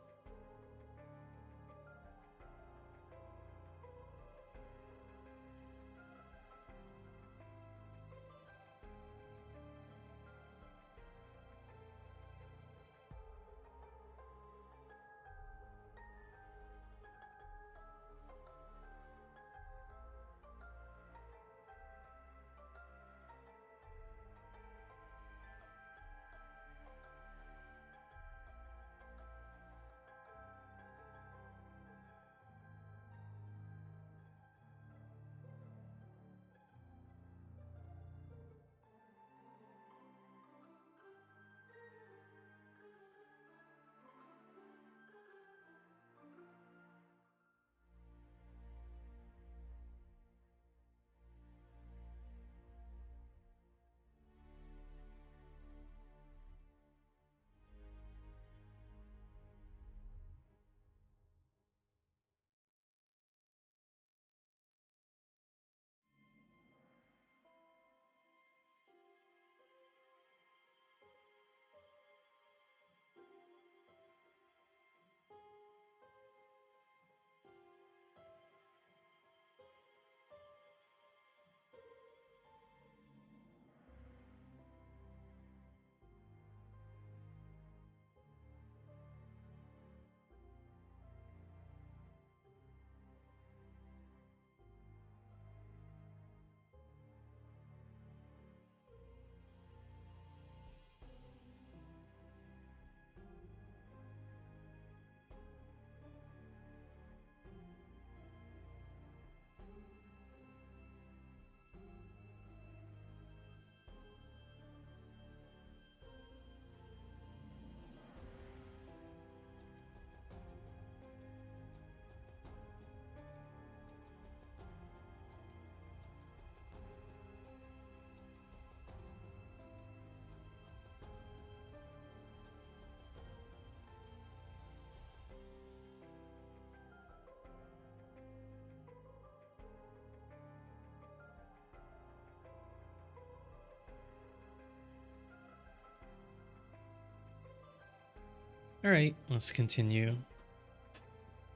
Speaker 1: All right, let's continue.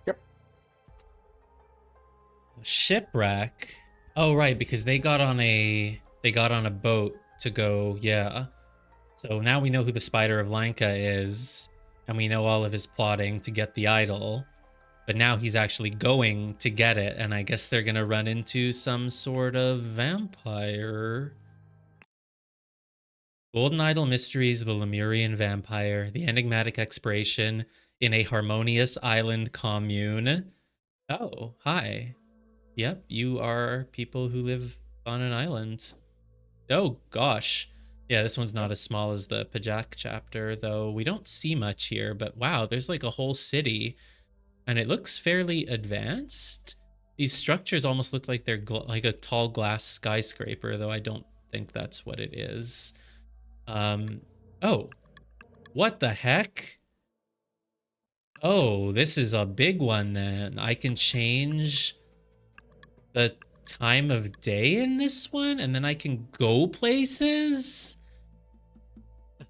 Speaker 2: Yep.
Speaker 1: Shipwreck. Oh, right, because they got on a boat to go. Yeah. So now we know who the Spider of Lanka is, and we know all of his plotting to get the idol. But now he's actually going to get it, and I guess they're gonna run into some sort of vampire. Golden Idol Mysteries, the Lemurian Vampire, the enigmatic expiration in a harmonious island commune. Oh, hi. Yep, you are people who live on an island. Oh, gosh. Yeah, this one's not as small as the Pajak chapter, though we don't see much here, but wow, there's like a whole city, and it looks fairly advanced. These structures almost look like they're like a tall glass skyscraper, though I don't think that's what it is. Oh, what the heck? Oh, this is a big one then. I can change the time of day in this one, and then I can go places?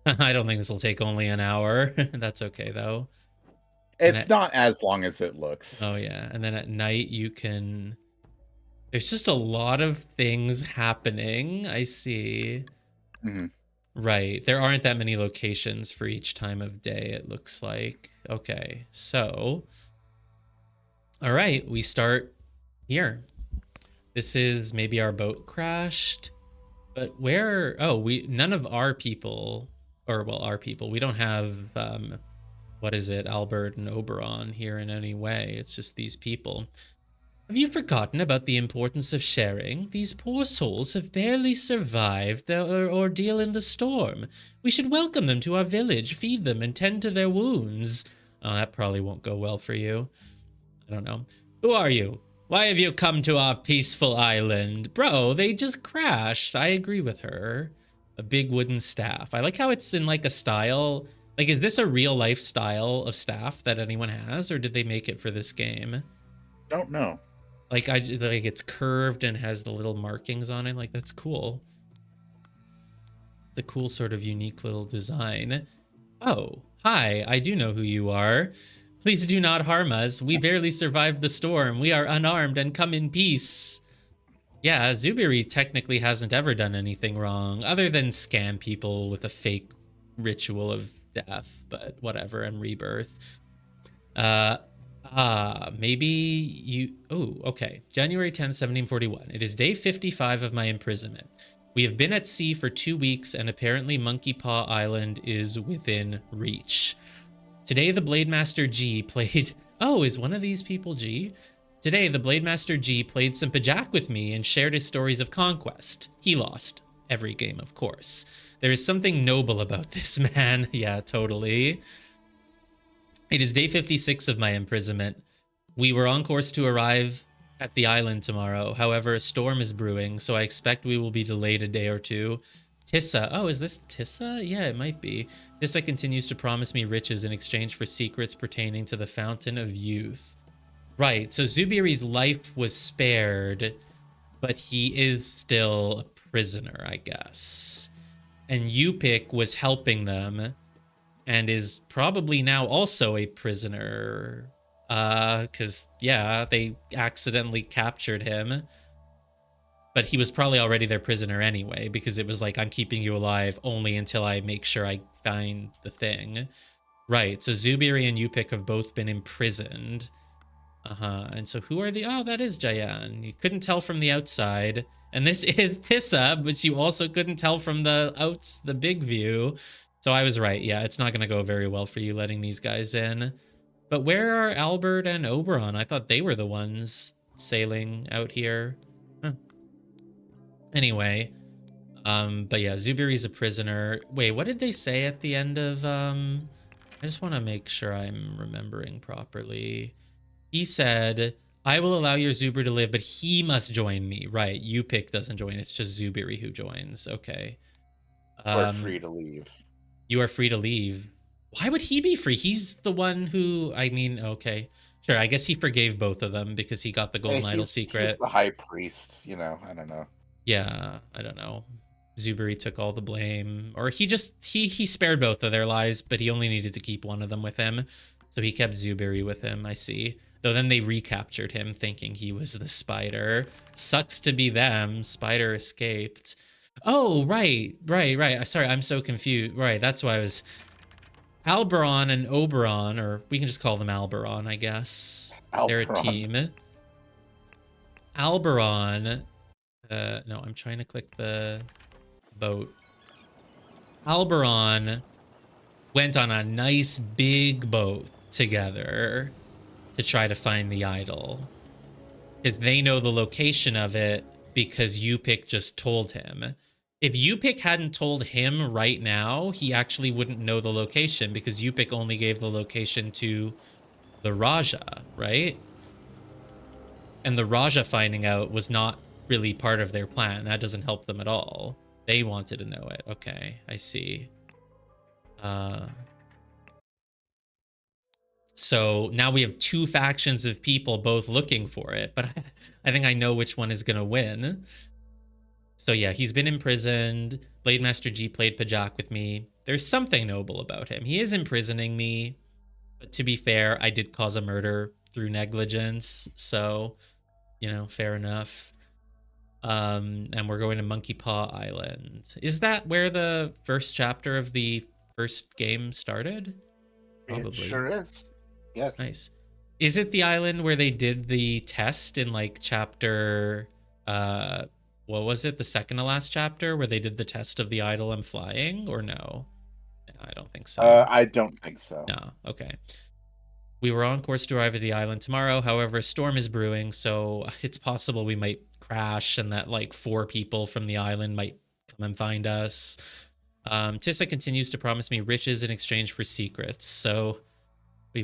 Speaker 1: I don't think this will take only an hour. That's okay, though.
Speaker 2: It's not as long as it looks.
Speaker 1: Oh, yeah. And then at night, you can... There's just a lot of things happening. I see.
Speaker 2: Mm-hmm.
Speaker 1: Right. There aren't that many locations for each time of day, it looks like. Okay. So, all right, we start here. This is maybe our boat crashed, but where? Oh, none of our people, or well, our people, we don't have, what is it, Albert and Oberon here in any way. It's just these people. Have you forgotten about the importance of sharing? These poor souls have barely survived their ordeal in the storm. We should welcome them to our village, feed them, and tend to their wounds. Oh, that probably won't go well for you. I don't know. Who are you? Why have you come to our peaceful island? Bro, they just crashed. I agree with her. A big wooden staff. I like how it's in like a style. Like, is this a real life style of staff that anyone has, or did they make it for this game?
Speaker 2: Don't know.
Speaker 1: Like it's curved and has the little markings on it. Like, that's cool. It's a cool sort of unique little design. Oh, hi, I do know who you are. Please do not harm us. We barely survived the storm. We are unarmed and come in peace. Yeah, Zubiri technically hasn't ever done anything wrong other than scam people with a fake ritual of death, but whatever, and rebirth. Maybe you... Oh, okay. January 10th, 1741. It is day 55 of my imprisonment. We have been at sea for 2 weeks, and apparently Monkey Paw Island is within reach. Today, the Blade Master G played... Oh, is one of these people G? Today, the Blade Master G played some Pajak with me and shared his stories of conquest. He lost. Every game, of course. There is something noble about this man. Yeah, totally. It is day 56 of my imprisonment. We were on course to arrive at the island tomorrow. However, a storm is brewing, so I expect we will be delayed a day or two. Tissa. Oh, is this Tissa? Yeah, it might be. Tissa continues to promise me riches in exchange for secrets pertaining to the Fountain of Youth. Right, so Zubiri's life was spared, but he is still a prisoner, I guess. And Yupik was helping them and is probably now also a prisoner. Because, yeah, they accidentally captured him. But he was probably already their prisoner anyway, because it was like, I'm keeping you alive only until I make sure I find the thing. Right, so Zubiri and Yupik have both been imprisoned. And so who are the... Oh, that is Jayan. You couldn't tell from the outside. And this is Tissa, but you also couldn't tell from the big view. So I was right. Yeah, it's not going to go very well for you letting these guys in. But where are Albert and Oberon? I thought they were the ones sailing out here. Huh. Anyway, but yeah, Zubiri's a prisoner. Wait, what did they say at the end of... I just want to make sure I'm remembering properly. He said, I will allow your Zubir to live, but he must join me. Right, Yupik doesn't join. It's just Zubiri who joins. Okay.
Speaker 2: We're free to leave.
Speaker 1: You are free to leave. Why would he be free? He's the one who... I mean, okay. Sure, I guess he forgave both of them because he got the Golden Idol secret.
Speaker 2: He's the high priest, you know, I don't know.
Speaker 1: Yeah, I don't know. Zubiri took all the blame, or he spared both of their lives, but he only needed to keep one of them with him, so he kept Zubiri with him. I see. Though then they recaptured him, thinking he was the spider. Sucks to be them. Spider escaped. Oh, right. Sorry, I'm so confused. Right, that's why I was. Alberon and Oberon, or we can just call them Alberon, I guess. They're a team. Alberon. No, I'm trying to click the boat. Alberon went on a nice big boat together to try to find the idol, because they know the location of it because Yupik just told him. If Yupik hadn't told him right now, he actually wouldn't know the location, because Yupik only gave the location to the Raja, right? And the Raja finding out was not really part of their plan. That doesn't help them at all. They wanted to know it. Okay, I see. So now we have two factions of people both looking for it, but I think I know which one is going to win. So yeah, he's been imprisoned. Blade Master G played Pajak with me. There's something noble about him. He is imprisoning me, but to be fair, I did cause a murder through negligence, so, you know, fair enough. And we're going to Monkey Paw Island. Is that where the first chapter of the first game started?
Speaker 2: Probably. It sure is. Yes.
Speaker 1: Nice. Is it the island where they did the test in like chapter what was it, the second to last chapter, where they did the test of the idol and flying, or no? No, I don't think so.
Speaker 2: I don't think so.
Speaker 1: No. Okay. We were on course to arrive at the island tomorrow. However, a storm is brewing, so it's possible we might crash and that like 4 people from the island might come and find us. Tissa continues to promise me riches in exchange for secrets. So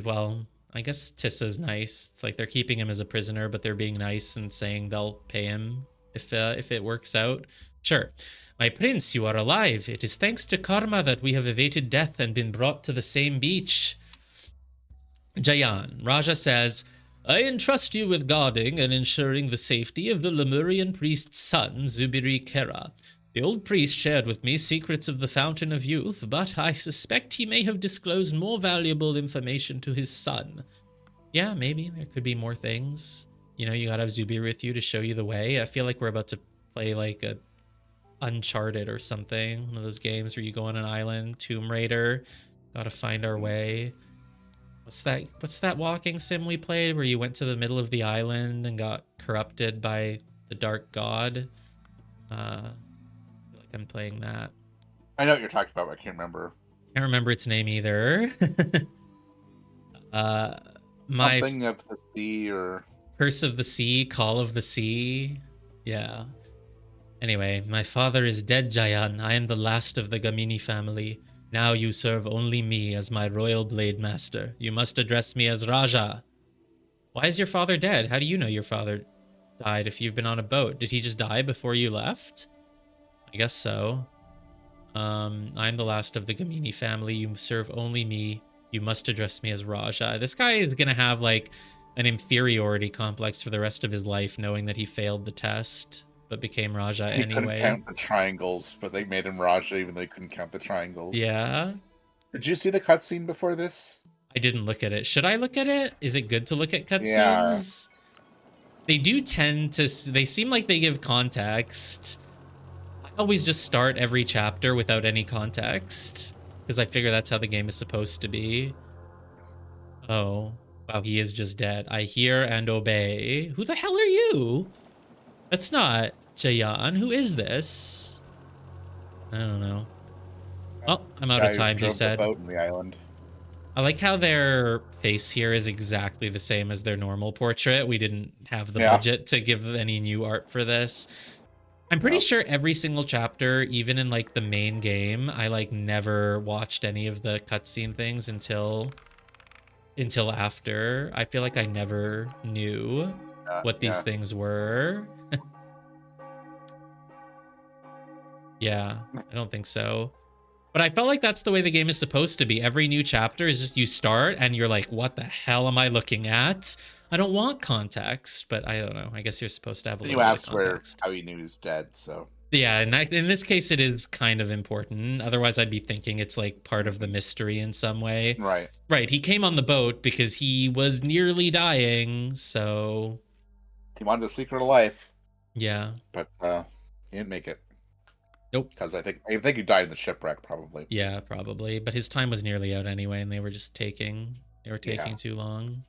Speaker 1: well, I guess Tissa's nice. It's like they're keeping him as a prisoner, but they're being nice and saying they'll pay him if it works out. Sure. My prince, you are alive. It is thanks to karma that we have evaded death and been brought to the same beach. Jayan, Raja says, I entrust you with guarding and ensuring the safety of the Lemurian priest's son, Zubiri Kera. The old priest shared with me secrets of the Fountain of Youth, but I suspect he may have disclosed more valuable information to his son. Yeah, maybe. There could be more things. You know, you gotta have Zubiri with you to show you the way. I feel like we're about to play like a Uncharted or something. One of those games where you go on an island, Tomb Raider, gotta find our way. What's that walking sim we played where you went to the middle of the island and got corrupted by the dark god? I'm playing that.
Speaker 2: I know what you're talking about, but I can't remember.
Speaker 1: Can't remember its name either.
Speaker 2: Something of the Sea or
Speaker 1: Curse of the Sea, Call of the Sea. Yeah. Anyway, my father is dead, Jayan. I am the last of the Gamini family. Now you serve only me as my royal blade master. You must address me as Raja. Why is your father dead? How do you know your father died if you've been on a boat? Did he just die before you left? I guess so. I'm the last of the Gamini family. You serve only me. You must address me as Raja. This guy is gonna have like an inferiority complex for the rest of his life, knowing that he failed the test but became Raja anyway.
Speaker 2: He couldn't count the triangles, but they made him Raja even though they couldn't count the triangles.
Speaker 1: Yeah.
Speaker 2: Did you see the cutscene before this?
Speaker 1: I didn't look at it. Should I look at it? Is it good to look at cutscenes? Yeah. They do tend to... They seem like they give context. I always just start every chapter without any context, because I figure that's how the game is supposed to be. Oh. Wow, he is just dead. I hear and obey. Who the hell are you? That's not Jayan. Who is this? I don't know. Oh, I'm out of time, he said.
Speaker 2: The boat in the island.
Speaker 1: I like how their face here is exactly the same as their normal portrait. We didn't have the budget to give any new art for this. I'm pretty sure every single chapter, even in like the main game, I like never watched any of the cutscene things until after. I feel like I never knew what these things were. Yeah, I don't think so. But I felt like that's the way the game is supposed to be. Every new chapter is just you start and you're like, what the hell am I looking at? I don't want context, but I don't know. I guess you're supposed to have a little bit of context.
Speaker 2: You asked how he knew he was dead, so.
Speaker 1: Yeah, in this case, it is kind of important. Otherwise, I'd be thinking it's like part of the mystery in some way.
Speaker 2: Right.
Speaker 1: Right. He came on the boat because he was nearly dying. So,
Speaker 2: He wanted the secret of life,
Speaker 1: yeah.
Speaker 2: but he didn't make it.
Speaker 1: Nope.
Speaker 2: Because I think he died in the shipwreck, probably.
Speaker 1: Yeah, probably. But his time was nearly out anyway, and they were taking too long.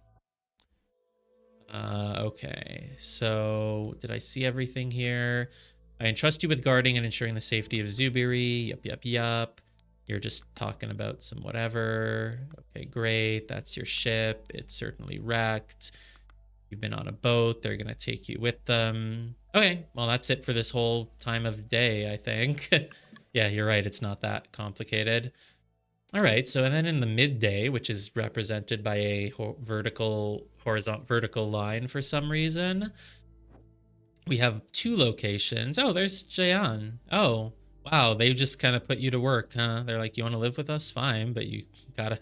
Speaker 1: Okay. So, did I see everything here? I entrust you with guarding and ensuring the safety of Zubiri. Yup. You're just talking about some whatever. Okay, great. That's your ship. It's certainly wrecked. You've been on a boat. They're going to take you with them. Okay, well, that's it for this whole time of day, I think. Yeah, you're right. It's not that complicated. All right, so and then in the midday, which is represented by a vertical line for some reason, we have two locations. Oh, there's Jayan. Oh, wow, they just kind of put you to work, huh? They're like, you want to live with us? Fine, but you gotta...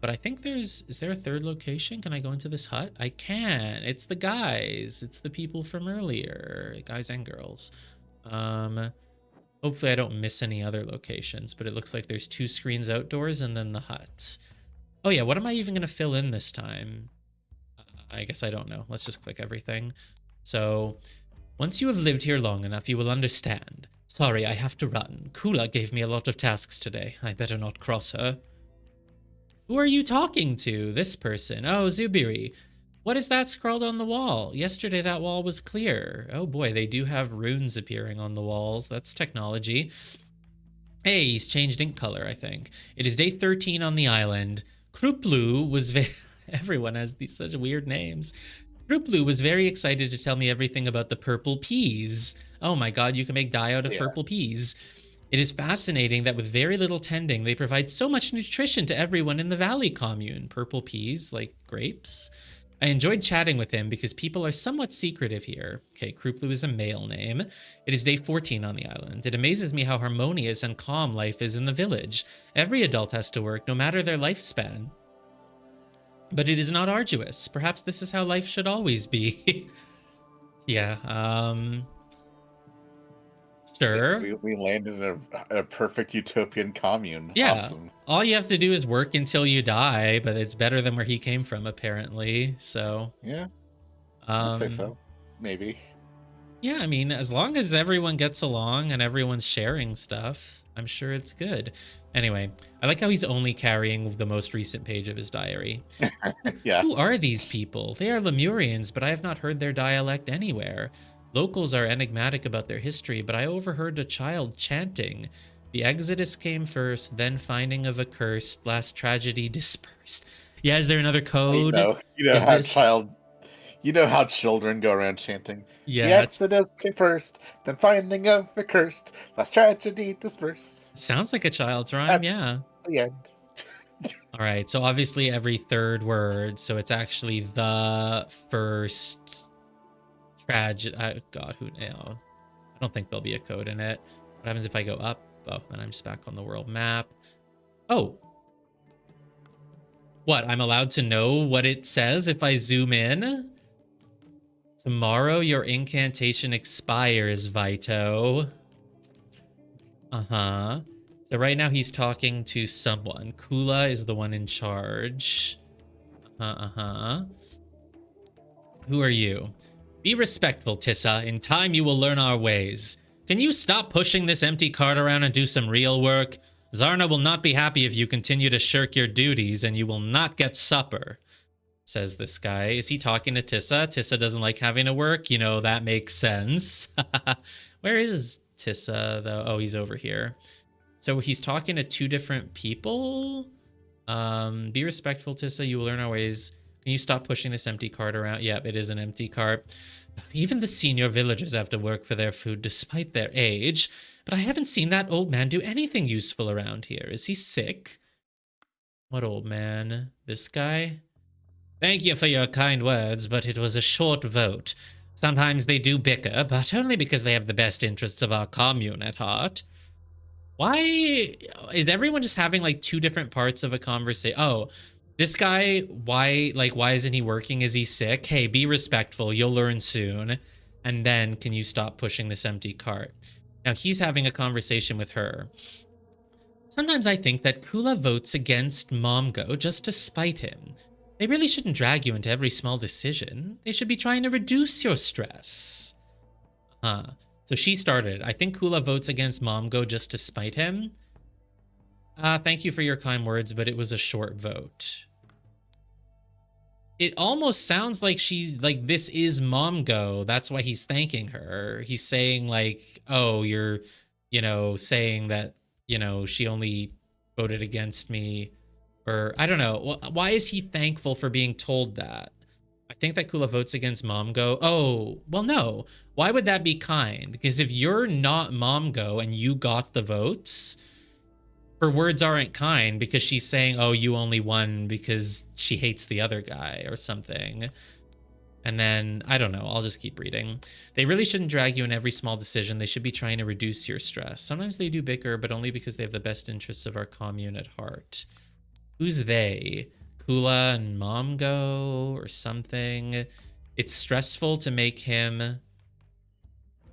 Speaker 1: but I think is there a third location? Can I go into this hut? I can. It's the guys. It's the people from earlier, guys and girls. Hopefully I don't miss any other locations, but it looks like there's 2 screens outdoors and then the huts. Oh yeah, what am I even going to fill in this time? I guess I don't know. Let's just click everything. So, once you have lived here long enough, you will understand. Sorry, I have to run. Kula gave me a lot of tasks today. I better not cross her. Who are you talking to? This person. Oh, Zubiri. What is that scrawled on the wall? Yesterday that wall was clear. Oh boy, they do have runes appearing on the walls. That's technology. Hey, he's changed ink color, I think. It is day 13 on the island. Kruplu was very... Everyone has these such weird names. Kruplu was very excited to tell me everything about the purple peas. Oh my god, you can make dye out of purple peas. It is fascinating that with very little tending, they provide so much nutrition to everyone in the Valley commune. Purple peas, like grapes. I enjoyed chatting with him because people are somewhat secretive here. Okay, Kruplu is a male name. It is day 14 on the island. It amazes me how harmonious and calm life is in the village. Every adult has to work, no matter their lifespan. But it is not arduous. Perhaps this is how life should always be. Yeah, sure.
Speaker 2: We landed in a perfect utopian commune.
Speaker 1: Yeah.
Speaker 2: Awesome.
Speaker 1: All you have to do is work until you die, but it's better than where he came from, apparently. So
Speaker 2: yeah, I'd say so. Maybe.
Speaker 1: Yeah, I mean, as long as everyone gets along and everyone's sharing stuff, I'm sure it's good. Anyway, I like how he's only carrying the most recent page of his diary.
Speaker 2: Yeah.
Speaker 1: Who are these people? They are Lemurians, but I have not heard their dialect anywhere. Locals are enigmatic about their history, but I overheard a child chanting. The Exodus came first, then finding of a curse, last tragedy dispersed. Yeah, is there another code?
Speaker 2: You know how children go around chanting.
Speaker 1: Yeah.
Speaker 2: The Exodus came first, then finding of a cursed, last tragedy dispersed.
Speaker 1: Sounds like a child's rhyme, yeah.
Speaker 2: The end.
Speaker 1: All right, so obviously every third word, so it's actually the first tragedy. God, who know? I don't think there'll be a code in it. What happens if I go up? Oh, then I'm just back on the world map. Oh. What? I'm allowed to know what it says if I zoom in? Tomorrow your incantation expires, Vito. Uh-huh. So right now he's talking to someone. Kula is the one in charge. Uh-huh. Who are you? Be respectful, Tissa. In time you will learn our ways. Can you stop pushing this empty cart around and do some real work? Zarna will not be happy if you continue to shirk your duties, and you will not get supper, says this guy. Is he talking to Tissa? Tissa doesn't like having to work? You know, that makes sense. Where is Tissa, though? Oh, he's over here. So he's talking to 2 different people? Be respectful, Tissa. You will learn our ways. Can you stop pushing this empty cart around? Yep, it is an empty cart. Even the senior villagers have to work for their food despite their age. But I haven't seen that old man do anything useful around here. Is he sick? What old man? This guy? Thank you for your kind words, but it was a short vote. Sometimes they do bicker, but only because they have the best interests of our commune at heart. Why is everyone just having like 2 different parts of a conversation? Oh, this guy, why isn't he working? Is he sick? Hey, be respectful. You'll learn soon. And then can you stop pushing this empty cart? Now he's having a conversation with her. Sometimes I think that Kula votes against Momgo just to spite him. They really shouldn't drag you into every small decision. They should be trying to reduce your stress. So she started. I think Kula votes against Momgo just to spite him. Thank you for your kind words, but it was a short vote. It almost sounds like this is Momgo. That's why he's thanking her. He's saying like, oh, you're, saying that, she only voted against me. Or I don't know. Why is he thankful for being told that? I think that Kula votes against Momgo. Oh, well, no. Why would that be kind? Because if you're not Momgo and you got the votes, her words aren't kind because she's saying, oh, you only won because she hates the other guy or something. And then, I don't know, I'll just keep reading. They really shouldn't drag you in every small decision. They should be trying to reduce your stress. Sometimes they do bicker, but only because they have the best interests of our commune at heart. Who's they? Kula and Momgo or something? It's stressful to make him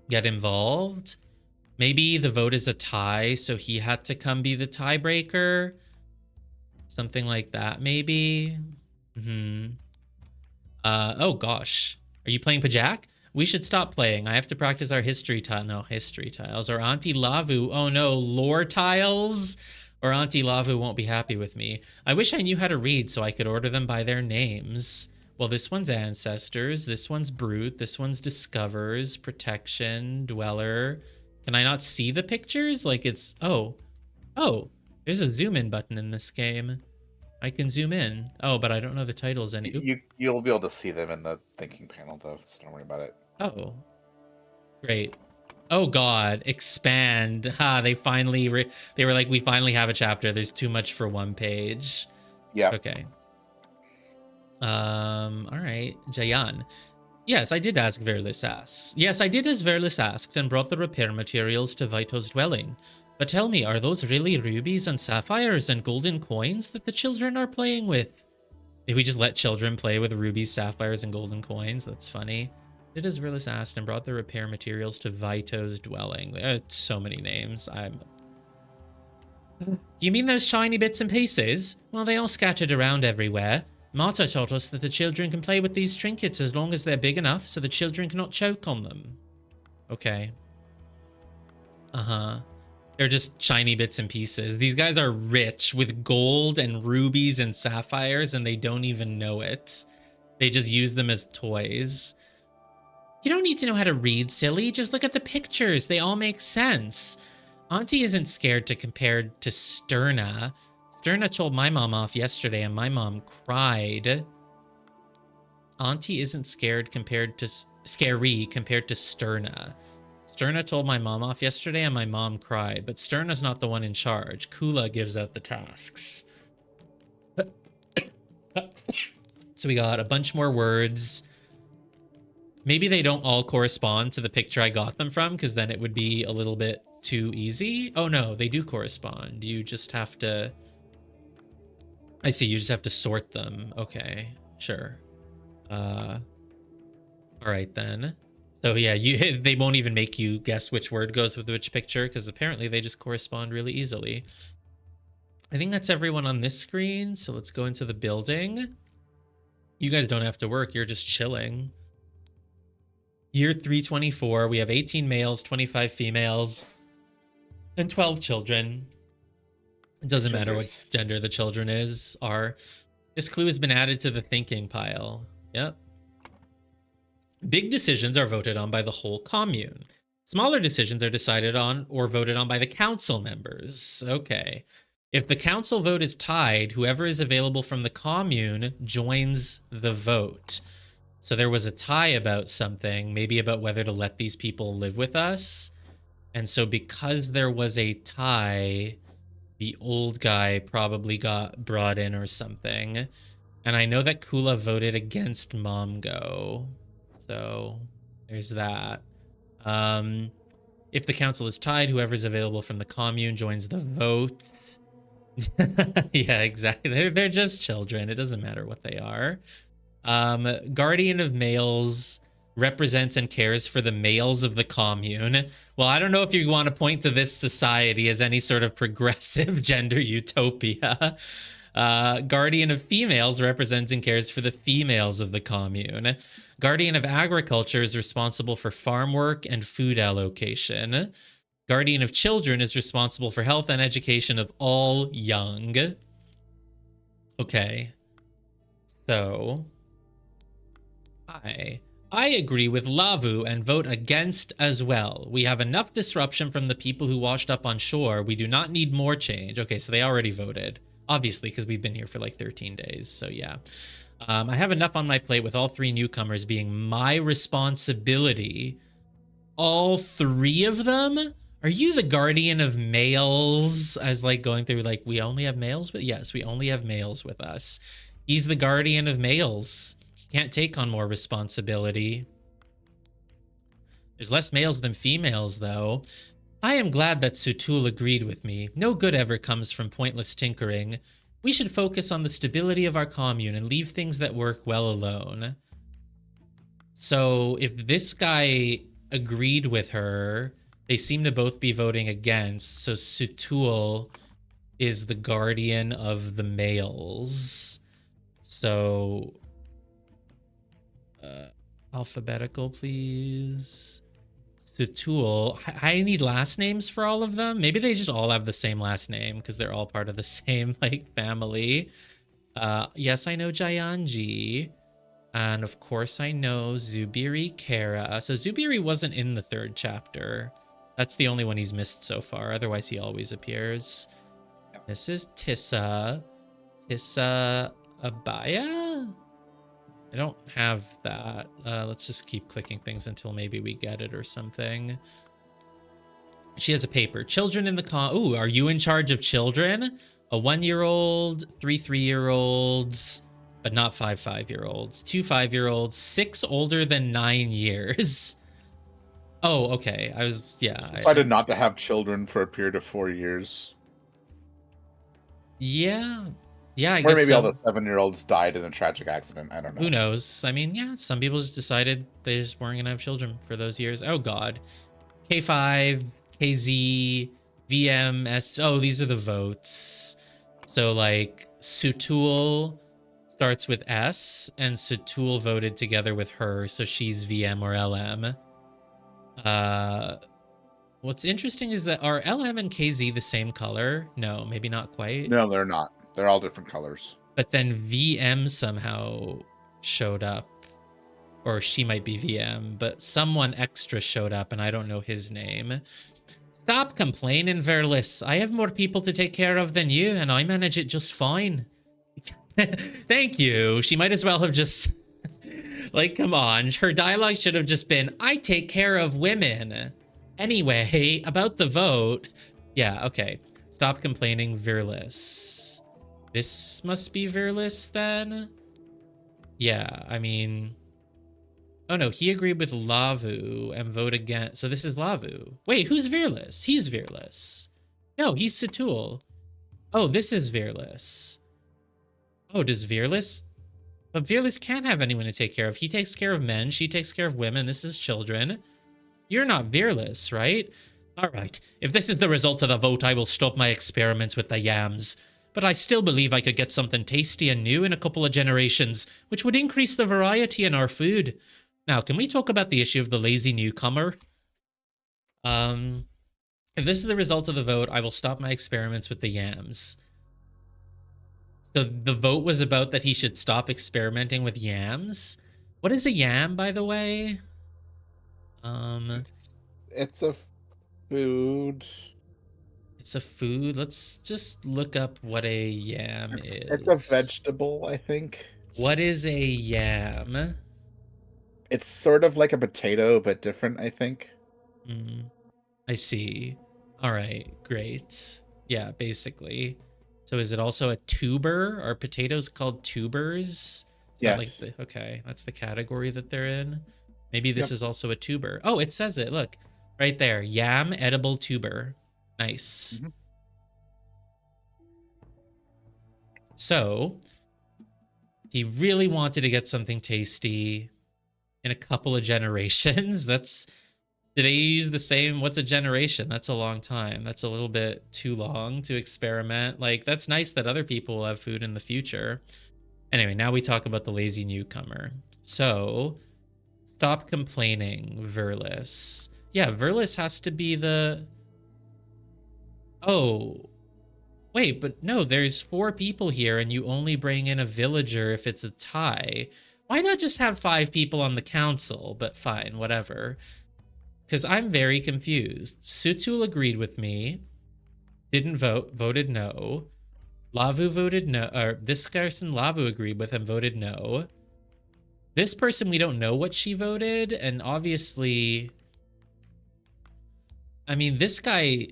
Speaker 1: get involved. Maybe the vote is a tie, so he had to come be the tiebreaker. Something like that, maybe. Oh gosh. Are you playing Pajak? We should stop playing. I have to practice our history tile. No, history tiles. Or Auntie Lavu. Oh no, lore tiles? Or Auntie Lavu won't be happy with me. I wish I knew how to read so I could order them by their names. Well, this one's Ancestors. This one's Brute. This one's Discovers. Protection. Dweller. Can I not see the pictures? Like it's... Oh, there's a zoom in button in this game. I can zoom in. Oh, but I don't know the titles any.
Speaker 2: You'll be able to see them in the thinking panel though, so don't worry about it.
Speaker 1: Oh, great. Oh God, expand. They finally, they were like, we finally have a chapter. There's too much for one page.
Speaker 2: Yeah.
Speaker 1: Okay. All right, Jayan. Yes, I did ask Verlis asked. Yes, I did as Verlis asked and brought the repair materials to Vito's dwelling. But tell me, are those really rubies and sapphires and golden coins that the children are playing with? If we just let children play with rubies, sapphires, and golden coins, that's funny. Did as Verlis asked and brought the repair materials to Vito's dwelling. So many names. You mean those shiny bits and pieces? Well, they all scattered around everywhere. Marta told us that the children can play with these trinkets as long as they're big enough so the children cannot choke on them. Okay. They're just shiny bits and pieces. These guys are rich with gold and rubies and sapphires and they don't even know it. They just use them as toys. You don't need to know how to read, silly. Just look at the pictures. They all make sense. Auntie isn't scared to compare to Sterna. Sterna told my mom off yesterday and my mom cried. Auntie isn't scared compared to scary compared to Sterna. Sterna told my mom off yesterday and my mom cried, but Sterna's not the one in charge. Kula gives out the tasks. So we got a bunch more words. Maybe they don't all correspond to the picture I got them from, because then it would be a little bit too easy. Oh no, they do correspond. You just have to... I see, you just have to sort them. Okay, sure. All right then. So yeah, they won't even make you guess which word goes with which picture, because apparently they just correspond really easily. I think that's everyone on this screen, so let's go into the building. You guys don't have to work, you're just chilling. Year 324, we have 18 males, 25 females, and 12 children. It doesn't matter what gender the children are. This clue has been added to the thinking pile. Yep. Big decisions are voted on by the whole commune. Smaller decisions are decided on or voted on by the council members. Okay. If the council vote is tied, whoever is available from the commune joins the vote. So there was a tie about something, maybe about whether to let these people live with us. And so because there was a tie, the old guy probably got brought in or something. And I know that Kula voted against Momgo. So there's that. If the council is tied, whoever's available from the commune joins the vote. Yeah, exactly. They're just children. It doesn't matter what they are. Guardian of males represents and cares for the males of the commune. Well, I don't know if you want to point to this society as any sort of progressive gender utopia. Guardian of females represents and cares for the females of the commune. Guardian of agriculture is responsible for farm work and food allocation. Guardian of children is responsible for health and education of all young. Okay. So, I agree with Lavu and vote against as well. We have enough disruption from the people who washed up on shore. We do not need more change. Okay, so they already voted. Obviously, because we've been here for like 13 days. So yeah. I have enough on my plate with all 3 newcomers being my responsibility. All 3 of them? Are you the guardian of males? I was like going through like, we only have males? But yes, we only have males with us. He's the guardian of males. He can't take on more responsibility. There's less males than females, though. I am glad that Sutul agreed with me. No good ever comes from pointless tinkering. We should focus on the stability of our commune and leave things that work well alone. So if this guy agreed with her, they seem to both be voting against. So Sutul is the guardian of the males. So alphabetical, please. Sutul. I need last names for all of them. Maybe they just all have the same last name because they're all part of the same like family. Yes, I know Jayanji. And of course I know Zubiri Kara. So Zubiri wasn't in the 3rd chapter. That's the only one he's missed so far. Otherwise he always appears. This is Tissa. Tissa Abaya? I don't have that. Let's just keep clicking things until maybe we get it or something. She has a paper. Children in the Ooh, are you in charge of children? A 1-year-old, 3 3-year-olds, but not 5 5-year-olds, 2 5-year-olds, 6 older than 9 years. Oh, okay.
Speaker 2: Decided not to have children for a period of 4 years.
Speaker 1: Yeah. Yeah, I
Speaker 2: or
Speaker 1: guess
Speaker 2: maybe
Speaker 1: so.
Speaker 2: all the 7-year-olds died in a tragic accident. I don't know.
Speaker 1: Who knows? I mean, yeah, some people just decided they just weren't gonna have children for those years. Oh God. K5, KZ, VMS. Oh, these are the votes. So like Sutul starts with S, and Sutul voted together with her, so she's VM or LM. What's interesting is that are LM and KZ the same color? No, maybe not quite.
Speaker 2: No, they're not. They're all different colors.
Speaker 1: But then VM somehow showed up. Or she might be VM, but someone extra showed up and I don't know his name. Stop complaining, Verlis. I have more people to take care of than you, and I manage it just fine. Thank you. She might as well have just... like, come on. Her dialogue should have just been, I take care of women. Anyway, about the vote. Yeah, okay. Stop complaining, Verlis. This must be Verlis then? Yeah, I mean... Oh no, he agreed with Lavu and vote against. So this is Lavu. Wait, who's Verlis? He's Verlis. No, he's Sutul. Oh, this is Verlis. Oh, does Verlis? But Verlis can't have anyone to take care of. He takes care of men. She takes care of women. This is children. You're not Verlis, right? All right. If this is the result of the vote, I will stop my experiments with the yams. But I still believe I could get something tasty and new in a couple of generations, which would increase the variety in our food. Now, can we talk about the issue of the lazy newcomer? If this is the result of the vote, I will stop my experiments with the yams. So the vote was about that he should stop experimenting with yams? What is a yam, by the way?
Speaker 2: It's a food.
Speaker 1: It's a food. Let's just look up what a yam is.
Speaker 2: It's a vegetable, I think.
Speaker 1: What is a yam?
Speaker 2: It's sort of like a potato, but different, I think.
Speaker 1: I see. All right, great. Yeah, basically. So is it also a tuber? Are potatoes called tubers? Is that
Speaker 2: Yes.
Speaker 1: like okay, that's the category that they're in. Maybe this is also a tuber. Oh, it says it. Look, right there. Yam edible tuber. Nice.
Speaker 2: Mm-hmm.
Speaker 1: So he really wanted to get something tasty. in a couple of generations. Do they use the same? What's a generation? That's a long time. That's a little bit too long to experiment. Like, that's nice that other people will have food in the future. Anyway, now we talk about the lazy newcomer. So, stop complaining, Verlis. Yeah, Verlis has to be the... Oh, wait, but no, there's 4 people here and you only bring in a villager if it's a tie. Why not just have 5 people on the council? But fine, whatever. Because I'm very confused. Sutul agreed with me. Didn't vote. Voted no. Lavu voted no. Or this person Lavu agreed with and voted no. This person, we don't know what she voted. And obviously... I mean, this guy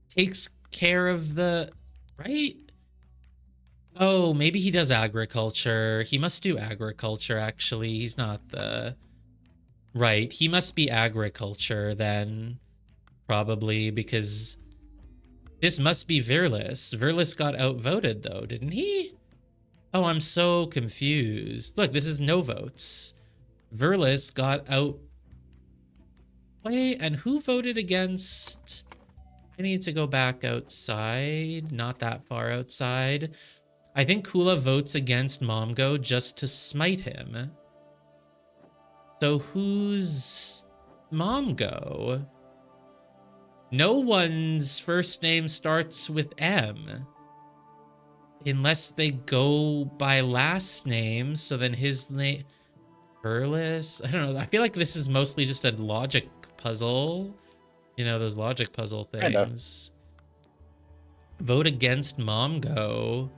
Speaker 1: takes care of the... Right? Oh, maybe he does agriculture. He must do agriculture, actually. He's not the... Right, he must be agriculture then, probably, because this must be Verlis. Verlis got outvoted, though, didn't he? Oh, I'm so confused. Look, this is no votes. Verlis got out... Wait, and who voted against... I need to go back outside, not that far outside. I think Kula votes against Momgo just to smite him. So who's Momgo? No one's first name starts with M. Unless they go by last name, so then his name... Verlis? I don't know. I feel like this is mostly just a logic puzzle. You know, those logic puzzle things. Vote against Momgo.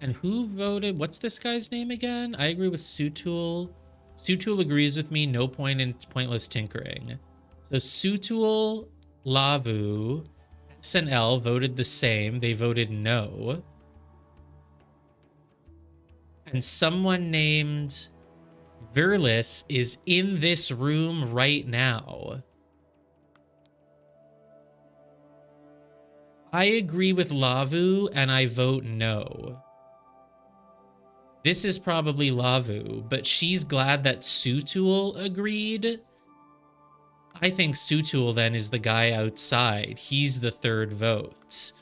Speaker 1: And who voted? What's this guy's name again? I agree with Sutul. Sutul agrees with me, no point in pointless tinkering. So Sutul, Lavu, S and L voted the same. They voted no. And someone named Verlis is in this room right now. I agree with Lavu and I vote no. This is probably Lavu, but she's glad that Sutul agreed. I think Sutul then is the guy outside. He's the 3rd vote,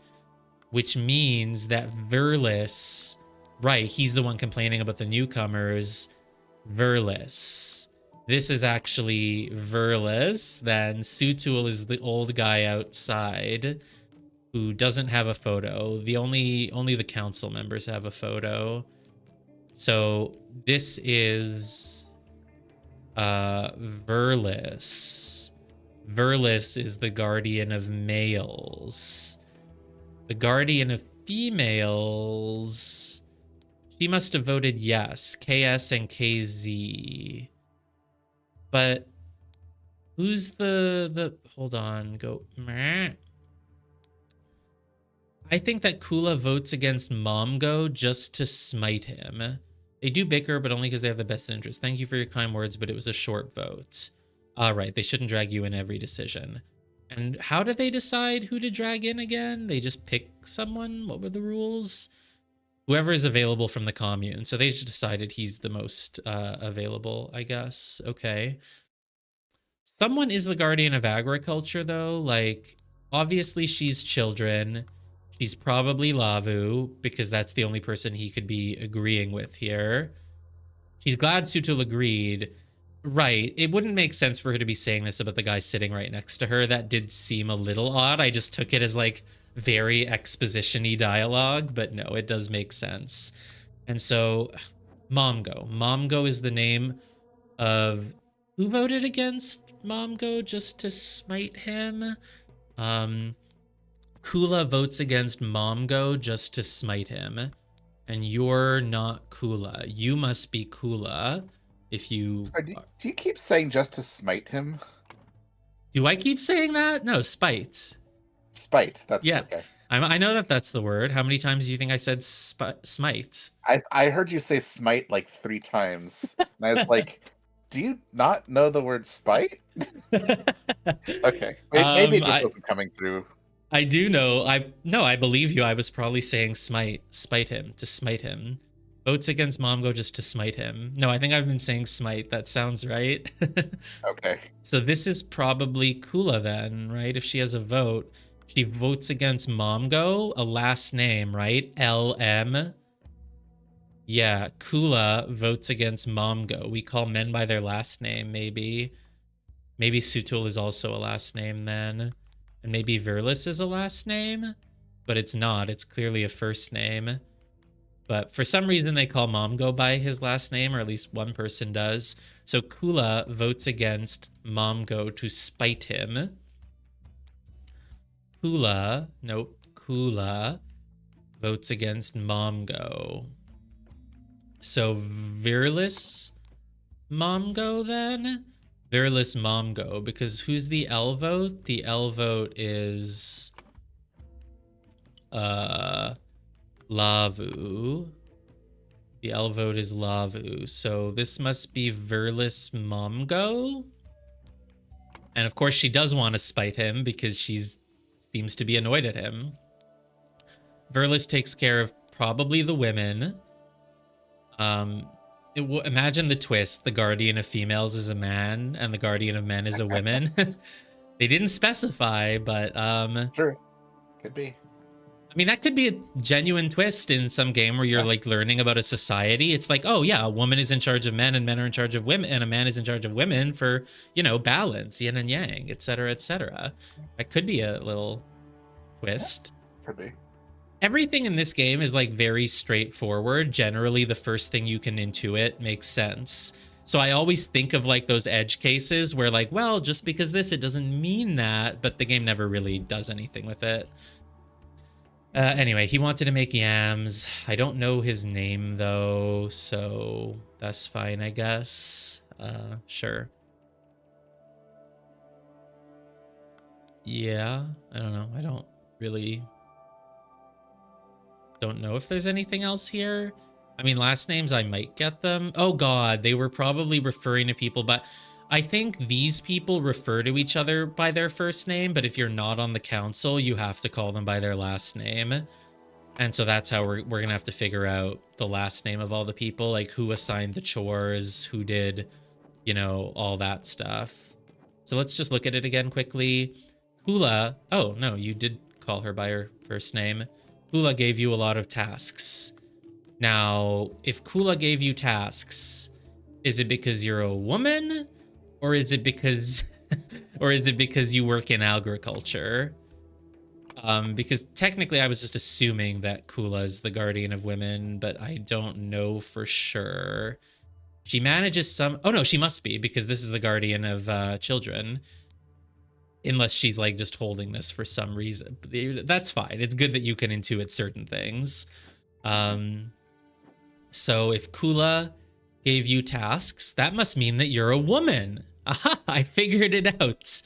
Speaker 1: which means that Verlis, right, he's the one complaining about the newcomers. Verlis. This is actually Verlis. Then Sutul is the old guy outside who doesn't have a photo. Only the council members have a photo. So this is Verlis. Verlis is the guardian of males. The guardian of females, she must have voted yes. KS and KZ. But who's the hold on, go meh. I think that Kula votes against Momgo just to smite him. They do bicker, but only because they have the best interest. Thank you for your kind words, but it was a short vote. All right, they shouldn't drag you in every decision. And how do they decide who to drag in again? They just pick someone? What were the rules? Whoever is available from the commune. So they just decided he's the most available, I guess. Okay. Someone is the guardian of agriculture, though. Like, obviously she's children. She's probably Lavu, because that's the only person he could be agreeing with here. She's glad Sutul agreed. Right. It wouldn't make sense for her to be saying this about the guy sitting right next to her. That did seem a little odd. I just took it as, like, very exposition-y dialogue, but no, it does make sense. And so, Momgo. Momgo is the name of... Who voted against Momgo just to smite him? Kula votes against Momgo just to smite him. And you're not Kula. You must be Kula if you...
Speaker 2: Sorry, do you keep saying just to smite him?
Speaker 1: Do I keep saying that? No, spite.
Speaker 2: Spite, that's
Speaker 1: yeah.
Speaker 2: Okay.
Speaker 1: I know that that's the word. How many times do you think I said smite?
Speaker 2: I heard you say smite like 3 times. And I was like, do you not know the word spite? Okay. Maybe it just wasn't coming through.
Speaker 1: I do know. I believe you. I was probably saying spite him, to smite him. Votes against Momgo just to smite him. No, I think I've been saying smite. That sounds right.
Speaker 2: Okay.
Speaker 1: So this is probably Kula then, right? If she has a vote, she votes against Momgo, a last name, right? LM. Yeah, Kula votes against Momgo. We call men by their last name, maybe. Maybe Sutul is also a last name then. And maybe Verlis is a last name, but it's not. It's clearly a first name. But for some reason, they call Momgo by his last name, or at least one person does. So Kula votes against Momgo to spite him. Kula votes against Momgo. So Virlis Momgo then? Virlis Momgo, because who's the L vote? The L vote is Lavu. The L vote is Lavu. So this must be Virlis Momgo. And of course she does want to spite him because she's seems to be annoyed at him. Virlis takes care of probably the women. Imagine the twist. The guardian of females is a man and the guardian of men is a woman. They didn't specify, but
Speaker 2: Sure. Could be.
Speaker 1: I mean, that could be a genuine twist in some game where you're like learning about a society. It's like, oh yeah, a woman is in charge of men and men are in charge of women, and a man is in charge of women for, you know, balance, yin and yang, etc., etc. That could be a little twist.
Speaker 2: Could be.
Speaker 1: Everything in this game is like very straightforward. Generally, the first thing you can intuit makes sense. So I always think of like those edge cases where like, well, just because this, it doesn't mean that, but the game never really does anything with it. Anyway, he wanted to make yams. I don't know his name though, so that's fine, I guess. Sure. Yeah, I don't know. I don't know if there's anything else here. I mean, last names, I might get them. Oh God, they were probably referring to people, but I think these people refer to each other by their first name, but if you're not on the council, you have to call them by their last name. And so that's how we're gonna have to figure out the last name of all the people, like who assigned the chores, who did, you know, all that stuff. So let's just look at it again quickly. Kula, oh no, you did call her by her first name. Kula gave you a lot of tasks. Now, if Kula gave you tasks, is it because you're a woman? Or is it because you work in agriculture? Because technically I was just assuming that Kula is the guardian of women, but I don't know for sure. She manages some... Oh no, she must be, because this is the guardian of children. Unless she's like just holding this for some reason. That's fine. It's good that you can intuit certain things. So if Kula gave you tasks, that must mean that you're a woman. Aha, I figured it out.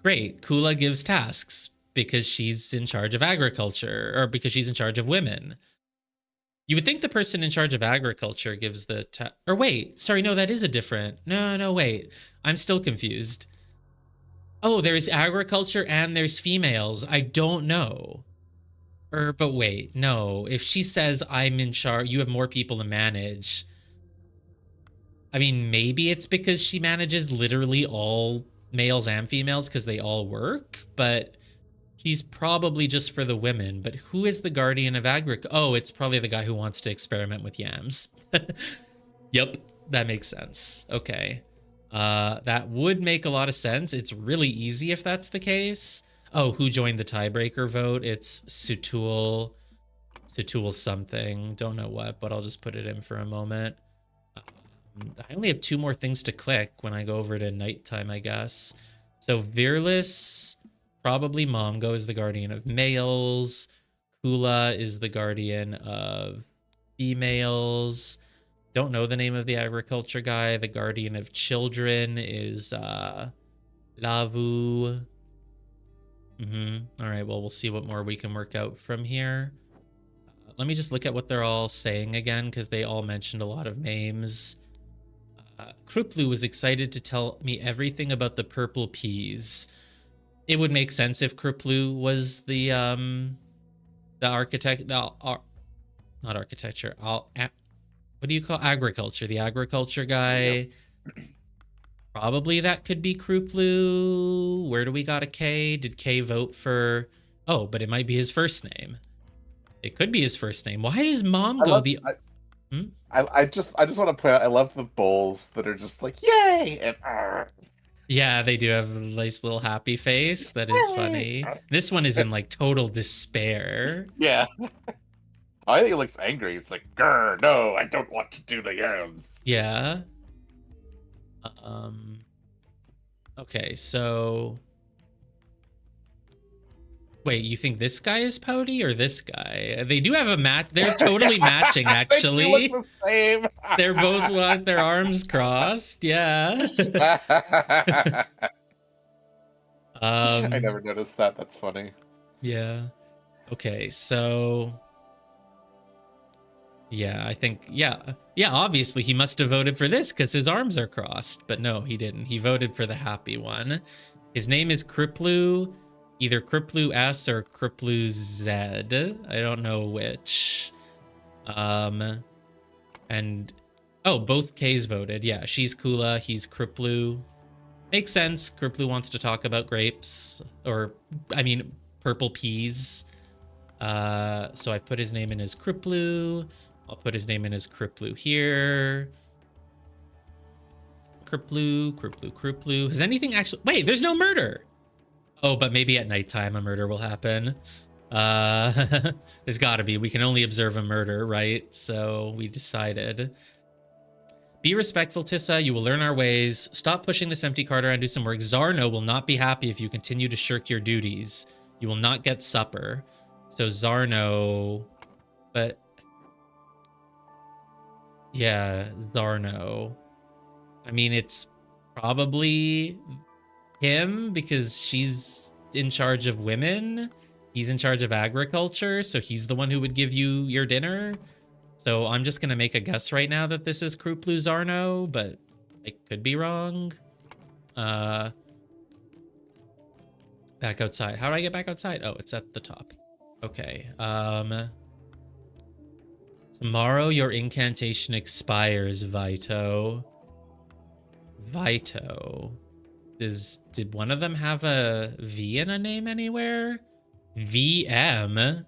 Speaker 1: Great. Kula gives tasks because she's in charge of agriculture, or because she's in charge of women. You would think the person in charge of agriculture gives the or wait, sorry, no, that is a different. No, wait. I'm still confused. Oh, there's agriculture and there's females. I don't know. But wait, no. If she says I'm in charge, you have more people to manage. I mean, maybe it's because she manages literally all males and females because they all work, but she's probably just for the women. But who is the guardian of agriculture? Oh, it's probably the guy who wants to experiment with yams. Yep, that makes sense. Okay. That would make a lot of sense. It's really easy if that's the case. Oh, who joined the tiebreaker vote? It's Sutul. Sutul something. Don't know what, but I'll just put it in for a moment. I only have 2 more things to click when I go over to nighttime, I guess. So Virlis, probably Momgo is the guardian of males. Kula is the guardian of females. Don't know the name of the agriculture guy. The guardian of children is Lavu. All right, well, we'll see what more we can work out from here. Let me just look at what they're all saying again, because they all mentioned a lot of names. Kruplu was excited to tell me everything about the purple peas. It would make sense if Kruplu was the architect. not architecture. What do you call agriculture? The agriculture guy. Yep. Probably that could be Kruplu. Where do we got a K? Did K vote for? Oh, but it might be his first name. It could be his first name. Why is Mom go the?
Speaker 2: I just want to point out I love the bowls that are just like yay and.
Speaker 1: Yeah, they do have a nice little happy face. That is funny. This one is in like total despair.
Speaker 2: Yeah. I think he looks angry. It's like, grr, no, I don't want to do the yams.
Speaker 1: Yeah. Okay, so wait, you think this guy is pouty or this guy? They do have a match. They're totally matching, actually.
Speaker 2: They look the same.
Speaker 1: They're both with their arms crossed. Yeah.
Speaker 2: I never noticed that. That's funny.
Speaker 1: Yeah. Okay, so yeah, I think yeah, obviously he must have voted for this because his arms are crossed, but no, he didn't. He voted for the happy one. His name is Kriplu, either Kriplu S or Kriplu Z. I don't know which. And oh, both K's voted. Yeah, she's Kula, he's Kriplu. Makes sense. Kriplu wants to talk about grapes, or I mean purple peas. So I put his name in as Kriplu. I'll put his name in as Kriplu here. Kriplu. Has anything actually... Wait, there's no murder. Oh, but maybe at nighttime a murder will happen. There's gotta be. We can only observe a murder, right? So we decided. Be respectful, Tissa. You will learn our ways. Stop pushing this empty cart around and do some work. Zarno will not be happy if you continue to shirk your duties. You will not get supper. So Zarno, but yeah, Zarno. I mean, it's probably him because she's in charge of women. He's in charge of agriculture, so he's the one who would give you your dinner. So I'm just gonna make a guess right now that this is Kruplu Zarno, but I could be wrong. Back outside. How do I get back outside? Oh, it's at the top. Okay. Tomorrow your incantation expires, Vito. Did one of them have a V in a name anywhere? VM.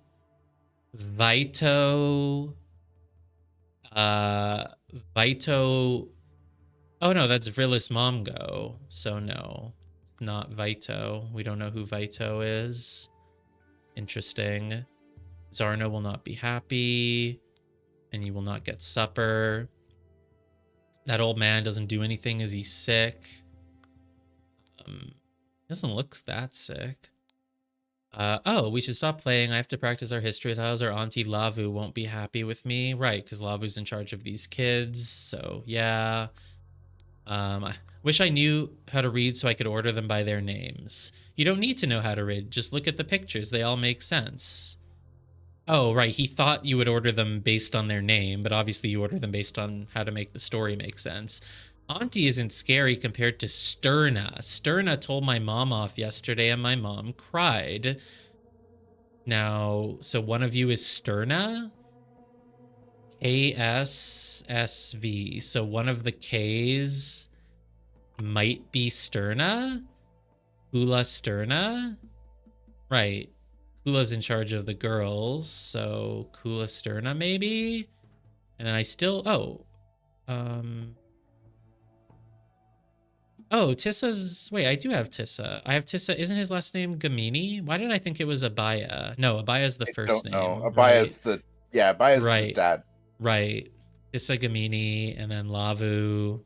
Speaker 1: Vito. Vito. Oh no, that's Vrilis Momgo. So no, it's not Vito. We don't know who Vito is. Interesting. Zarno will not be happy, and you will not get supper. That old man doesn't do anything. Is he sick? He doesn't look that sick. Oh, we should stop playing. I have to practice our history tiles. Our auntie Lavu won't be happy with me. Right, because Lavu's in charge of these kids. So, yeah. I wish I knew how to read so I could order them by their names. You don't need to know how to read. Just look at the pictures. They all make sense. Oh, right. He thought you would order them based on their name, but obviously you order them based on how to make the story make sense. Auntie isn't scary compared to Sterna. Sterna told my mom off yesterday and my mom cried. Now, so one of you is Sterna? KSSV. So one of the Ks might be Sterna? Kula Sterna? Right. Kula's in charge of the girls, so Kula Sterna maybe? And then I still... Oh, Tissa's... Wait, I do have Tissa. I have Tissa. Isn't his last name Gamini? Why did I think it was Abaya? No, Abaya's the first name.
Speaker 2: No, Abaya's
Speaker 1: right?
Speaker 2: Abaya's his dad.
Speaker 1: Right. Tissa Gamini, and then Lavu.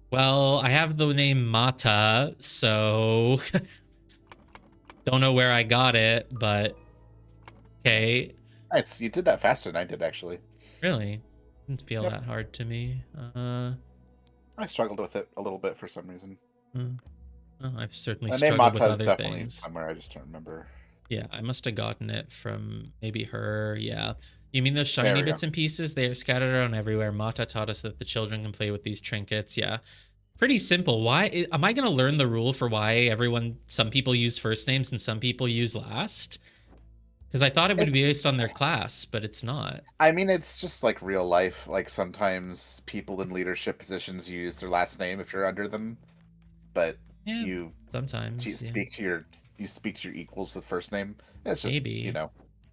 Speaker 1: Well, I have the name Mata, so... Don't know where I got it, but... Okay.
Speaker 2: Nice. You did that faster than I did, actually.
Speaker 1: Really? Didn't feel that hard to me.
Speaker 2: I struggled with it a little bit for some reason.
Speaker 1: Well, I've certainly
Speaker 2: The name
Speaker 1: struggled
Speaker 2: Mata
Speaker 1: with
Speaker 2: is
Speaker 1: other
Speaker 2: definitely
Speaker 1: things.
Speaker 2: somewhere. I just don't remember.
Speaker 1: Yeah, I must have gotten it from maybe her. Yeah. You mean those shiny bits and pieces? They are scattered around everywhere. Mata taught us that the children can play with these trinkets. Yeah. Pretty simple. Why am I going to learn the rule for why some people use first names and some people use last? Because I thought it would be
Speaker 2: It's,
Speaker 1: based on their class, but it's not.
Speaker 2: I mean, it's just like real life. Like sometimes people in leadership positions use their last name if you're under them, but
Speaker 1: Yeah,
Speaker 2: you
Speaker 1: sometimes, yeah.
Speaker 2: speak to your equals with first name. It's just,
Speaker 1: Maybe.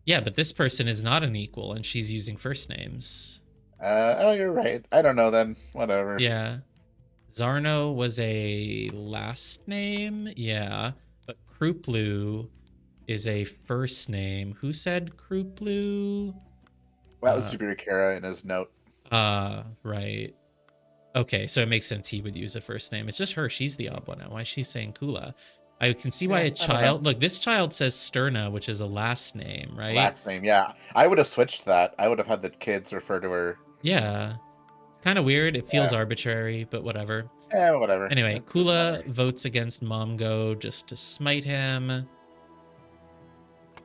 Speaker 1: Yeah, but this person is not an equal and she's using first names.
Speaker 2: Oh, you're right. I don't know then. Whatever.
Speaker 1: Yeah. Zarno was a last name, yeah, but Kruplu is a first name. Who said Kruplu?
Speaker 2: That was Zubiri Kara in his note.
Speaker 1: Right. Okay, so it makes sense he would use a first name. It's just her. She's the odd one out. Why is she saying Kula? I can see why a child... Look, this child says Sterna, which is a last name, right?
Speaker 2: Last name, yeah. I would have switched that. I would have had the kids refer to her.
Speaker 1: Yeah. It's kind of weird. It feels arbitrary, but whatever.
Speaker 2: Whatever.
Speaker 1: Anyway, Kula votes against Momgo just to smite him.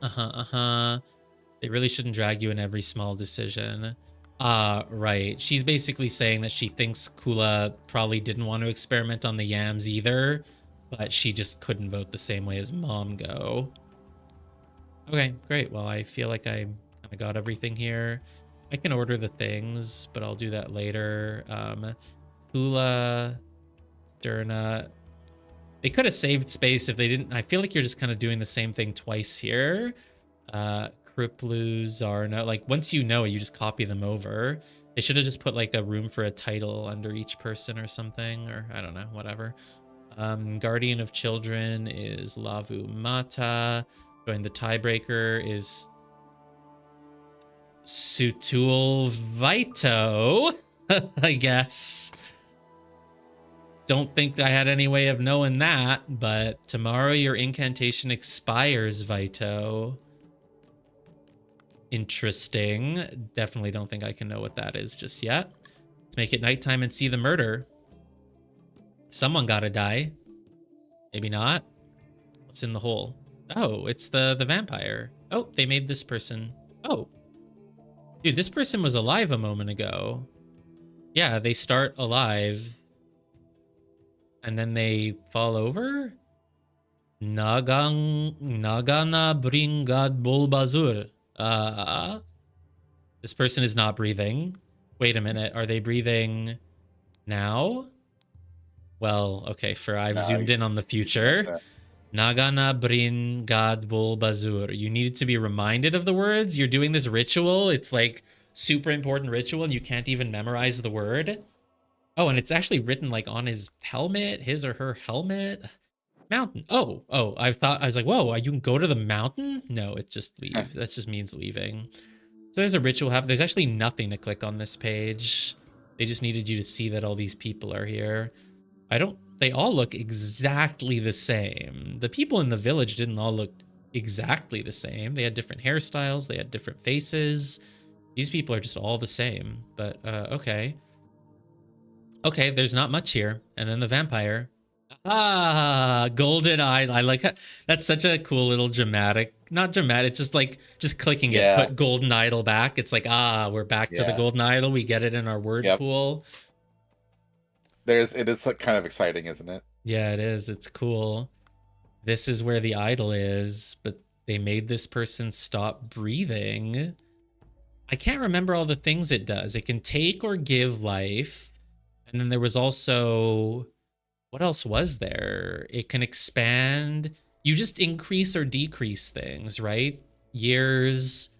Speaker 1: They really shouldn't drag you in every small decision. Right. She's basically saying that she thinks Kula probably didn't want to experiment on the yams either, but she just couldn't vote the same way as Momgo. Okay, great. Well, I feel like I kind of got everything here. I can order the things, but I'll do that later. Kula, Sterna. They could have saved space if they didn't. I feel like you're just kind of doing the same thing twice here. Kriplu, Zarno. Like, once you know it, you just copy them over. They should have just put, like, a room for a title under each person or something. Or, I don't know, whatever. Guardian of Children is Lavu Mata. Going the tiebreaker is Sutul Vito, I guess. Don't think I had any way of knowing that, but tomorrow your incantation expires, Vito. Interesting. Definitely don't think I can know what that is just yet. Let's make it nighttime and see the murder. Someone gotta die. Maybe not. What's in the hole? Oh, it's the vampire. Oh, they made this person. Oh. Dude, this person was alive a moment ago. Yeah, they start alive. And then they fall over? Nagana Bringad Bulbazur. This person is not breathing. Wait a minute. Are they breathing now? Well, okay, I've zoomed in on the future. Nagana Brin Gad Bulbazur. You needed to be reminded of the words. You're doing this ritual. It's like super important ritual and you can't even memorize the word. Oh, and it's actually written like on his helmet, his or her helmet. Mountain. Oh, I was like, whoa, you can go to the mountain? No, it just leaves. That just means leaving. So there's a ritual happening. There's actually nothing to click on this page. They just needed you to see that all these people are here. They all look exactly the same. The people in the village didn't all look exactly the same. They had different hairstyles. They had different faces. These people are just all the same, but okay. Okay, there's not much here. And then the vampire. Golden eye. I like that. That's such a cool little dramatic. Not dramatic, it's just like clicking it. Put golden idol back. It's like, we're back to the golden idol. We get it in our word pool.
Speaker 2: It is kind of exciting, isn't it?
Speaker 1: Yeah, it is. It's cool. This is where the idol is, but they made this person stop breathing. I can't remember all the things it does. It can take or give life. And then there was also, what else was there? It can expand. You just increase or decrease things, right? Years,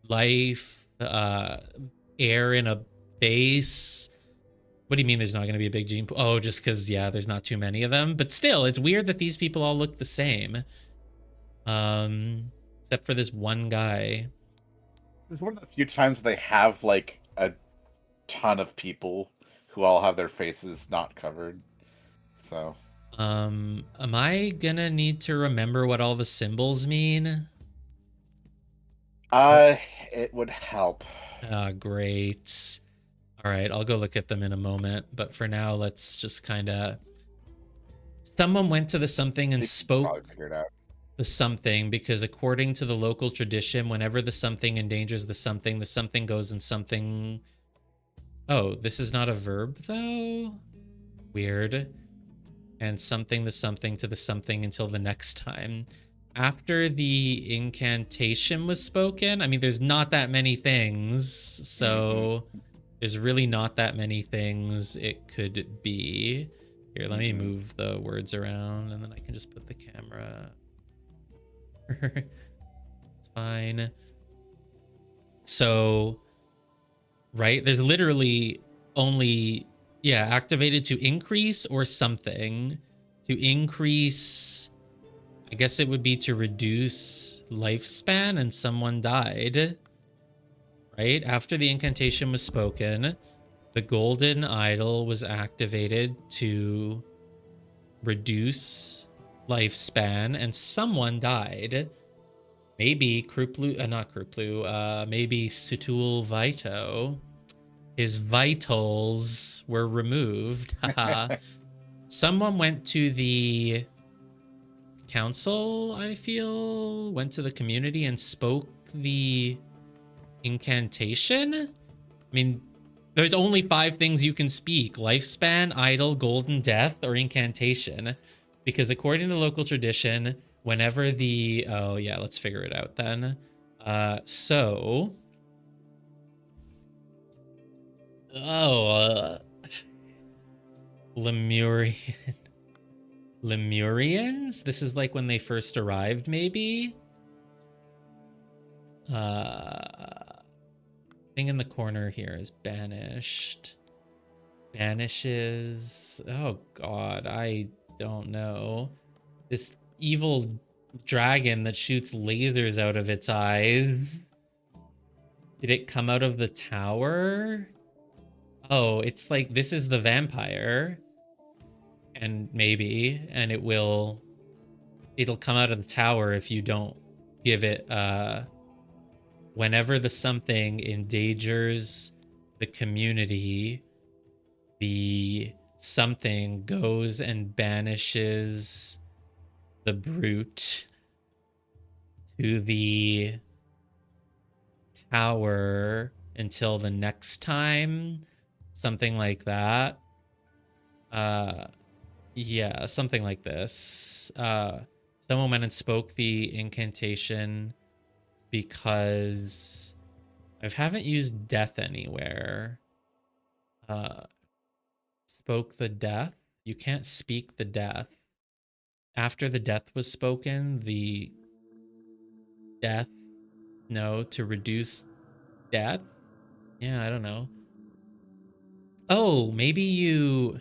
Speaker 1: life, air in a base. What do you mean there's not going to be a big gene pool? Oh, just because, there's not too many of them. But still, it's weird that these people all look the same. Except for this one guy.
Speaker 2: It's one of the few times they have, like, a ton of people who all have their faces not covered. So.
Speaker 1: Am I gonna need to remember what all the symbols mean?
Speaker 2: It would help.
Speaker 1: Great. All right, I'll go look at them in a moment. But for now, let's just kind of... Someone went to the something and spoke the something, because according to the local tradition, whenever the something endangers the something goes in something... Oh, this is not a verb, though? Weird. And something to the something until the next time. after the incantation was spoken, I mean, there's not that many things, so there's really not that many things it could be. Here, let me move the words around, and then I can just put the camera. It's fine. So, right, there's literally only, yeah, activated to increase or something. To increase, I guess it would be to reduce lifespan, and someone died. Right? After the incantation was spoken, the golden idol was activated to reduce lifespan, and someone died. Maybe Kruplu, not Kruplu, maybe Sutul Vito. His vitals were removed. Haha. Someone went to the council, I feel, went to the community and spoke the incantation. I mean, there's only 5 things you can speak: lifespan, idol, golden death, or incantation. Because according to local tradition, whenever the... Oh, yeah, let's figure it out then. So... Oh, Lemurian... Lemurians? This is like when they first arrived, maybe? Thing in the corner here is banished. Banishes... Oh, God, I don't know. This evil dragon that shoots lasers out of its eyes. Did it come out of the tower? Oh, it's like, this is the vampire. And maybe, and it'll come out of the tower if you don't give it, whenever the something endangers the community, the something goes and banishes the brute to the tower until the next time. Something like that. Yeah, something like this. Someone went and spoke the incantation because I haven't used death anywhere. Spoke the death. You can't speak the death. After the death was spoken, the death, no, to reduce death. Yeah, I don't know. Oh, maybe you...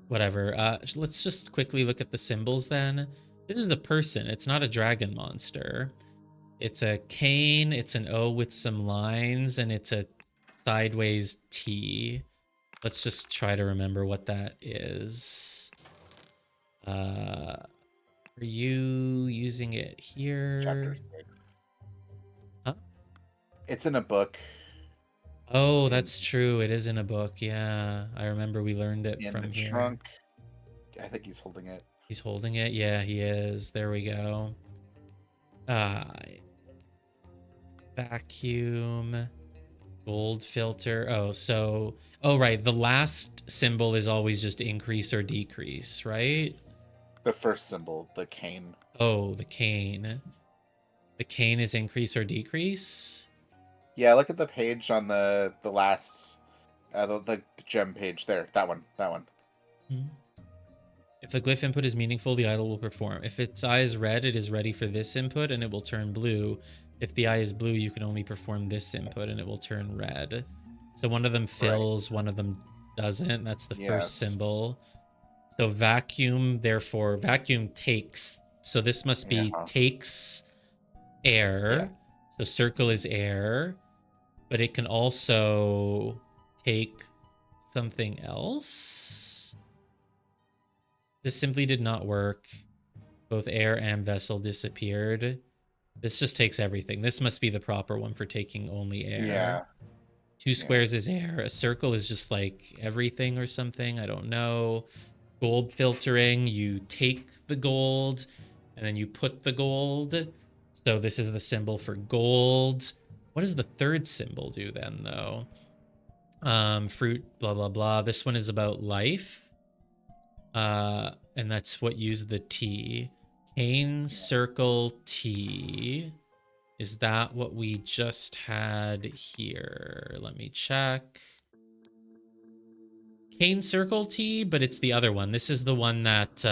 Speaker 1: Whatever. Let's just quickly look at the symbols then. This is a person. It's not a dragon monster. It's a cane. It's an O with some lines, and it's a sideways T. Let's just try to remember what that is. Are you using it here?
Speaker 2: Chapter 6.
Speaker 1: Huh?
Speaker 2: It's in a book.
Speaker 1: Oh, that's true. It is in a book. Yeah, I remember we learned it from here.
Speaker 2: Trunk. I think he's holding it.
Speaker 1: He's holding it. Yeah, he is. There we go. Vacuum. Gold filter. Oh, so... Oh, right. The last symbol is always just increase or decrease, right?
Speaker 2: The first symbol, the cane.
Speaker 1: Oh, the cane. The cane is increase or decrease?
Speaker 2: Yeah, look at the page on the last... the gem page there. That one.
Speaker 1: If the glyph input is meaningful, the idol will perform. If its eye is red, it is ready for this input, and it will turn blue. If the eye is blue, you can only perform this input, and it will turn red. So one of them fills, one of them doesn't. That's the first symbol. So vacuum, therefore, vacuum takes. So this must be takes air. So circle is air. But it can also take something else. This simply did not work. Both air and vessel disappeared. This just takes everything. This must be the proper one for taking only air.
Speaker 2: Yeah.
Speaker 1: 2 squares is air. A circle is just like everything or something. I don't know. Gold filtering. You take the gold and then you put the gold. So this is the symbol for gold. What does the third symbol do then, though? Fruit, blah, blah, blah. This one is about life. and that's what used the T. Cane circle T. Is that what we just had here? Let me check. Cane circle T, but it's the other one. This is the one that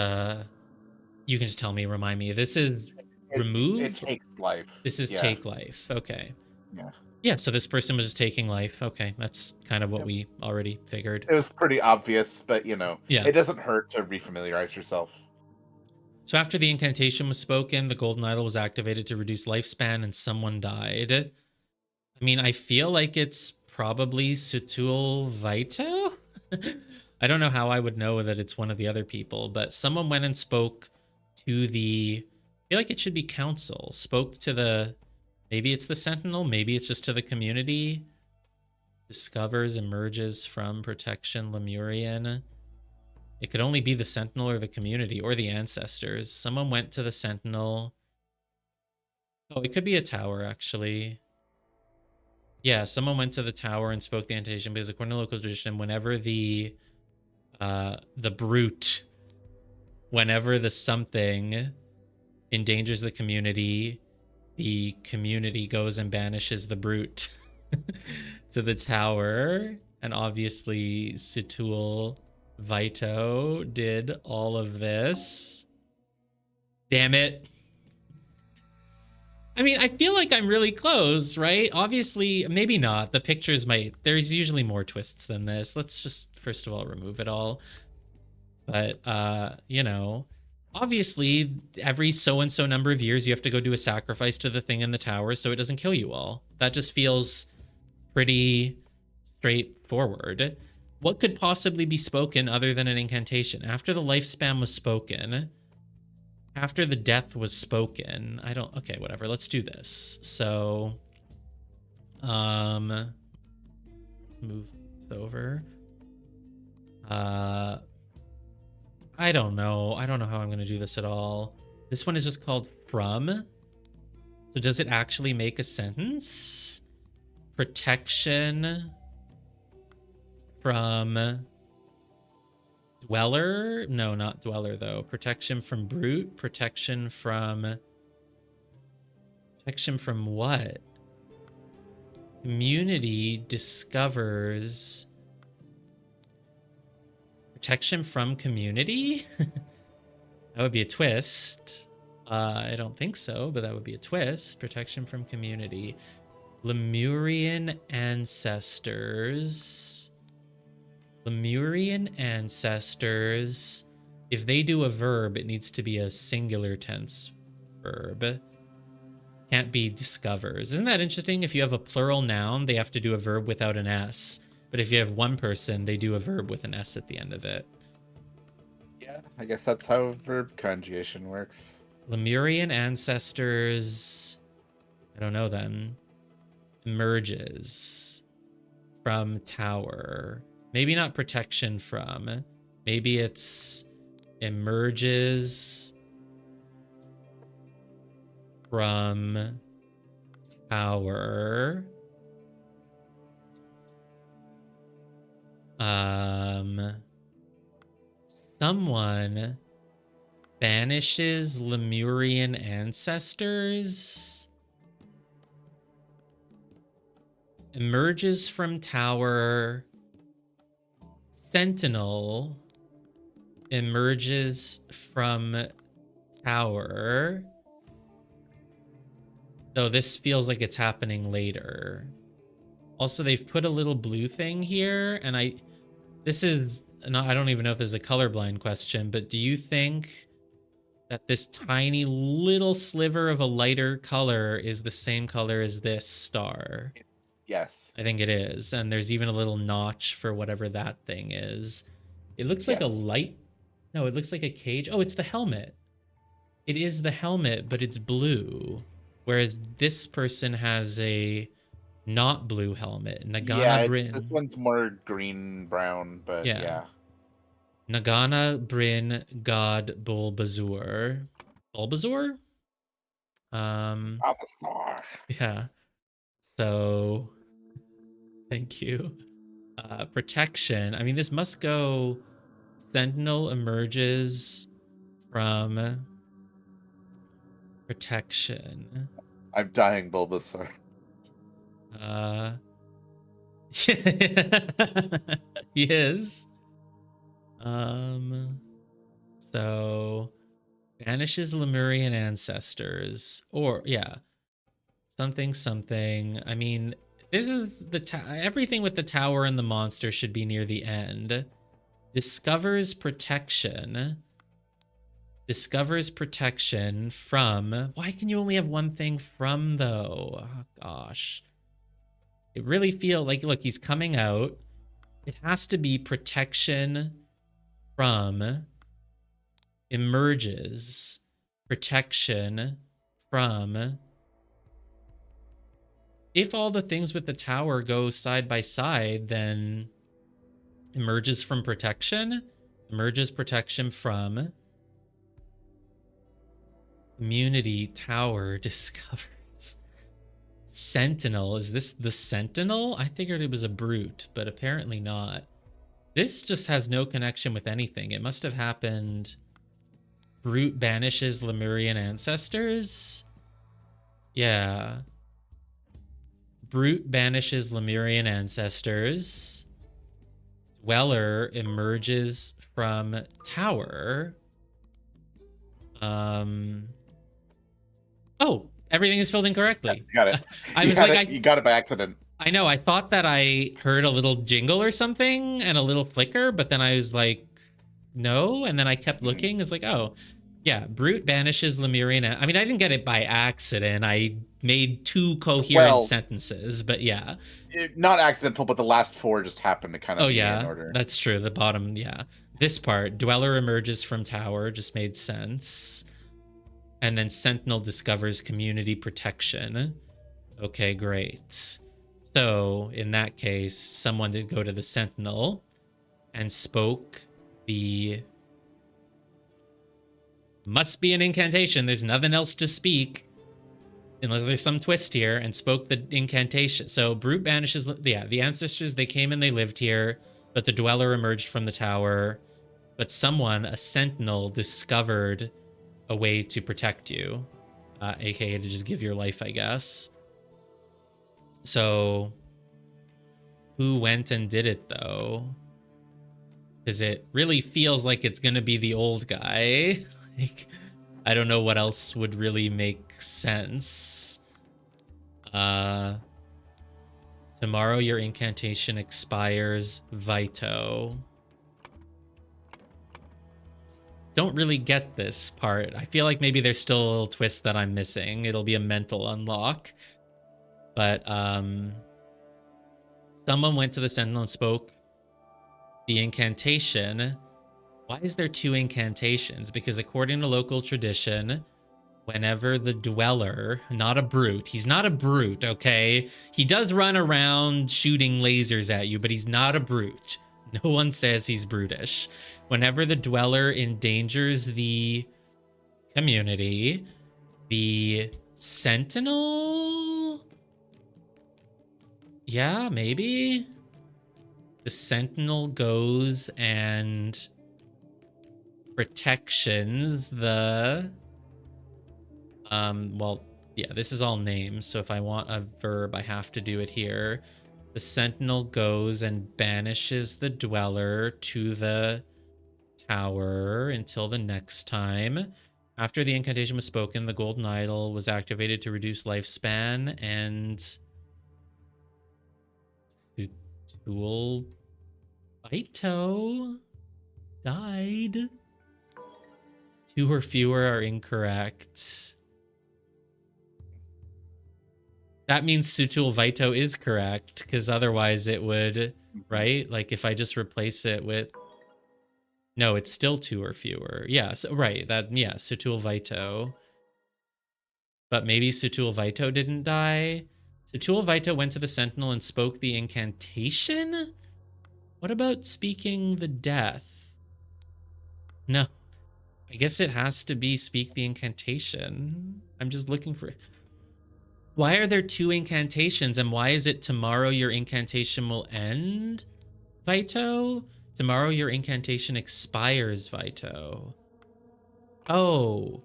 Speaker 1: you can just tell me, remind me. This is remove?
Speaker 2: It takes life.
Speaker 1: This is
Speaker 2: Yeah.
Speaker 1: take life. Okay.
Speaker 2: Yeah.
Speaker 1: Yeah, so this person was just taking life. Okay, that's kind of what
Speaker 2: Yep.
Speaker 1: we already figured.
Speaker 2: It was pretty obvious, but
Speaker 1: Yeah.
Speaker 2: it doesn't hurt to refamiliarize yourself.
Speaker 1: So after the incantation was spoken, the golden idol was activated to reduce lifespan and someone died. I mean, I feel like it's probably Sutul Vaito. I don't know how I would know that it's one of the other people, but someone went and spoke to the, I feel like it should be council, spoke to the, maybe it's the Sentinel, maybe it's just to the community. Discovers, emerges from protection, Lemurian. It could only be the Sentinel or the community or the ancestors. Someone went to the Sentinel. Oh, it could be a tower, actually. Yeah, someone went to the tower and spoke the incantation because according to local tradition, whenever the brute, whenever the something endangers the community goes and banishes the brute to the tower. And obviously Sutul Vaito did all of this. Damn it. I mean, I feel like I'm really close, right? Obviously, maybe not. The pictures might... There's usually more twists than this. Let's just, first of all, remove it all. But, obviously, every so-and-so number of years, you have to go do a sacrifice to the thing in the tower so it doesn't kill you all. That just feels pretty straightforward. What could possibly be spoken other than an incantation? After the lifespan was spoken... After the death was spoken, okay, whatever, let's do this. So, let's move this over. I don't know how I'm going to do this at all. This one is just called from. So does it actually make a sentence? Protection from... Dweller? No, not Dweller, though. Protection from Brute? Protection from what? Community discovers... Protection from community? That would be a twist. I don't think so, but that would be a twist. Protection from community. Lemurian ancestors... Lemurian ancestors, if they do a verb, it needs to be a singular tense verb. Can't be discovers. Isn't that interesting? If you have a plural noun, they have to do a verb without an S. But if you have one person, they do a verb with an S at the end of it.
Speaker 2: Yeah, I guess that's how verb conjugation works.
Speaker 1: Lemurian ancestors, I don't know then. Emerges from tower. Maybe not protection from. Maybe it's emerges from tower. Someone banishes Lemurian ancestors. Emerges from tower. Sentinel emerges from tower. No, this feels like it's happening later. Also, they've put a little blue thing here, and I don't even know if this is a colorblind question, but do you think that this tiny little sliver of a lighter color is the same color as this star?
Speaker 2: Yes.
Speaker 1: I think it is. And there's even a little notch for whatever that thing is. It looks like a light. No, it looks like a cage. Oh, it's the helmet. It is the helmet, but it's blue. Whereas this person has a not blue helmet. Nagana Bryn.
Speaker 2: This one's more green brown, but yeah.
Speaker 1: Nagana Bryn God Bulbasaur. Bulbasaur?
Speaker 2: Bulbasaur.
Speaker 1: Yeah. So, thank you. Protection. I mean, this must go Sentinel emerges from protection.
Speaker 2: I'm dying, Bulbasaur.
Speaker 1: He is. So banishes Lemurian ancestors, or yeah, something. I mean, this is the everything with the tower and the monster should be near the end. Discovers protection. Discovers protection from. Why can you only have one thing from though? Oh, gosh. It really feel like, look, he's coming out. It has to be protection from, emerges, protection from. If all the things with the tower go side by side, then emerges from protection, emerges protection from, immunity, tower, discovers. Sentinel, is this the Sentinel? I figured it was a brute, but apparently not. This just has no connection with anything. It must have happened. Brute banishes Lemurian ancestors? Yeah. Brute banishes Lemurian ancestors. Dweller emerges from tower. Oh, everything is filled in correctly.
Speaker 2: You got it. You got it by accident.
Speaker 1: I know. I thought that I heard a little jingle or something and a little flicker, but then I was like, no. And then I kept looking. It's like, oh, yeah. Brute banishes Lemurian. I mean, I didn't get it by accident. I made two coherent sentences, but yeah.
Speaker 2: Not accidental, but the last four just happened to kind of be in order.
Speaker 1: That's true. The bottom, yeah. This part, Dweller emerges from tower, just made sense. And then Sentinel discovers community protection. Okay, great. So in that case, someone did go to the Sentinel and spoke the... Must be an incantation. There's nothing else to speak. Unless there's some twist here, and spoke the incantation. So Brute banishes... Yeah, the ancestors, they came and they lived here, but the Dweller emerged from the tower. But someone, a Sentinel, discovered a way to protect you, aka to just give your life, I guess. So who went and did it though? Because it really feels like it's gonna be the old guy. Like, I don't know what else would really make sense. Tomorrow your incantation expires, Vito. Don't really get this part. I feel like maybe there's still a little twist that I'm missing. It'll be a mental unlock. But someone went to the Sentinel and spoke the incantation. Why is there two incantations? Because according to local tradition, whenever the Dweller, not a brute, he's not a brute, okay? He does run around shooting lasers at you, but he's not a brute. No one says he's brutish. Whenever the Dweller endangers the community, the Sentinel? Yeah, maybe. The Sentinel goes and protections the... well, yeah, this is all names, so if I want a verb, I have to do it here. The Sentinel goes and banishes the Dweller to the tower until the next time. After the incantation was spoken, the Golden Idol was activated to reduce lifespan, and Sutul Vito died. Two or fewer are incorrect. That means Sutul Vito is correct, because otherwise it would, right? Like if I just replace it with... No, it's still two or fewer. Yeah, so, right. That, yeah, Sutul Vito. But maybe Sutul Vito didn't die. Sutul Vito went to the Sentinel and spoke the incantation? What about speaking the death? No. I guess it has to be speak the incantation. I'm just looking for... Why are there two incantations, and why is it tomorrow your incantation will end, Vito? Tomorrow your incantation expires, Vito. Oh,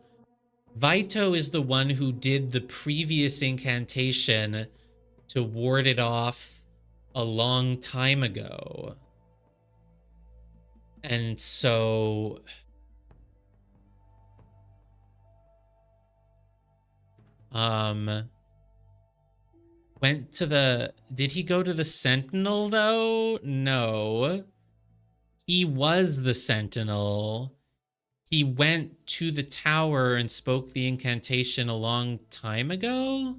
Speaker 1: Vito is the one who did the previous incantation to ward it off a long time ago. And so went to the did he go to the Sentinel though? No. He was the Sentinel. He went to the tower and spoke the incantation a long time ago.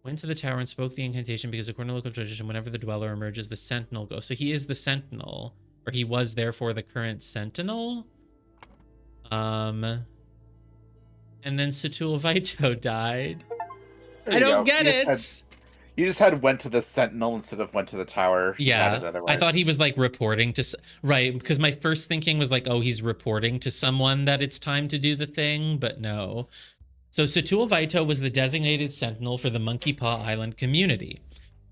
Speaker 1: Went to the tower and spoke the incantation because according to local tradition, whenever the dweller emerges, the sentinel goes. So he is the sentinel, or he was therefore the current sentinel. And then Satul Vito died.
Speaker 2: There
Speaker 1: I
Speaker 2: you
Speaker 1: don't
Speaker 2: go.
Speaker 1: get it.
Speaker 2: You just had went to the Sentinel instead of went to the tower. You had it
Speaker 1: Yeah, I
Speaker 2: otherwise.
Speaker 1: thought he was like reporting to right, because my first thinking was like, oh, he's reporting to someone that it's time to do the thing, but no. So Satul Vito was the designated sentinel for the Monkey Paw Island community.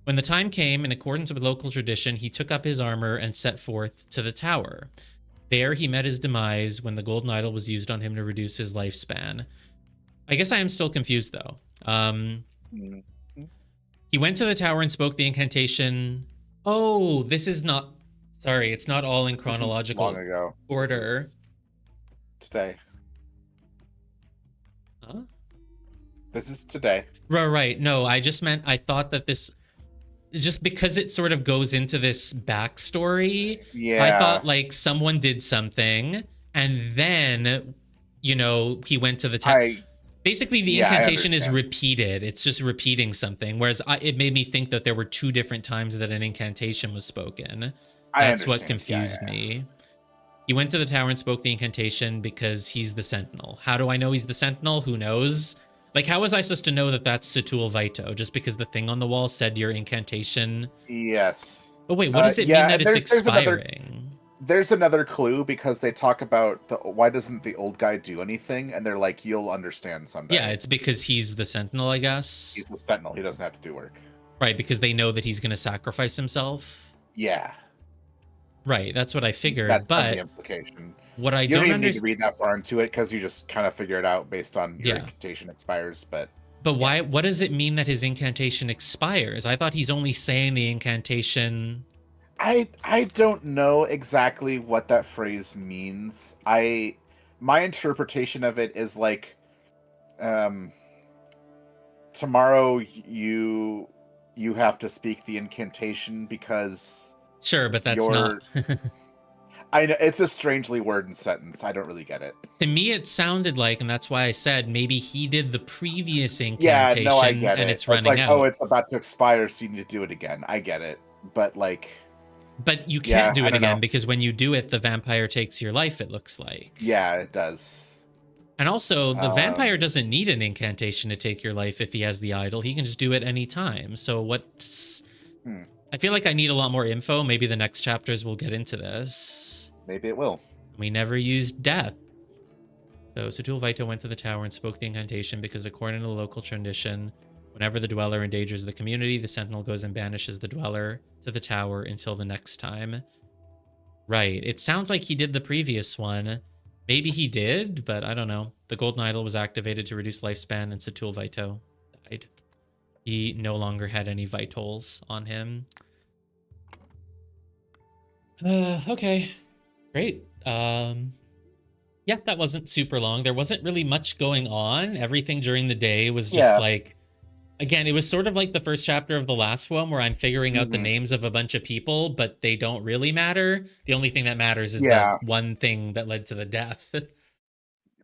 Speaker 1: When the time came, in accordance with local tradition, he took up his armor and set forth to the tower. There he met his demise when the golden idol was used on him to reduce his lifespan. I guess I am still confused though. He went to the tower and spoke the incantation. Oh, this is not. Sorry, it's not all in chronological
Speaker 2: long ago.
Speaker 1: order.
Speaker 2: Today.
Speaker 1: Huh?
Speaker 2: This is today.
Speaker 1: Right. No, I just meant I thought that this, just because it sort of goes into this backstory.
Speaker 2: Yeah.
Speaker 1: I thought like someone did something and then, you know, he went to the tower. Basically, the incantation is repeated. It's just repeating something. Whereas it made me think that there were two different times that an incantation was spoken. That's what confused me. He went to the tower and spoke the incantation because he's the sentinel. How do I know he's the sentinel? Who knows? Like, how was I supposed to know that that's Satul Vito? Just because the thing on the wall said your incantation?
Speaker 2: Yes.
Speaker 1: But wait, what does it mean that it's expiring?
Speaker 2: There's another clue because they talk about why doesn't the old guy do anything, and they're like, you'll understand someday.
Speaker 1: Yeah, it's because he's the sentinel, I guess.
Speaker 2: He's the sentinel. He doesn't have to do work.
Speaker 1: Right, because they know that he's going to sacrifice himself.
Speaker 2: Yeah.
Speaker 1: Right, that's what I figured.
Speaker 2: That's
Speaker 1: but
Speaker 2: the implication.
Speaker 1: What I
Speaker 2: you don't even need to read that far into it because you just kind of figure it out based on your incantation expires. But
Speaker 1: why? What does it mean that his incantation expires? I thought he's only saying the incantation.
Speaker 2: I don't know exactly what that phrase means. My interpretation of it is like, tomorrow you have to speak the incantation because
Speaker 1: sure, but that's not.
Speaker 2: I know it's a strangely worded sentence. I don't really get it.
Speaker 1: To me, it sounded like, and that's why I said maybe he did the previous incantation.
Speaker 2: Yeah, no, I get
Speaker 1: and
Speaker 2: it.
Speaker 1: It's running
Speaker 2: like,
Speaker 1: out.
Speaker 2: Oh, it's about to expire, so you need to do it again. I get it, but like.
Speaker 1: But you can't do it again because when you do it, the vampire takes your life, it looks like.
Speaker 2: Yeah, it does.
Speaker 1: And also, the vampire doesn't need an incantation to take your life if he has the idol. He can just do it anytime. So what's... I feel like I need a lot more info. Maybe the next chapters will get into this.
Speaker 2: Maybe it will.
Speaker 1: We never used death. So Satul Vito went to the tower and spoke the incantation because according to the local tradition, whenever the dweller endangers the community, the sentinel goes and banishes the dweller to the tower until the next time. Right. It sounds like he did the previous one. Maybe he did, but I don't know. The golden idol was activated to reduce lifespan and Satul Vito died. He no longer had any vitals on him. Okay. Great. Yeah, that wasn't super long. There wasn't really much going on. Everything during the day was just like, again, it was sort of like the first chapter of the last one where I'm figuring out the names of a bunch of people, but they don't really matter. The only thing that matters is the one thing that led to the death.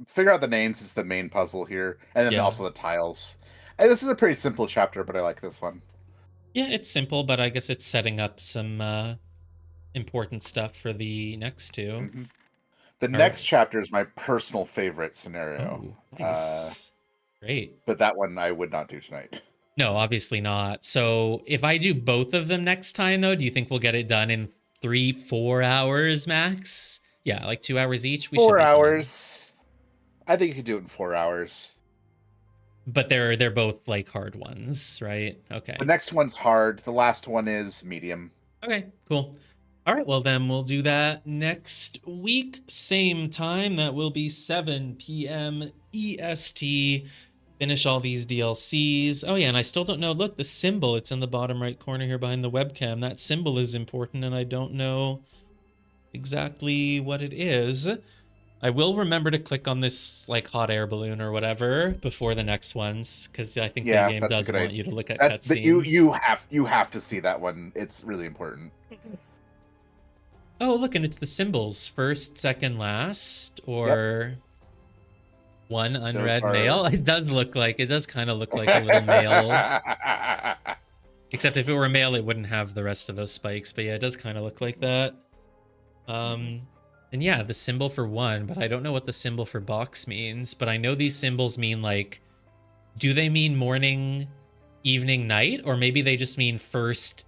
Speaker 2: Figure out the names is the main puzzle here. And then also the tiles. And this is a pretty simple chapter, but I like this one.
Speaker 1: Yeah, it's simple, but I guess it's setting up some important stuff for the next two.
Speaker 2: The next chapter is my personal favorite scenario.
Speaker 1: Oh, nice. Great.
Speaker 2: But that one I would not do tonight.
Speaker 1: No, obviously not. So if I do both of them next time, though, do you think we'll get it done in 3-4 hours max? Yeah, like 2 hours each?
Speaker 2: 4 hours. I think you could do it in 4 hours.
Speaker 1: But they're both like hard ones, right? Okay.
Speaker 2: The next one's hard. The last one is medium.
Speaker 1: Okay, cool. All right, well then we'll do that next week, same time. That will be 7 p.m. EST. Finish all these DLCs. Oh yeah, and I still don't know. Look, the symbol, it's in the bottom right corner here behind the webcam. That symbol is important, and I don't know exactly what it is. I will remember to click on this like hot air balloon or whatever before the next ones, because I think the
Speaker 2: Yeah,
Speaker 1: game
Speaker 2: that's a
Speaker 1: does
Speaker 2: good
Speaker 1: want
Speaker 2: idea.
Speaker 1: you to look at
Speaker 2: That
Speaker 1: cutscenes.
Speaker 2: you have to see that one. It's really important.
Speaker 1: Oh, look, and it's the symbols. First, second, last,
Speaker 2: Yep.
Speaker 1: or one
Speaker 2: Those
Speaker 1: unread
Speaker 2: are
Speaker 1: mail. It does kind of look like a little mail. Except if it were a male, it wouldn't have the rest of those spikes. But yeah, it does kind of look like that. And yeah, the symbol for one, but I don't know what the symbol for box means. But I know these symbols mean like, do they mean morning, evening, night? Or maybe they just mean first,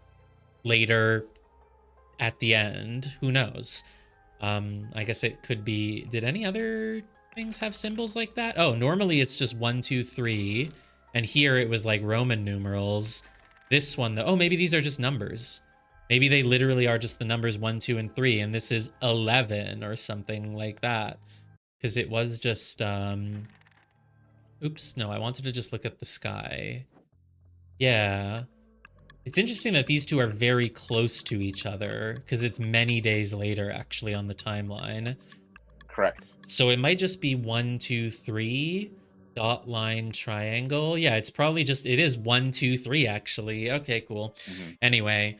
Speaker 1: later, at the end. Who knows? I guess it could be, did any other things have symbols like that? Oh, normally it's just 1, 2, 3. And here it was like Roman numerals. This one, though, oh, maybe these are just numbers. Maybe they literally are just the numbers 1, 2, and 3, and this is 11 or something like that. Because it was just, oops, no, I wanted to just look at the sky. Yeah. It's interesting that these two are very close to each other, because it's many days later, actually, on the timeline.
Speaker 2: correct.
Speaker 1: So it might just be 1, 2, 3, dot line triangle. Yeah, it's probably just, it is 1, 2, 3, actually. Okay, cool.
Speaker 2: Mm-hmm.
Speaker 1: Anyway,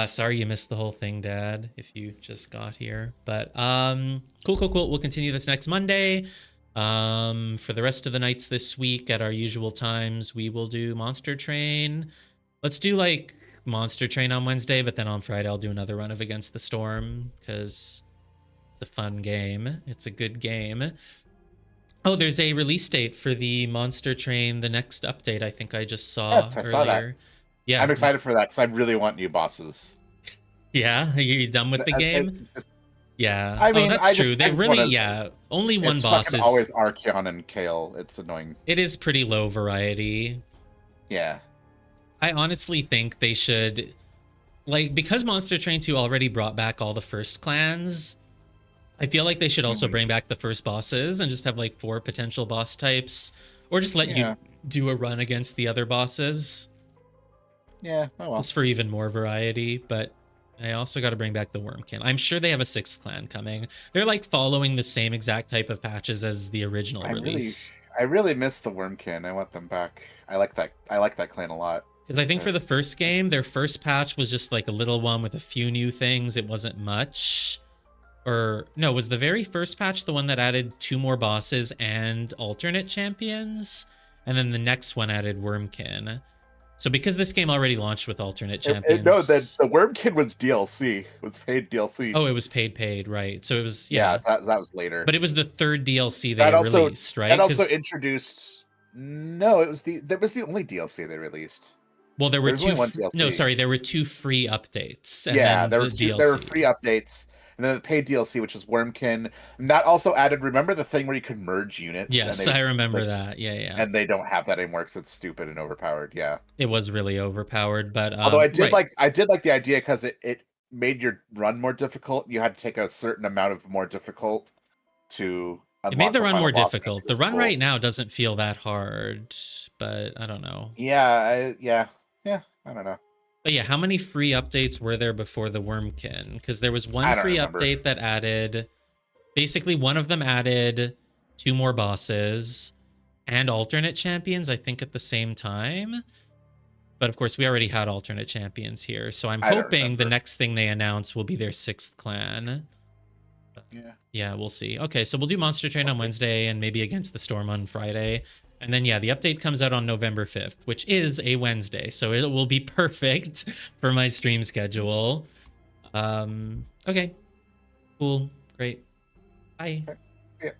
Speaker 1: sorry you missed the whole thing, Dad, if you just got here. But cool. We'll continue this next Monday. For the rest of the nights this week at our usual times, we will do Monster Train. Let's do like Monster Train on Wednesday, but then on Friday I'll do another run of Against the Storm, because it's a fun game. It's a good game. Oh, there's a release date for the Monster Train, the next update I think I just saw
Speaker 2: Yes, I saw that.
Speaker 1: earlier. Yeah.
Speaker 2: I'm excited for that because I really want new bosses.
Speaker 1: Yeah, are you done with the game? Yeah.
Speaker 2: I
Speaker 1: Oh,
Speaker 2: mean,
Speaker 1: that's true.
Speaker 2: I
Speaker 1: They
Speaker 2: just
Speaker 1: really,
Speaker 2: wanna,
Speaker 1: yeah, only one
Speaker 2: it's
Speaker 1: boss
Speaker 2: fucking
Speaker 1: is.
Speaker 2: always Archeon and Kale. It's annoying.
Speaker 1: It is pretty low variety.
Speaker 2: Yeah.
Speaker 1: I honestly think they should, like, because Monster Train 2 already brought back all the first clans, I feel like they should also
Speaker 2: Mhm.
Speaker 1: bring back the first bosses and just have like 4 potential boss types, or just let
Speaker 2: Yeah.
Speaker 1: you do a run against the other bosses,
Speaker 2: Yeah. Oh well.
Speaker 1: just for even more variety. But I also got to bring back the Wormkin. I'm sure they have a 6th clan coming. They're like following the same exact type of patches as the original release.
Speaker 2: I really miss the Wormkin. I want them back. I like that. I like that clan a lot.
Speaker 1: Because I think for the first game, their first patch was just like a little one with a few new things. It wasn't much. Or no, was the very first patch the one that added 2 more bosses and alternate champions? And then the next one added Wormkin. So because this game already launched with alternate champions.
Speaker 2: No, the Wormkin was DLC. It was paid DLC.
Speaker 1: Oh, it was paid, right. So it was, yeah.
Speaker 2: That was later.
Speaker 1: But it was the 3rd DLC they
Speaker 2: That also
Speaker 1: released, right?
Speaker 2: that also introduced. No, that was the only DLC they released.
Speaker 1: Well, there were
Speaker 2: was
Speaker 1: 2
Speaker 2: only one DLC.
Speaker 1: no, sorry, there were 2 free updates. And
Speaker 2: Yeah,
Speaker 1: then
Speaker 2: there were
Speaker 1: DLC.
Speaker 2: there were free updates. And then the paid DLC, which was Wormkin, and that also added. Remember the thing where you could merge units?
Speaker 1: Yes, I remember that. Yeah.
Speaker 2: And they don't have that anymore because it's stupid and overpowered. Yeah,
Speaker 1: It was really overpowered, but
Speaker 2: although I did
Speaker 1: right.
Speaker 2: like the idea because it made your run more difficult. You had to take a certain amount of more difficult to.
Speaker 1: It made the run more difficult. The run
Speaker 2: cool.
Speaker 1: right now doesn't feel that hard, but I don't know.
Speaker 2: Yeah, I don't know.
Speaker 1: But yeah, how many free updates were there before the Wormkin? Because there was one free update that added, basically one of them added 2 more bosses and alternate champions, I think at the same time. But of course, we already had alternate champions here, so I'm hoping the next thing they announce will be their 6th clan. Yeah, we'll see. Okay, so we'll do Monster Train on Wednesday and maybe Against the Storm on Friday. And then, yeah, the update comes out on November 5th, which is a Wednesday. So it will be perfect for my stream schedule. Okay. Cool. Great. Bye.
Speaker 2: Okay. Yeah.